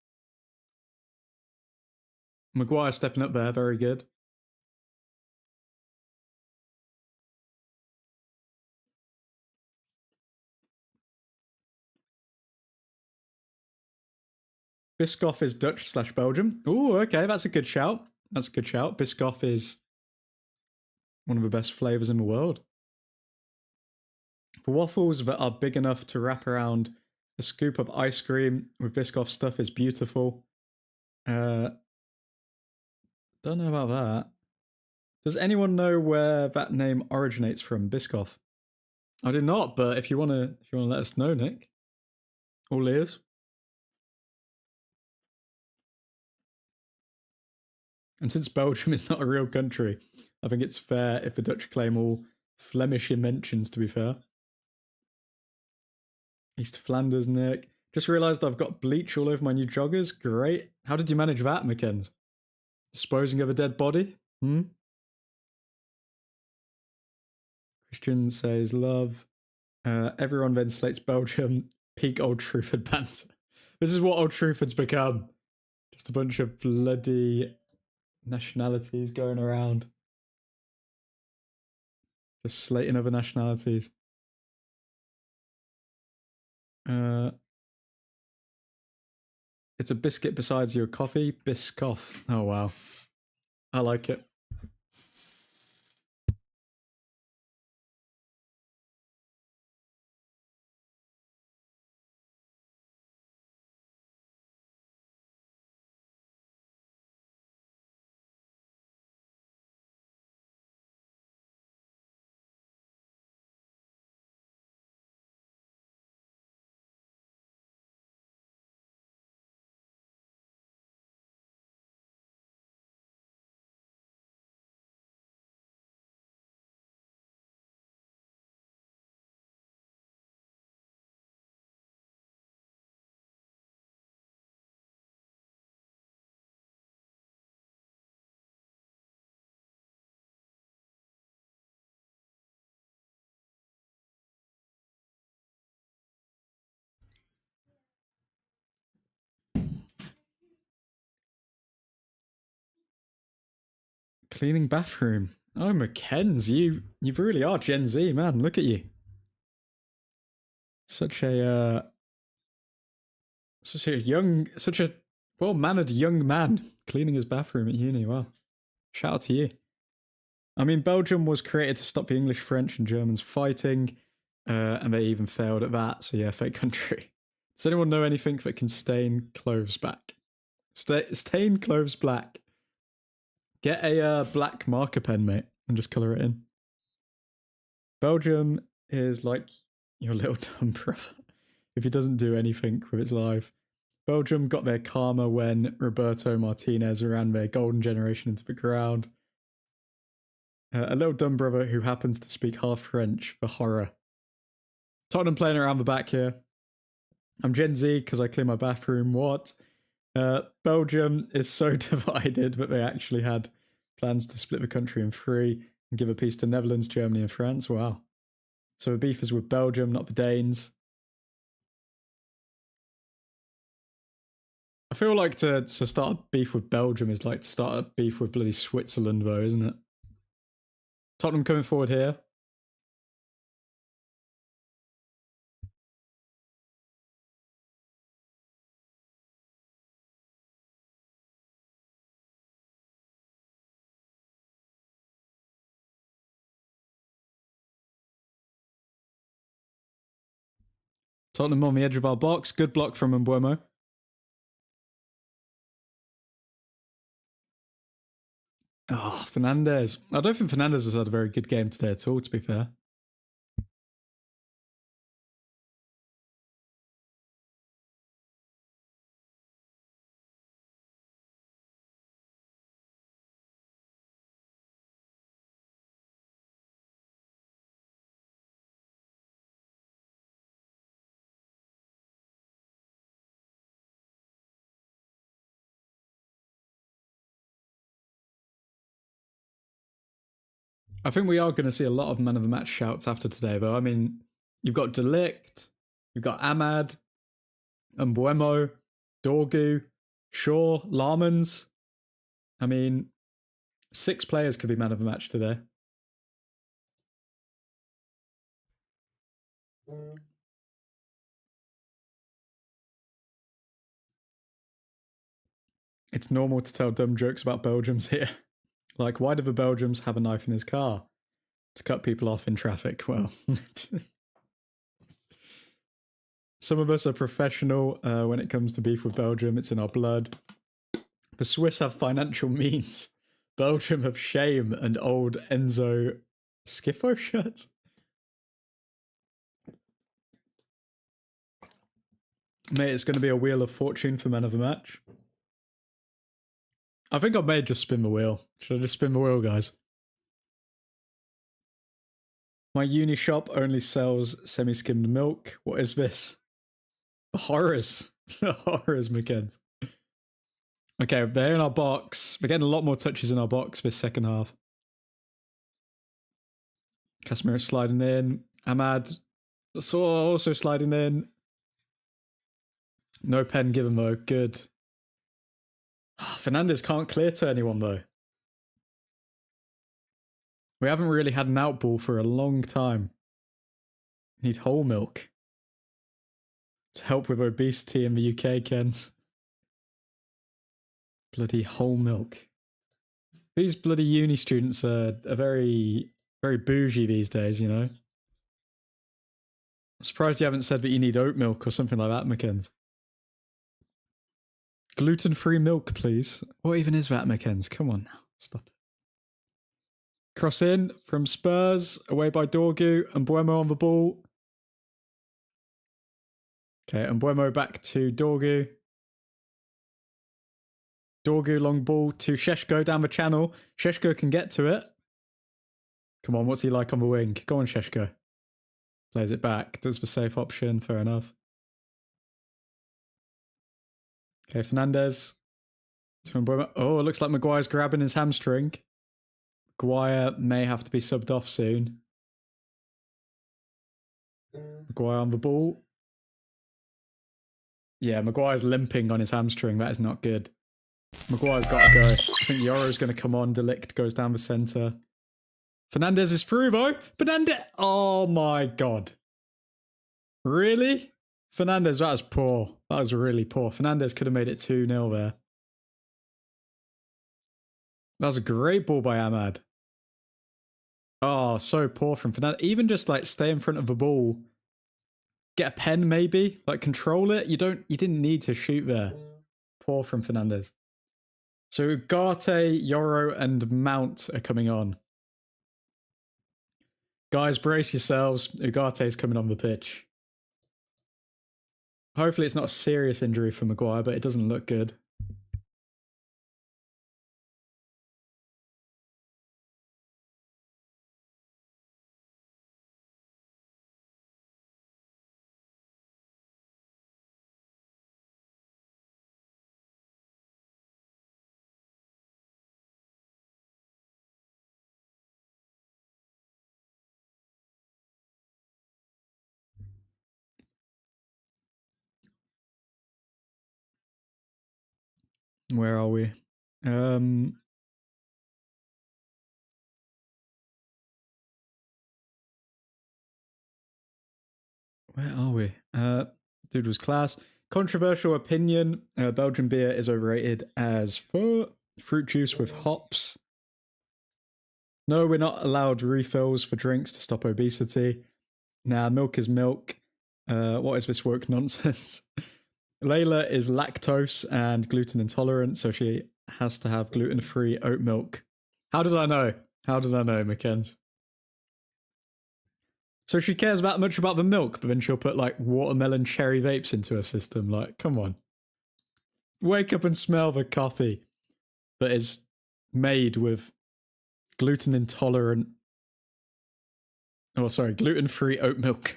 Maguire stepping up there. Very good. Biscoff is Dutch/Belgium. Ooh, okay, that's a good shout. That's a good shout. Biscoff is one of the best flavours in the world. For waffles that are big enough to wrap around a scoop of ice cream with Biscoff stuff is beautiful. Don't know about that. Does anyone know where that name originates from, Biscoff? I do not, but if you wanna let us know, Nick, all ears. And since Belgium is not a real country, I think it's fair if the Dutch claim all Flemish inventions, to be fair. East Flanders, Nick. Just realised I've got bleach all over my new joggers. Great. How did you manage that, McKenz? Disposing of a dead body? Christian says love. Everyone then slates Belgium. Peak Old Trafford banter. This is what Old Trafford's become. Just a bunch of bloody nationalities going around. Just slating other nationalities. It's a biscuit besides your coffee. Biscoff. Oh, wow. I like it. Cleaning bathroom. Oh, McKenz, you really are Gen Z, man. Look at you. Such a well-mannered young man cleaning his bathroom at uni. Wow. Shout out to you. I mean, Belgium was created to stop the English, French, and Germans fighting, and they even failed at that. So yeah, fake country. Does anyone know anything that can stain clothes back? Stain clothes black. Get a black marker pen, mate, and just colour it in. Belgium is like your little dumb brother if he doesn't do anything with its life. Belgium got their karma when Roberto Martinez ran their golden generation into the ground. A little dumb brother who happens to speak half French, the horror. Tottenham playing around the back here. I'm Gen Z because I clean my bathroom. What? Belgium is so divided, but they actually had plans to split the country in three and give a piece to Netherlands, Germany, and France. Wow. So the beef is with Belgium, not the Danes. I feel like to start a beef with Belgium is like to start a beef with bloody Switzerland, though, isn't it? Tottenham coming forward here. Tottenham on the edge of our box. Good block from Mbeumo. Oh, Fernandes. I don't think Fernandes has had a very good game today at all, to be fair. I think we are going to see a lot of man of the match shouts after today, though. I mean, you've got De Ligt, you've got Ahmad, Mbeumo, Dorgu, Shaw, Larmans. I mean, 6 players could be man of the match today. It's normal to tell dumb jokes about Belgians here. Like, why do the Belgians have a knife in his car? To cut people off in traffic. Well, some of us are professional when it comes to beef with Belgium. It's in our blood. The Swiss have financial means. Belgium have shame and old Enzo Skiffo shirts. Mate, it's going to be a wheel of fortune for men of the match. I think I may just spin the wheel. Should I just spin the wheel, guys? My uni shop only sells semi-skimmed milk. What is this? The horrors. The horrors, McKenz. Okay, they're in our box. We're getting a lot more touches in our box this second half. Casemiro sliding in. Ahmad also sliding in. No pen given, though. Good. Fernandes can't clear to anyone, though. We haven't really had an outball for a long time. Need whole milk. To help with obesity in the UK, Kent. Bloody whole milk. These bloody uni students are very, very bougie these days, you know? I'm surprised you haven't said that you need oat milk or something like that, McKenz. Gluten-free milk, please. What even is that, McKenz? Come on now. Stop it. Cross in from Spurs, away by Dorgu, and Mbeumo on the ball. Okay, and Mbeumo back to Dorgu. Dorgu long ball to Sheshko down the channel. Sheshko can get to it. Come on, what's he like on the wing? Go on, Sheshko. Plays it back. Does the safe option. Fair enough. Okay, Fernandes. Oh, it looks like Maguire's grabbing his hamstring. Maguire may have to be subbed off soon. Maguire on the ball. Yeah, Maguire's limping on his hamstring. That is not good. Maguire's got to go. I think Yoro's going to come on. De Ligt goes down the centre. Fernandes is through, though. Fernandes. Oh, my God. Really? Fernandes, that was poor. That was really poor. Fernandes could have made it 2-0 there. That was a great ball by Ahmad. Oh, so poor from Fernandes. Even just like stay in front of the ball. Get a pen maybe. Like control it. You didn't need to shoot there. Poor from Fernandes. So Ugarte, Yoro and Mount are coming on. Guys, brace yourselves. Ugarte's coming on the pitch. Hopefully it's not a serious injury for Maguire, but it doesn't look good. Where are we? Where are we? Dude was class. Controversial opinion. Belgian beer is overrated as fruit juice with hops. No, we're not allowed refills for drinks to stop obesity. Nah, milk is milk. What is this woke nonsense? Layla is lactose and gluten intolerant, so she has to have gluten-free oat milk. How did I know? How did I know, McKenz? So she cares that much about the milk, but then she'll put like watermelon cherry vapes into her system. Like, come on. Wake up and smell the coffee that is made with gluten intolerant. Oh, sorry, gluten-free oat milk.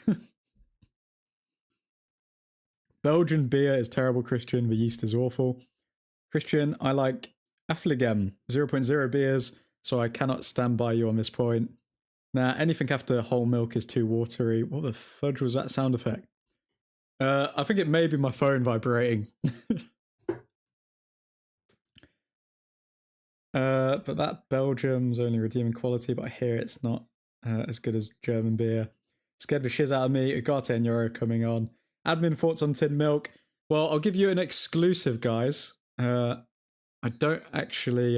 Belgian beer is terrible, Christian. The yeast is awful. Christian, I like Affligem 0.0 beers, so I cannot stand by you on this point. Nah, anything after whole milk is too watery. What the fudge was that sound effect? I think it may be my phone vibrating. But that Belgium's only redeeming quality, but I hear it's not as good as German beer. Scared the shiz out of me. Ugarte and Euro coming on. Admin thoughts on tin milk. Well, I'll give you an exclusive, guys. I don't actually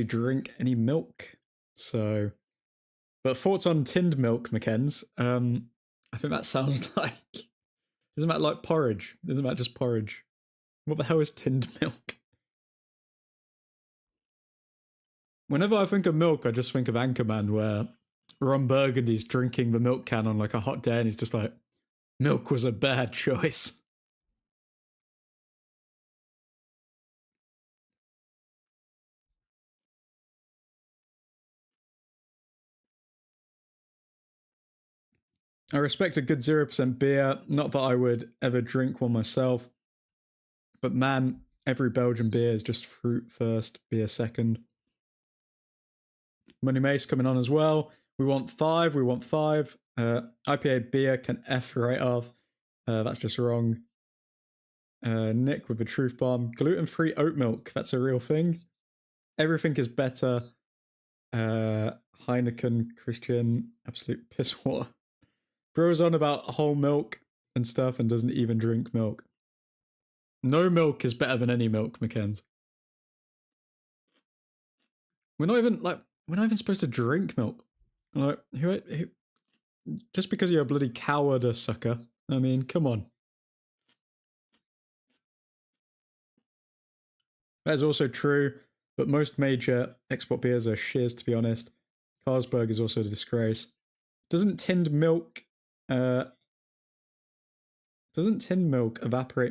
drink any milk. So, but thoughts on tinned milk, McKenz. I think that sounds like, isn't that like porridge? Isn't that just porridge? What the hell is tinned milk? Whenever I think of milk, I just think of Anchorman, where Ron Burgundy's drinking the milk can on like a hot day, and he's just like, "Milk was a bad choice." I respect a good 0% beer. Not that I would ever drink one myself, but man, every Belgian beer is just fruit first, beer second. Money Mace coming on as well. We want 5. We want 5. IPA beer can F right off. That's just wrong. Nick with the truth bomb. Gluten-free oat milk. That's a real thing. Everything is better. Heineken, Christian, absolute piss water. Bro's on about whole milk and stuff and doesn't even drink milk. No milk is better than any milk, McKenz. We're not even supposed to drink milk. Like, who just because you're a bloody coward, a sucker. I mean, come on. That is also true, but most major export beers are shiz, to be honest. Carlsberg is also a disgrace. Doesn't tinned milk evaporate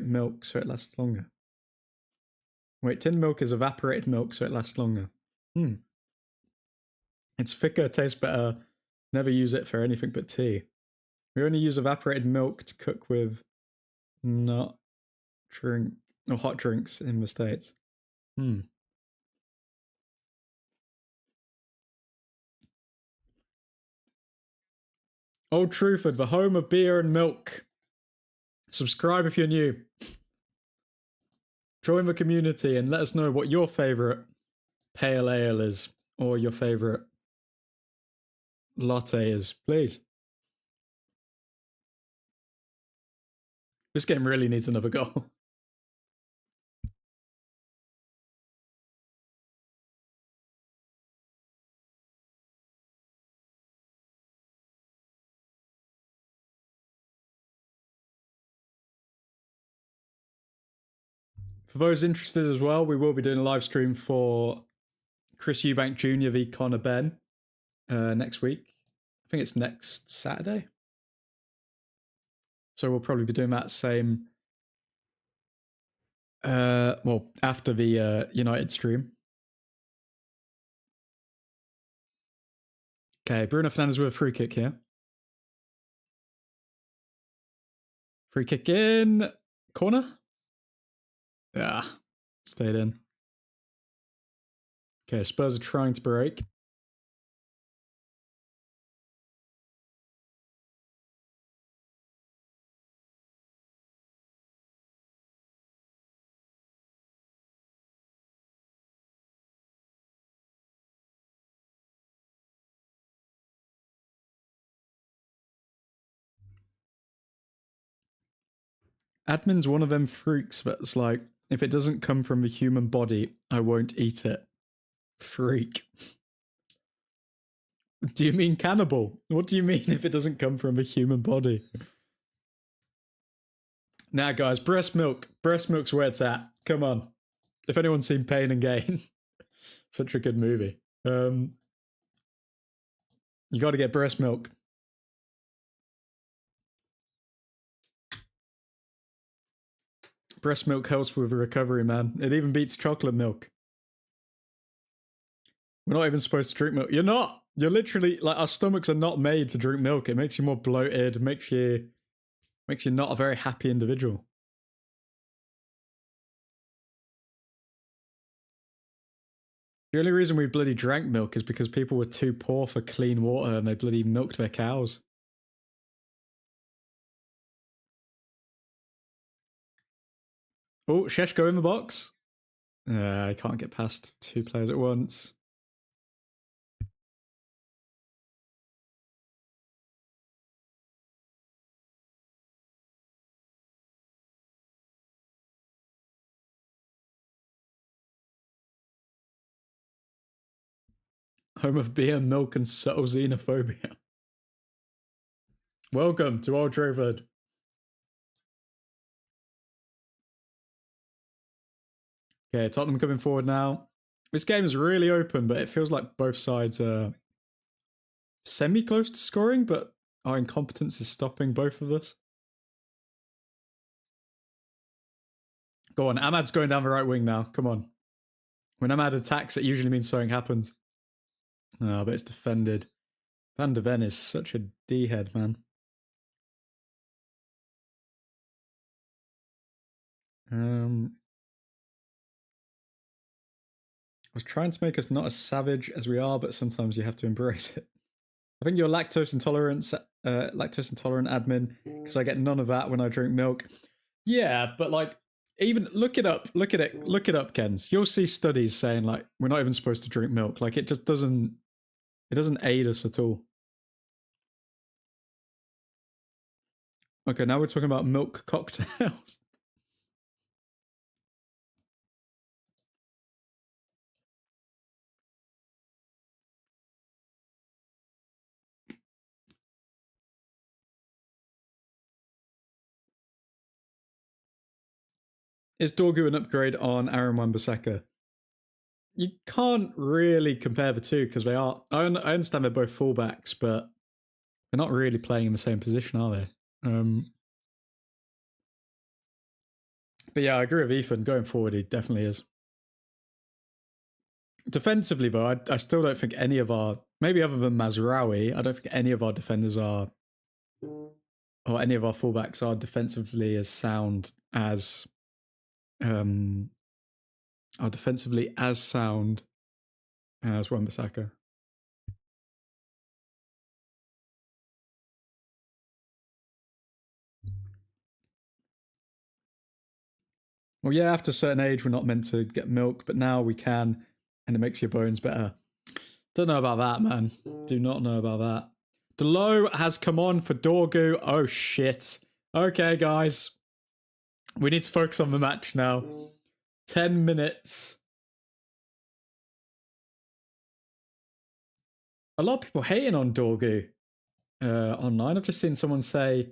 milk so it lasts longer? Wait, tinned milk is evaporated milk so it lasts longer. It's thicker, tastes better. Never use it for anything but tea. We only use evaporated milk to cook with, not drink or hot drinks in the States. Old Trafford, the home of beer and milk. Subscribe if you're new. Join the community and let us know what your favourite pale ale is or your favourite latte is, please. This game really needs another goal. For those interested as well, we will be doing a live stream for Chris Eubank Jr. v Connor Ben next week. I think it's next Saturday. So we'll probably be doing that same, after the United stream. Okay, Bruno Fernandes with a free kick here. Free kick in. Corner? Yeah, stayed in. Okay, Spurs are trying to break. Admin's one of them freaks that's like, if it doesn't come from a human body, I won't eat it. Freak. Do you mean cannibal? What do you mean if it doesn't come from a human body? Nah, guys, breast milk. Breast milk's where it's at. Come on. If anyone's seen Pain and Gain, such a good movie. You got to get breast milk. Breast milk helps with recovery, man. It even beats chocolate milk. We're not even supposed to drink milk. You're not. You're literally like, our stomachs are not made to drink milk. It makes you more bloated. Makes you not a very happy individual. The only reason we bloody drank milk is because people were too poor for clean water and they bloody milked their cows. Oh, Sheshko in the box. I can't get past two players at once. Home of beer, milk, and subtle xenophobia. Welcome to Old Trafford. Okay, Tottenham coming forward now. This game is really open, but it feels like both sides are semi-close to scoring, but our incompetence is stopping both of us. Go on, Ahmad's going down the right wing now. Come on. When Ahmad attacks, it usually means something happens. Oh, but it's defended. Van de Ven is such a D-head, man. I was trying to make us not as savage as we are, but sometimes you have to embrace it. I think you're lactose intolerant admin, because I get none of that when I drink milk. Yeah, but like, even look it up, Kens. You'll see studies saying like we're not even supposed to drink milk. Like it just doesn't aid us at all. Okay, now we're talking about milk cocktails. Is Dorgu an upgrade on Aaron Wan-Bissaka? You can't really compare the two because they are. I understand they're both fullbacks, but they're not really playing in the same position, are they? But yeah, I agree with Ethan. Going forward, he definitely is. Defensively, though, I still don't think any of our, maybe other than Mazraoui, I don't think any of our defenders are, or any of our fullbacks are defensively as sound as, are defensively as sound as Wan-Bissaka. Well, yeah, after a certain age, we're not meant to get milk, but now we can, and it makes your bones better. Don't know about that, man. Do not know about that. Delo has come on for Dorgu. Oh, shit. Okay, guys. We need to focus on the match now. 10 minutes. A lot of people hating on Dorgu online. I've just seen someone say,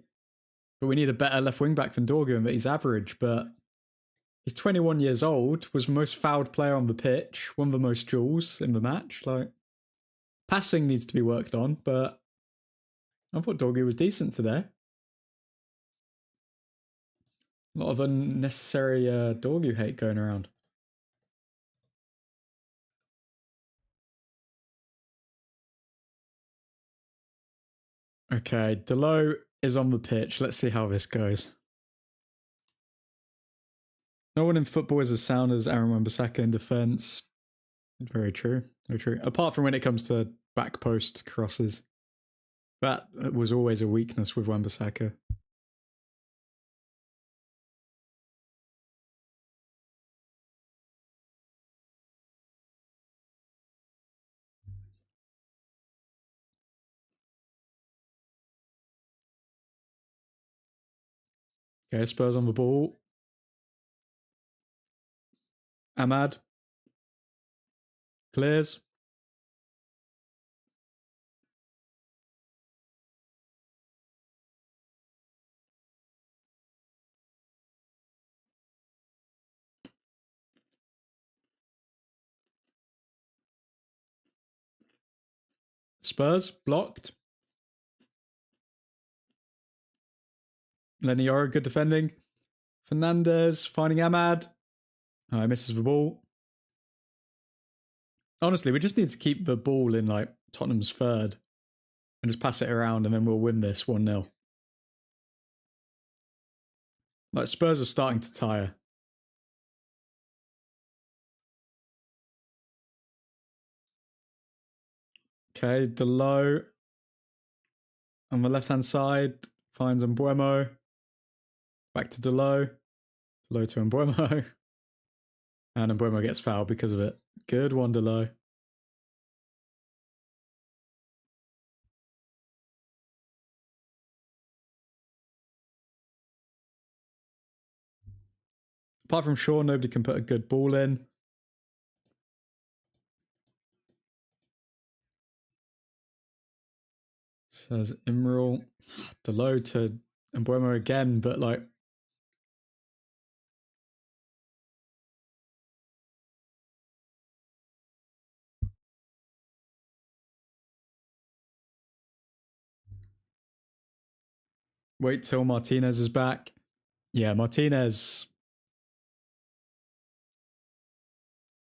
but we need a better left wing back than Dorgu and that he's average, but he's 21 years old, was the most fouled player on the pitch, won the most duels in the match. Like, passing needs to be worked on, but I thought Dorgu was decent today. A lot of unnecessary Dorgu hate going around. Okay, Delo is on the pitch. Let's see how this goes. No one in football is as sound as Aaron Wan-Bissaka in defence. Very true. Very true. Apart from when it comes to back post crosses. That was always a weakness with Wan-Bissaka. Okay, Spurs on the ball. Ahmad. Clears. Spurs blocked. Lenny Yoro, good defending. Fernandez finding Ahmad. Oh, he misses the ball. Honestly, we just need to keep the ball in like Tottenham's third and just pass it around and then we'll win this 1-0. Like Spurs are starting to tire. Okay, Delo on the left-hand side finds Mbuemo. Back to Delo. Delo to Mbuemo. And Mbuemo gets fouled because of it. Good one, Delo. Apart from Shaw, nobody can put a good ball in. Says Imral. Delo to Mbuemo again, but like... Wait till Martinez is back. Yeah, Martinez.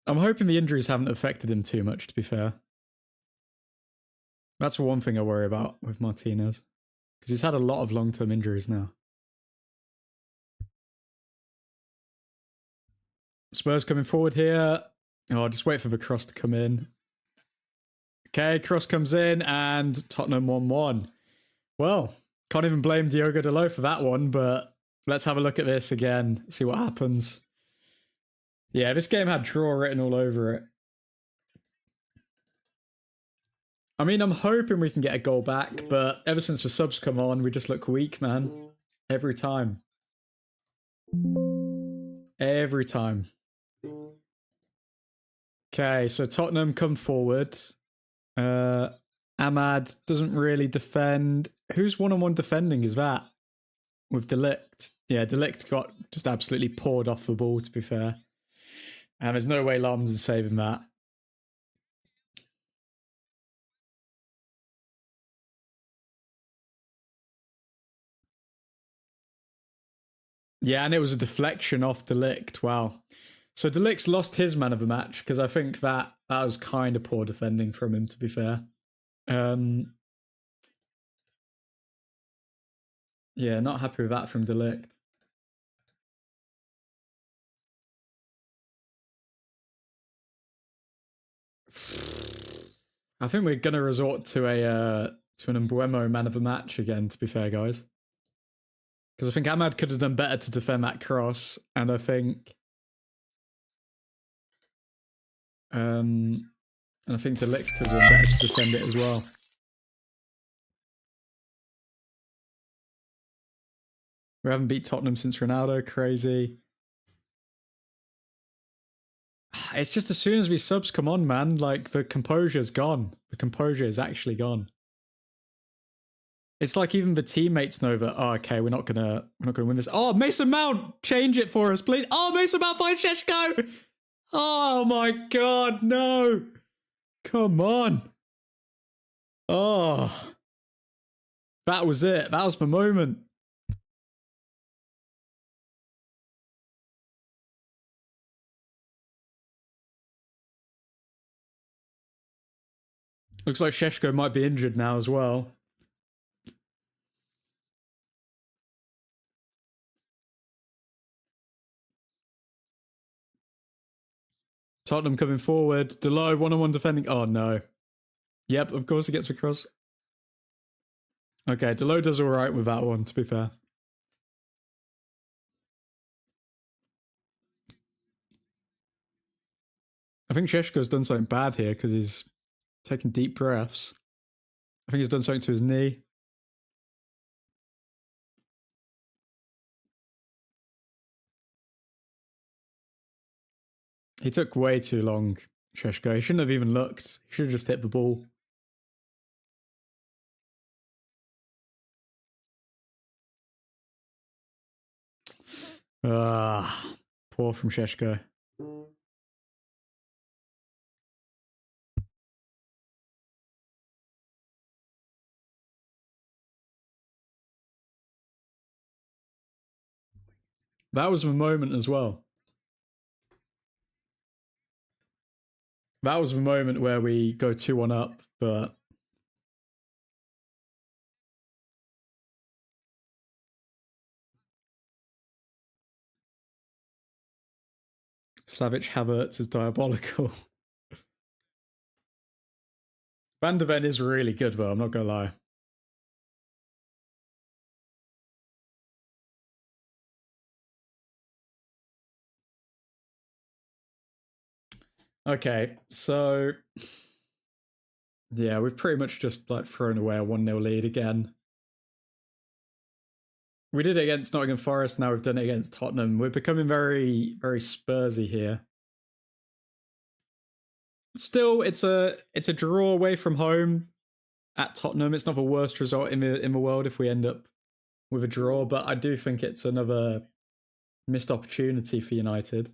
I'm hoping the injuries haven't affected him too much, to be fair. That's one thing I worry about with Martinez. Because he's had a lot of long-term injuries now. Spurs coming forward here. Oh, I'll just wait for the cross to come in. Okay, cross comes in and Tottenham 1-1. Well, can't even blame Diogo Dalot for that one, but let's have a look at this again, see what happens. Yeah, this game had draw written all over it. I mean, I'm hoping we can get a goal back, but ever since the subs come on, we just look weak, man. Every time. Every time. Okay, so Tottenham come forward. Ahmad doesn't really defend. Who's one-on-one defending is that? With Delict. Yeah, Delict got just absolutely poured off the ball, to be fair. And there's no way Lams is saving that. Yeah, and it was a deflection off Delict. Wow. So Delict's lost his man of the match, because I think that was kind of poor defending from him, to be fair. Yeah, not happy with that from Delict. I think we're gonna resort to an Mbuemo man of the match again, to be fair, guys. Because I think Ahmad could have done better to defend that cross, and I think Delict could have done better to defend it as well. We haven't beat Tottenham since Ronaldo. Crazy. It's just as soon as we subs come on, man, like the composure's gone. The composure is actually gone. It's like even the teammates know that, oh, okay, we're not gonna win this. Oh, Mason Mount, change it for us, please. Oh, Mason Mount, find Sheshko. Oh my god, no. Come on. Oh. That was it. That was the moment. Looks like Sheshko might be injured now as well. Tottenham coming forward. Delo, one-on-one defending. Oh, no. Yep, of course he gets the cross. Okay, Delo does all right with that one, to be fair. I think Sheshko's done something bad here because he's taking deep breaths. I think he's done something to his knee. He took way too long, Sheshko. He shouldn't have even looked. He should have just hit the ball. Poor from Sheshko. That was a moment as well. That was the moment where we go 2-1 up, but Slavic Havertz is diabolical. Van de Ven is really good though, I'm not gonna lie. Okay, so yeah, we've pretty much just like thrown away a 1-0 lead again. We did it against Nottingham Forest, now we've done it against Tottenham. We're becoming very, very Spursy here. Still, it's a draw away from home at Tottenham. It's not the worst result in the world if we end up with a draw, but I do think it's another missed opportunity for United.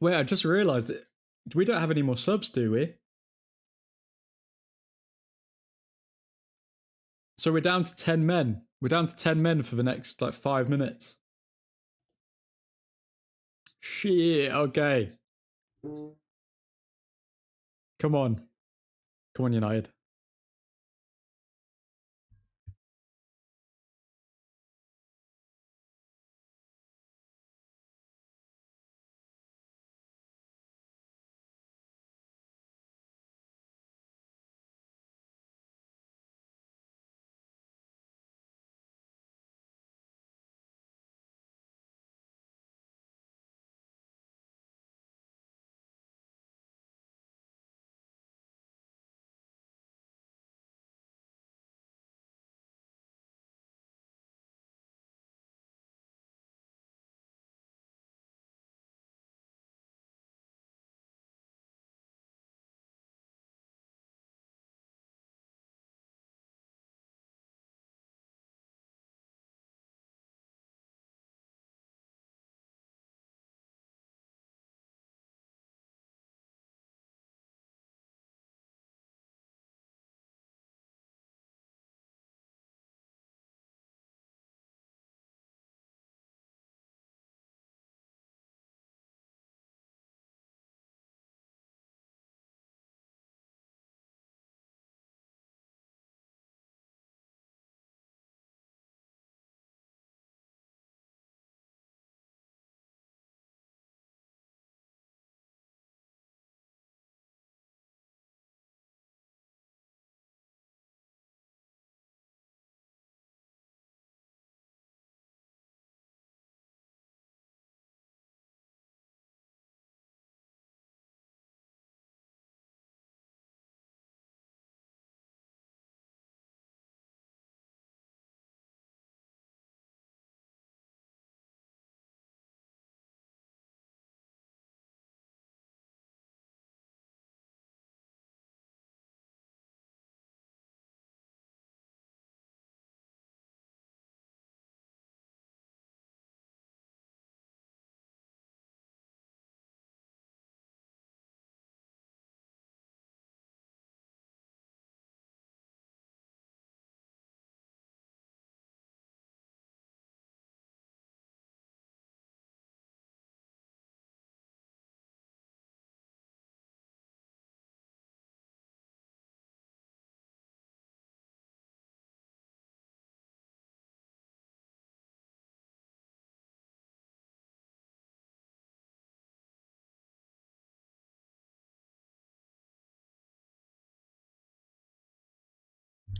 Wait, I just realised it. We don't have any more subs, do we? So we're down to 10 men. We're down to 10 men for the next like 5 minutes. Shit, okay. Come on. Come on, United.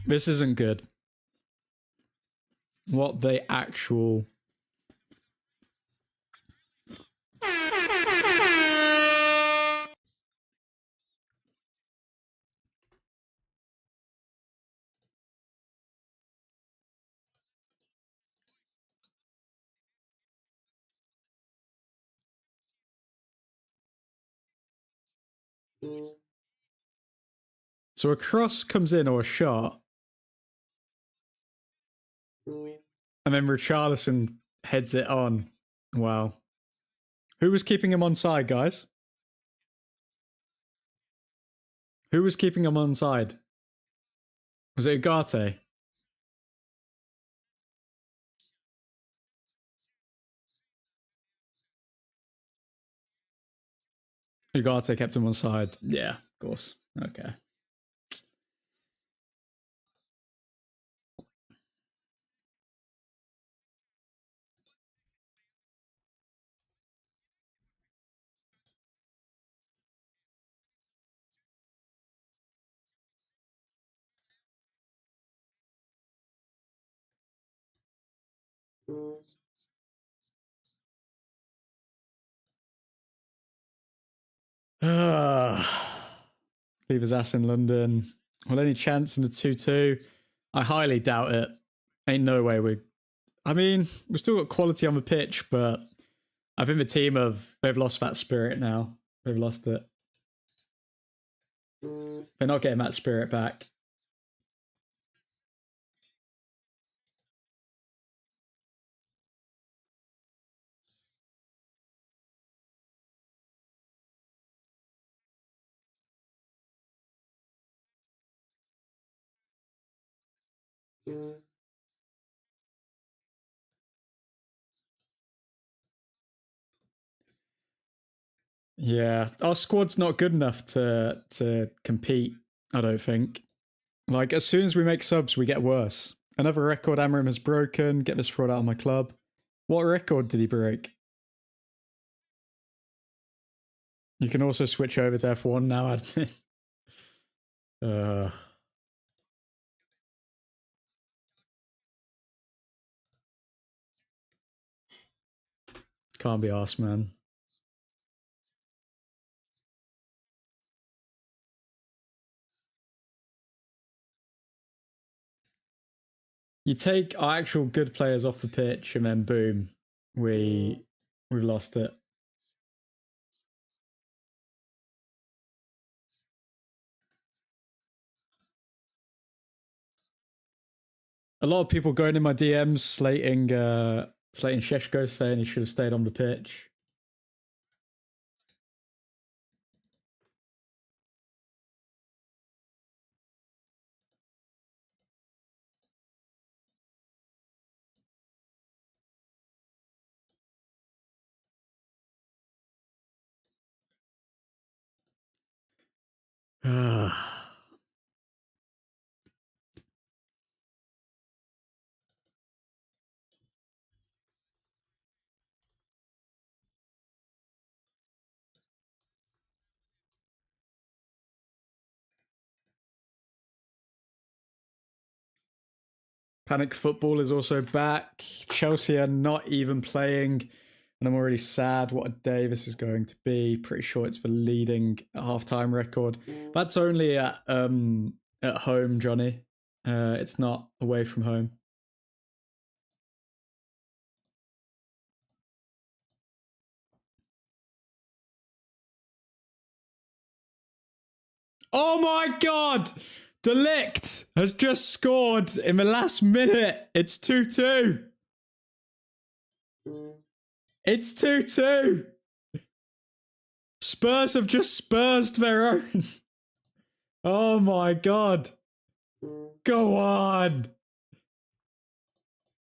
This isn't good. What the actual... So a cross comes in or a shot, and then Richarlison heads it on. Wow. Who was keeping him onside, guys? Who was keeping him onside? Was it Ugarte? Ugarte kept him onside. Yeah, of course. Okay. Leave his ass in London. Well, any chance in the 2-2? I highly doubt it. Ain't no way we... I mean, we've still got quality on the pitch, but I think the team they've lost that spirit now. They've lost it. They're not getting that spirit back. Yeah, our squad's not good enough to compete, I don't think. Like, as soon as we make subs, we get worse. Another record Amorim has broken. Get this fraud out of my club. What record did he break? You can also switch over to F1 now, admin. Can't be arsed, man. You take our actual good players off the pitch and then boom, we've lost it. A lot of people going in my DMs slating Sheshko, saying he should have stayed on the pitch. Panic Football is also back. Chelsea are not even playing, and I'm already sad what a day this is going to be. Pretty sure it's the leading half-time record. That's only at home, Johnny. It's not away from home. Oh my god! Delict has just scored in the last minute. It's 2-2. It's 2-2. Spurs have just spursed their own. Oh my god. Go on.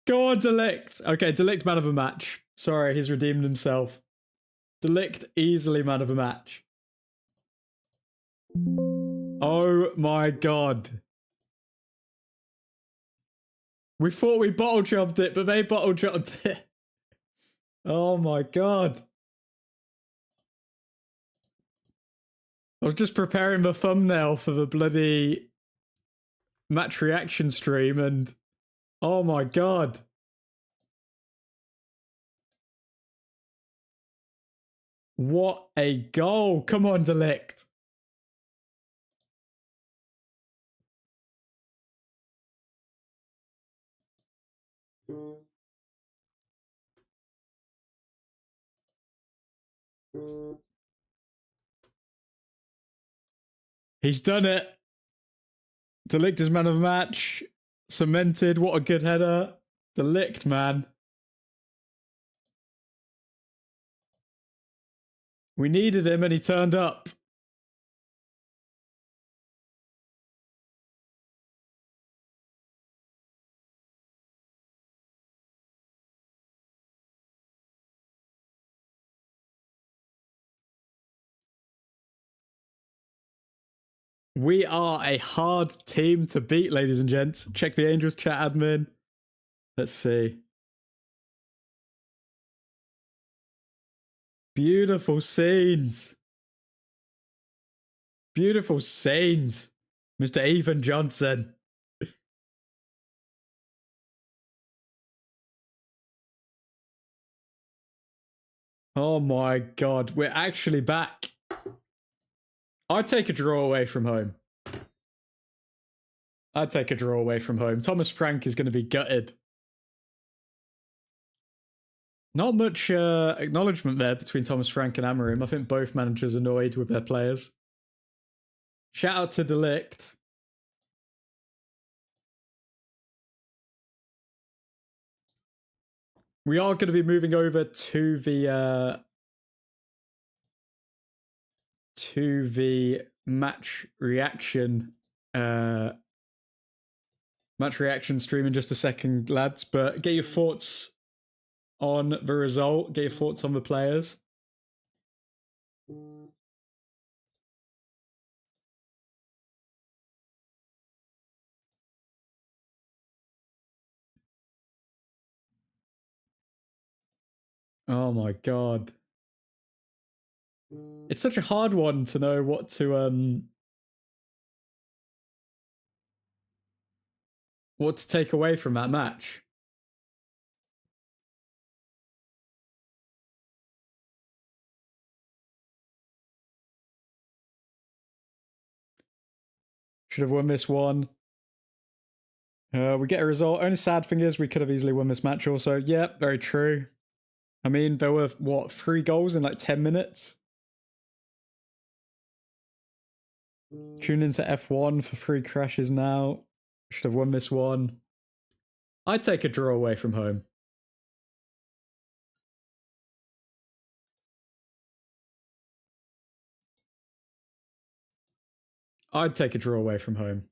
Go on, Delict. Okay, Delict man of the match. Sorry, he's redeemed himself. Delict easily man of the match. Oh my god. We thought we bottle jumped it, but they bottle jumped it. Oh my god. I was just preparing the thumbnail for the bloody match reaction stream and oh my god. What a goal. Come on, Delict. He's done it. Delict is man of the match. Cemented. What a good header. Delict, man. We needed him and he turned up. We are a hard team to beat, ladies and gents. Check the Angels chat admin. Let's see. Beautiful scenes. Beautiful scenes. Mr. Ethan Johnson. Oh my god, we're actually back. I'd take a draw away from home. I'd take a draw away from home. Thomas Frank is going to be gutted. Not much acknowledgement there between Thomas Frank and Amorim. I think both managers annoyed with their players. Shout out to Delict. We are going to be moving over to the match reaction stream in just a second, lads. But get your thoughts on the result. Get your thoughts on the players. Oh my god. It's such a hard one to know what to take away from that match. Should have won this one. We get a result. Only sad thing is we could have easily won this match also. Yeah, very true. I mean, there were, what, 3 goals in like 10 minutes? Tune into F1 for 3 crashes now. Should have won this one. I'd take a draw away from home. I'd take a draw away from home.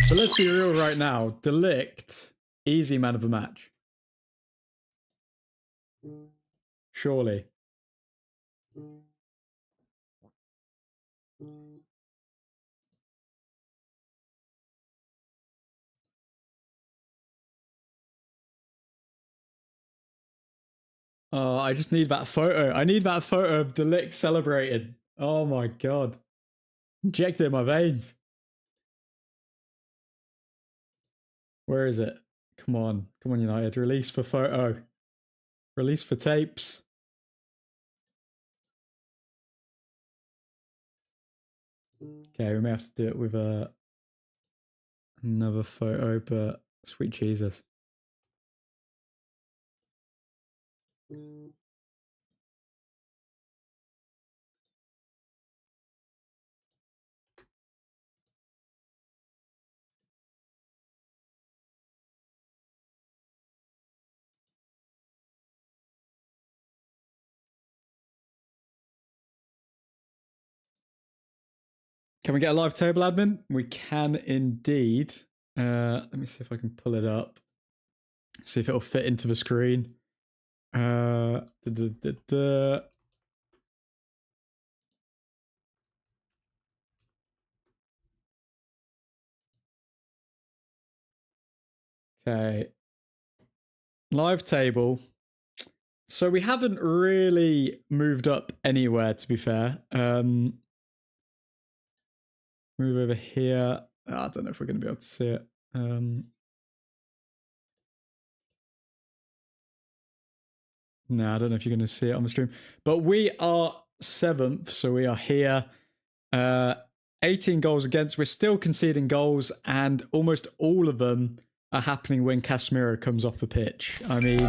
So let's be real right now. Delict, easy man of the match. Surely. Oh, I just need that photo. I need that photo of Delict celebrating. Oh my god. Injected in my veins. Where is it? Come on. Come on, United. Release for photo. Release for tapes. Okay, we may have to do it with another photo, but sweet Jesus. Can we get a live table admin? We can indeed. Let me see if I can pull it up. See if it'll fit into the screen. Okay. Live table. So we haven't really moved up anywhere, to be fair. Move over here. I don't know if we're going to be able to see it. No, I don't know if you're going to see it on the stream. But we are 7th, so we are here. 18 goals against. We're still conceding goals, and almost all of them are happening when Casemiro comes off the pitch. I mean,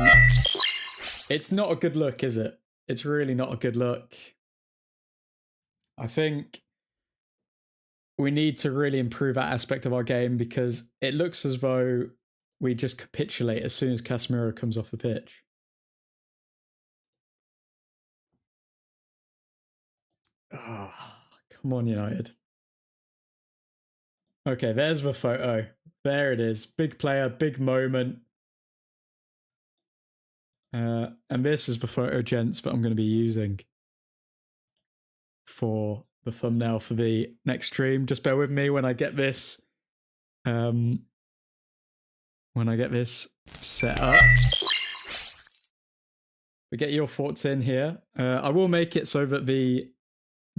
it's not a good look, is it? It's really not a good look. I think we need to really improve that aspect of our game because it looks as though we just capitulate as soon as Casemiro comes off the pitch. Oh, come on, United. Okay, there's the photo. There it is. Big player, big moment. And this is the photo, gents, that I'm going to be using for the thumbnail for the next stream. Just bear with me when I get this. When I get this set up. But get your thoughts in here. I will make it so that the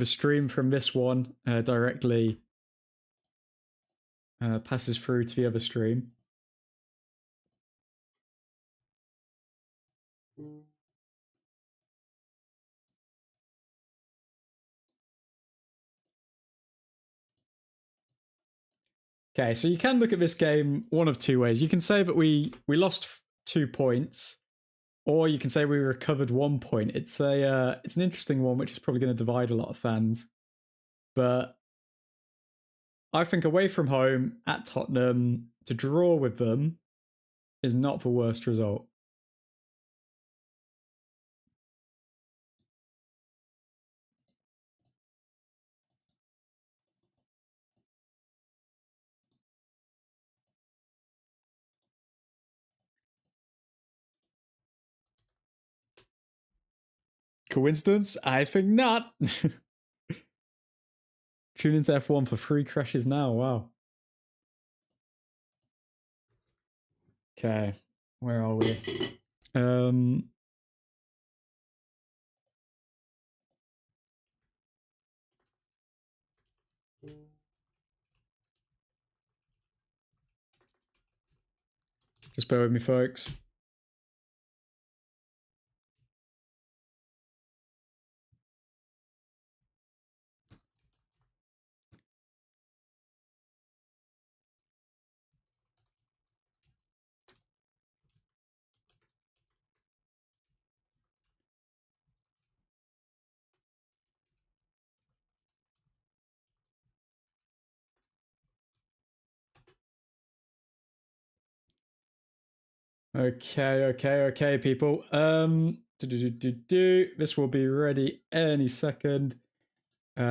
stream from this one directly passes through to the other stream. Okay, so you can look at this game one of two ways. You can say that we lost 2 points, or you can say we recovered 1 point. It's an interesting one, which is probably going to divide a lot of fans. But I think away from home at Tottenham, to draw with them is not the worst result. Coincidence? I think not. Tune into F1 for free crashes now. Wow. Okay, where are we? Just bear with me, folks. Okay, people. This will be ready any second. How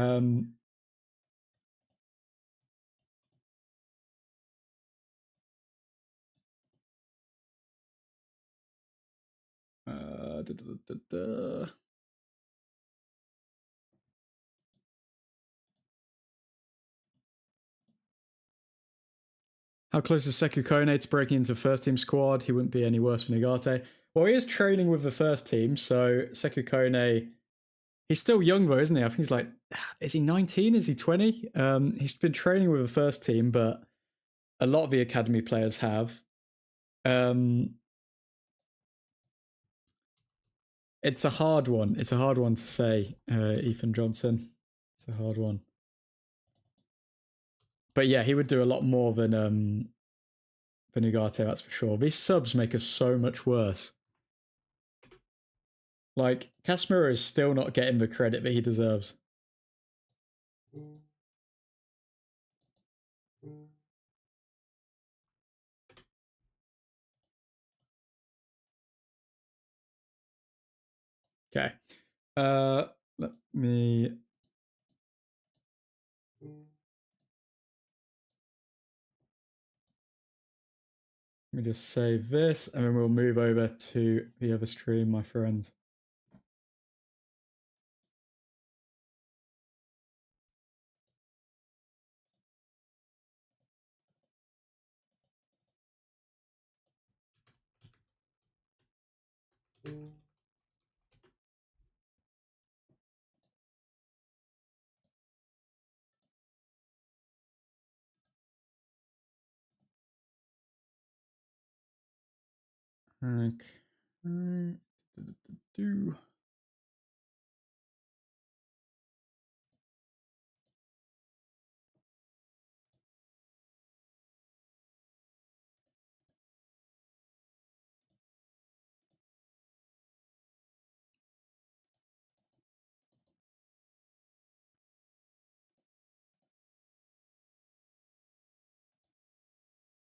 close is Sekou Kone to breaking into first team squad? He wouldn't be any worse than Ugarte. Well, he is training with the first team, so Sekou Kone, he's still young though, isn't he? I think he's like, is he 19? Is he 20? He's been training with the first team, but a lot of the academy players have. It's a hard one. It's a hard one to say, Ethan Johnson. It's a hard one. But yeah, he would do a lot more than Ugarte, that's for sure. These subs make us so much worse. Like, Casemiro is still not getting the credit that he deserves. Okay. Let me just save this, and then we'll move over to the other stream, my friends. Okay. Do.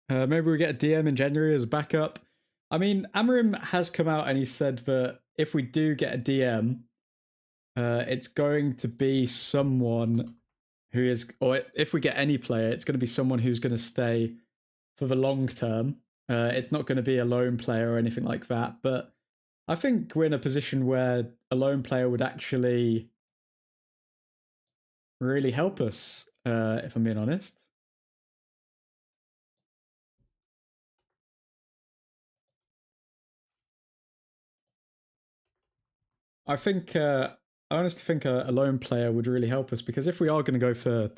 Maybe we get a DM in January as a backup. I mean, Amorim has come out and he said that if we do get a DM, it's going to be someone who is, or if we get any player, it's going to be someone who's going to stay for the long term. It's not going to be a lone player or anything like that. But I think we're in a position where a lone player would actually really help us, if I'm being honest. I honestly think a lone player would really help us, because if we are going to go for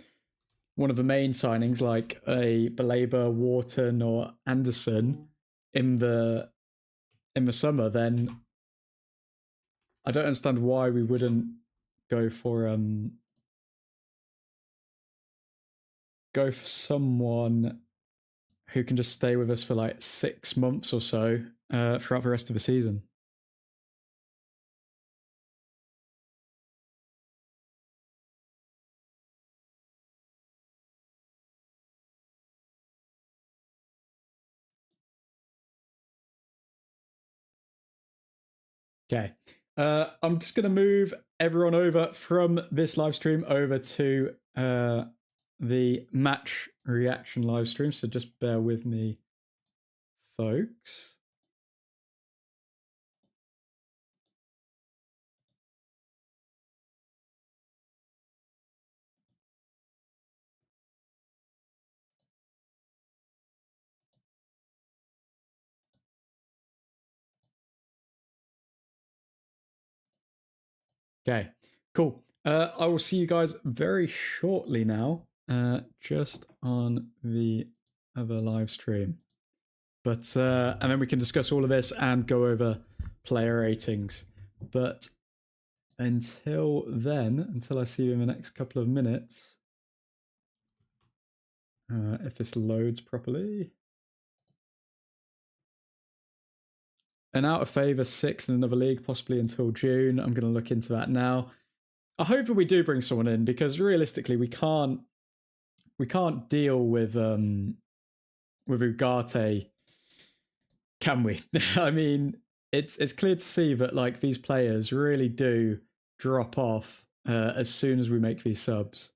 one of the main signings like a Belabor, Wharton, or Anderson in the summer, then I don't understand why we wouldn't go for someone who can just stay with us for like 6 months or so throughout the rest of the season. Okay. I'm just going to move everyone over from this live stream over to the match reaction live stream. So just bear with me, folks. Okay, cool. I will see you guys very shortly now, just on the other live stream. But and then we can discuss all of this and go over player ratings. But until then, until I see you in the next couple of minutes, if this loads properly. An out of favour 6 in another league, possibly until June. I'm going to look into that now. I hope that we do bring someone in, because realistically we can't deal with Ugarte, can we? I mean, it's clear to see that like these players really do drop off as soon as we make these subs.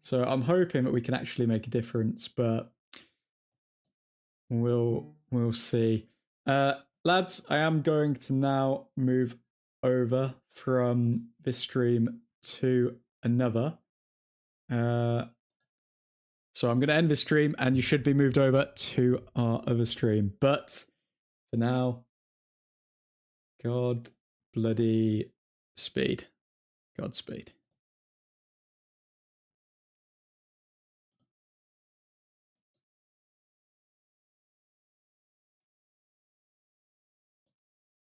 So I'm hoping that we can actually make a difference, but we'll see. Lads, I am going to now move over from this stream to another. So I'm going to end this stream and you should be moved over to our other stream. But for now, God bloody speed. Godspeed.